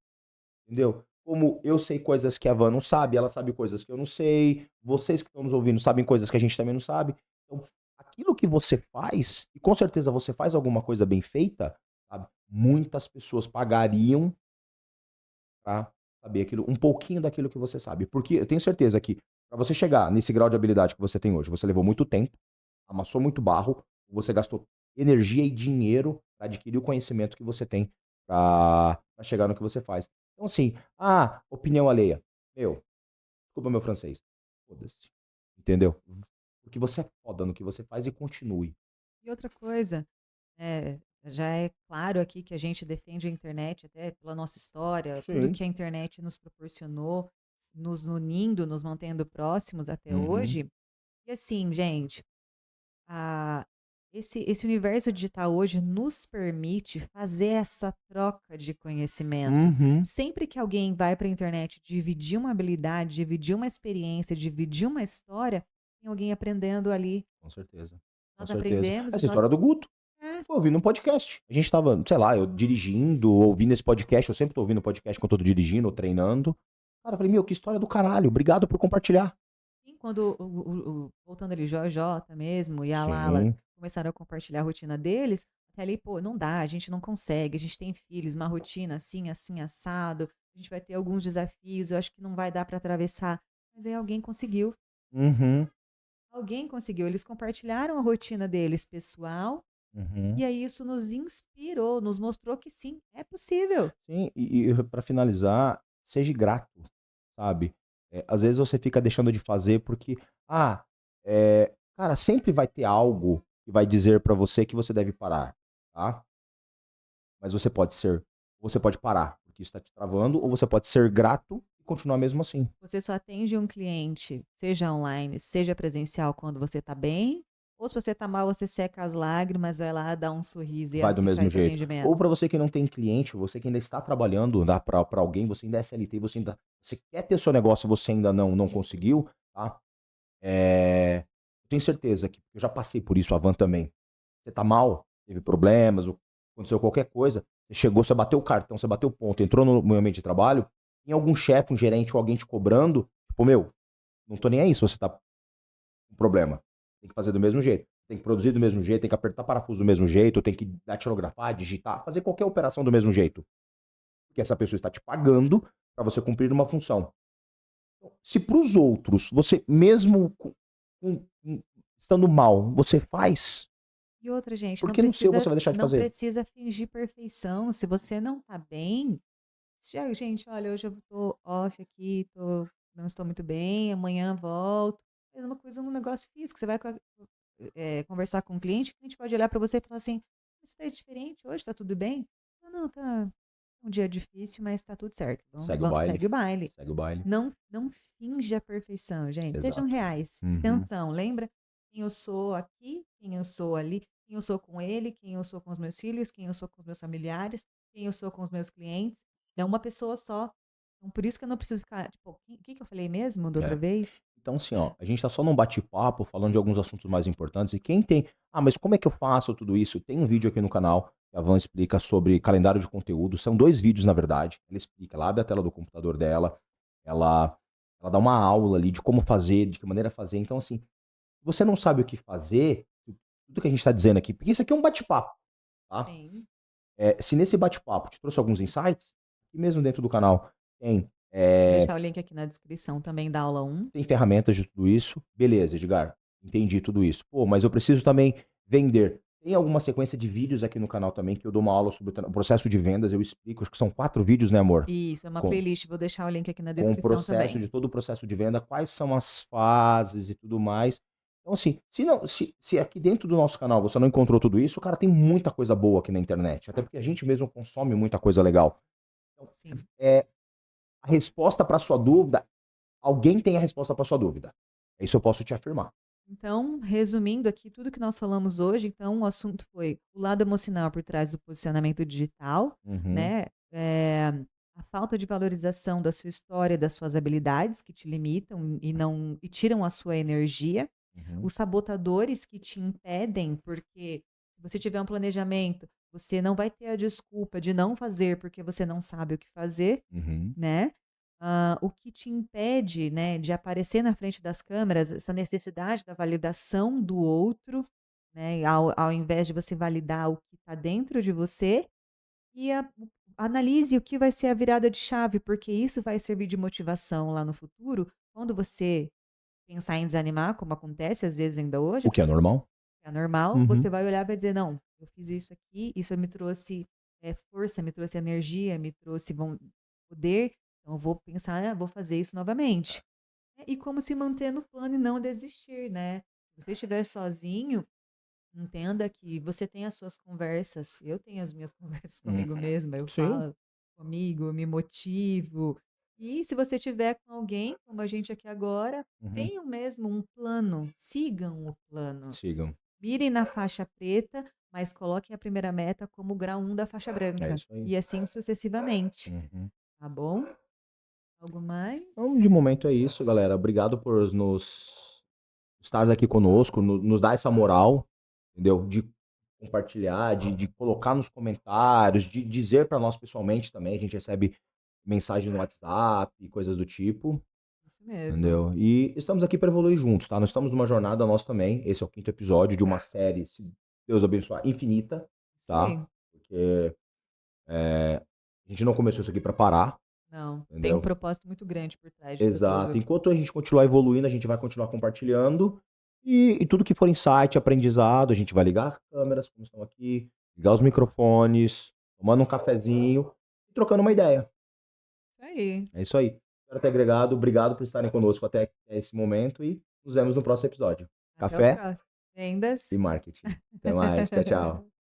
Speaker 2: entendeu? Como eu sei coisas que a Van não sabe, ela sabe coisas que eu não sei, vocês que estão nos ouvindo sabem coisas que a gente também não sabe. Então, aquilo que você faz, e com certeza você faz alguma coisa bem feita, sabe? Muitas pessoas pagariam pra saber aquilo, um pouquinho daquilo que você sabe. Porque eu tenho certeza que pra você chegar nesse grau de habilidade que você tem hoje, você levou muito tempo, amassou muito barro, você gastou energia e dinheiro pra adquirir o conhecimento que você tem pra chegar no que você faz. Então, assim, opinião alheia. Meu, desculpa meu francês. Foda-se. Entendeu? Porque você é foda no que você faz e continue.
Speaker 1: e outra coisa, já é claro aqui que a gente defende a internet até pela nossa história, tudo
Speaker 2: Sim.
Speaker 1: que a internet nos proporcionou, nos unindo, nos mantendo próximos até
Speaker 2: Uhum.
Speaker 1: hoje. E assim, gente, a esse universo digital hoje nos permite fazer essa troca de conhecimento.
Speaker 2: Uhum.
Speaker 1: Sempre que alguém vai para a internet dividir uma habilidade, dividir uma experiência, dividir uma história, tem alguém aprendendo ali.
Speaker 2: Com certeza. Com
Speaker 1: Nós
Speaker 2: certeza.
Speaker 1: aprendemos e
Speaker 2: Essa
Speaker 1: nós
Speaker 2: história do Guto.
Speaker 1: é,
Speaker 2: Foi ouvindo um podcast. A gente tava, sei lá, eu dirigindo, ouvindo esse podcast. Eu sempre tô ouvindo podcast quando eu tô dirigindo ou treinando. Cara, eu falei, meu, que história do caralho. Obrigado por compartilhar.
Speaker 1: sim, quando voltando ali, Jota mesmo e a Lalas
Speaker 2: Sim.
Speaker 1: começaram a compartilhar a rotina deles, até ali, pô, não dá, a gente não consegue, a gente tem filhos, uma rotina assim, assim, assado, a gente vai ter alguns desafios, eu acho que não vai dar para atravessar. Mas aí
Speaker 2: Uhum.
Speaker 1: alguém conseguiu, eles compartilharam a rotina deles pessoal,
Speaker 2: Uhum.
Speaker 1: e aí isso nos inspirou, nos mostrou que sim, é possível.
Speaker 2: Sim, e pra finalizar, seja grato, sabe? Às vezes você fica deixando de fazer porque, cara, sempre vai ter algo que vai dizer pra você que você deve parar, tá? Mas você pode parar, porque isso tá te travando, ou você pode ser grato e continuar mesmo assim.
Speaker 1: Você só atende um cliente, seja online, seja presencial, quando você está bem, ou se você está mal, você seca as lágrimas, vai lá, dá um sorriso
Speaker 2: Vai do
Speaker 1: e
Speaker 2: mesmo
Speaker 1: faz o
Speaker 2: jeito. Ou
Speaker 1: atendimento.
Speaker 2: para você que não tem cliente, você que ainda está trabalhando, dá para alguém, você ainda é CLT, você quer ter seu negócio, você ainda não conseguiu, tá? Eu tenho certeza que eu já passei por isso, a Van também. Você tá mal, teve problemas, ou aconteceu qualquer coisa, você chegou, você bateu o cartão, você bateu o ponto, entrou no ambiente de trabalho, tem algum chefe, um gerente ou alguém te cobrando, tipo, meu, não tô nem aí se você tá com problema. Tem que fazer do mesmo jeito. Tem que produzir do mesmo jeito, tem que apertar parafuso do mesmo jeito, tem que datilografar, digitar, fazer qualquer operação do mesmo jeito. Porque essa pessoa está te pagando para você cumprir uma função. Se para os outros, você mesmo estando mal, você faz,
Speaker 1: E outra, gente,
Speaker 2: por que no seu você vai deixar de
Speaker 1: não
Speaker 2: fazer?
Speaker 1: precisa fingir perfeição. Se você não tá bem, gente, olha, hoje eu tô off aqui, não estou muito bem, amanhã volto. É uma coisa, um negócio físico. Você vai conversar com o cliente pode olhar para você e falar assim: você tá diferente hoje, tá tudo bem? Não, não, tá um dia difícil, mas tá tudo certo. Então,
Speaker 2: Segue o baile,
Speaker 1: segue o baile.
Speaker 2: segue o baile.
Speaker 1: Não finja a perfeição, gente. Sejam
Speaker 2: Exato.
Speaker 1: reais.
Speaker 2: Uhum.
Speaker 1: Extensão. Lembra quem eu sou aqui, quem eu sou ali, quem eu sou com ele, quem eu sou com os meus filhos, quem eu sou com os meus familiares, quem eu sou com os meus clientes. É uma pessoa só. Então, por isso que eu não preciso ficar, tipo, o que que eu falei mesmo da outra
Speaker 2: É.
Speaker 1: vez?
Speaker 2: Então, assim, ó, a gente tá só num bate-papo falando de alguns assuntos mais importantes. E quem tem, mas como é que eu faço tudo isso? Tem um vídeo aqui no canal que a Van explica sobre calendário de conteúdo. São dois vídeos, na verdade. Ela explica, ela abre a tela do computador dela, ela, ela dá uma aula ali de como fazer, de que maneira fazer. Então, assim, se você não sabe o que fazer, tudo que a gente tá dizendo aqui, porque isso aqui é um bate-papo, tá?
Speaker 1: Sim.
Speaker 2: Se nesse bate-papo te trouxe alguns insights, aqui mesmo dentro do canal tem.
Speaker 1: Vou
Speaker 2: é,
Speaker 1: deixar o link aqui na descrição também da aula um.
Speaker 2: Tem ferramentas de tudo isso. Beleza, Edgar. Entendi tudo isso. Pô, mas eu preciso também vender. Tem alguma sequência de vídeos aqui no canal também que eu dou uma aula sobre o processo de vendas. Eu explico, acho que são 4 vídeos, né, amor?
Speaker 1: Isso, é uma
Speaker 2: Com,
Speaker 1: playlist, vou deixar o link aqui na
Speaker 2: com o
Speaker 1: descrição
Speaker 2: processo de
Speaker 1: também.
Speaker 2: todo o processo de venda, quais são as fases e tudo mais. Então, assim, se aqui dentro do nosso canal você não encontrou tudo isso, cara, tem muita coisa boa aqui na internet. Até porque a gente mesmo consome muita coisa legal. Então,
Speaker 1: Sim.
Speaker 2: a resposta para sua dúvida, alguém tem a resposta para sua dúvida. Isso eu posso te afirmar.
Speaker 1: Então, resumindo aqui tudo que nós falamos hoje, então o assunto foi o lado emocional por trás do posicionamento digital,
Speaker 2: Uhum,
Speaker 1: né? A falta de valorização da sua história, das suas habilidades que te limitam e não e tiram a sua energia,
Speaker 2: uhum,
Speaker 1: os sabotadores que te impedem, porque se você tiver um planejamento, você não vai ter a desculpa de não fazer porque você não sabe o que fazer,
Speaker 2: uhum,
Speaker 1: né? O que te impede, né, de aparecer na frente das câmeras, essa necessidade da validação do outro, né, ao invés de você validar o que está dentro de você, e analise o que vai ser a virada de chave, porque isso vai servir de motivação lá no futuro, quando você pensar em desanimar, como acontece às vezes ainda hoje,
Speaker 2: o que é normal?
Speaker 1: é normal,
Speaker 2: Uhum.
Speaker 1: você vai olhar e vai dizer: "Não, eu fiz isso aqui, isso me trouxe, força, me trouxe energia, me trouxe poder, então eu vou pensar, vou fazer isso novamente". E como se manter no plano e não desistir, né. Se você estiver sozinho, entenda que você tem as suas conversas, eu tenho as minhas conversas
Speaker 2: Hum,
Speaker 1: comigo mesma, eu
Speaker 2: sim.
Speaker 1: falo comigo, eu me motivo. E se você tiver com alguém, como a gente aqui agora,
Speaker 2: Uhum.
Speaker 1: tenham mesmo um plano, sigam o plano.
Speaker 2: Sigam.
Speaker 1: Mirem na faixa preta, mas coloquem a primeira meta como o grau 1 da faixa
Speaker 2: É
Speaker 1: branca,
Speaker 2: isso aí.
Speaker 1: e assim sucessivamente,
Speaker 2: Uhum.
Speaker 1: tá bom? Algo mais?
Speaker 2: Então, de momento é isso, galera. Obrigado por nos estar aqui conosco, nos dar essa moral, entendeu? De compartilhar, de colocar nos comentários, de dizer para nós pessoalmente também. A gente recebe mensagem no WhatsApp e coisas do tipo,
Speaker 1: Isso mesmo.
Speaker 2: entendeu? E estamos aqui para evoluir juntos, tá? Nós estamos numa jornada nós também. Esse é o quinto episódio de uma série, se Deus abençoar, infinita,
Speaker 1: Isso
Speaker 2: tá?
Speaker 1: aí.
Speaker 2: Porque a gente não começou isso aqui para parar,
Speaker 1: Não, tem um
Speaker 2: entendeu?
Speaker 1: propósito muito grande por trás disso
Speaker 2: Exato.
Speaker 1: tudo.
Speaker 2: Enquanto a gente continuar evoluindo, a gente vai continuar compartilhando. E tudo que for insight, aprendizado, a gente vai ligar as câmeras, como estão aqui, ligar os microfones, tomando um cafezinho e trocando uma ideia.
Speaker 1: Isso aí.
Speaker 2: É isso aí. Espero ter agregado. Obrigado por estarem conosco até esse momento e nos vemos no próximo episódio.
Speaker 1: Até o
Speaker 2: Café
Speaker 1: próximo. Vendas.
Speaker 2: e marketing. Até mais. Tchau, tchau.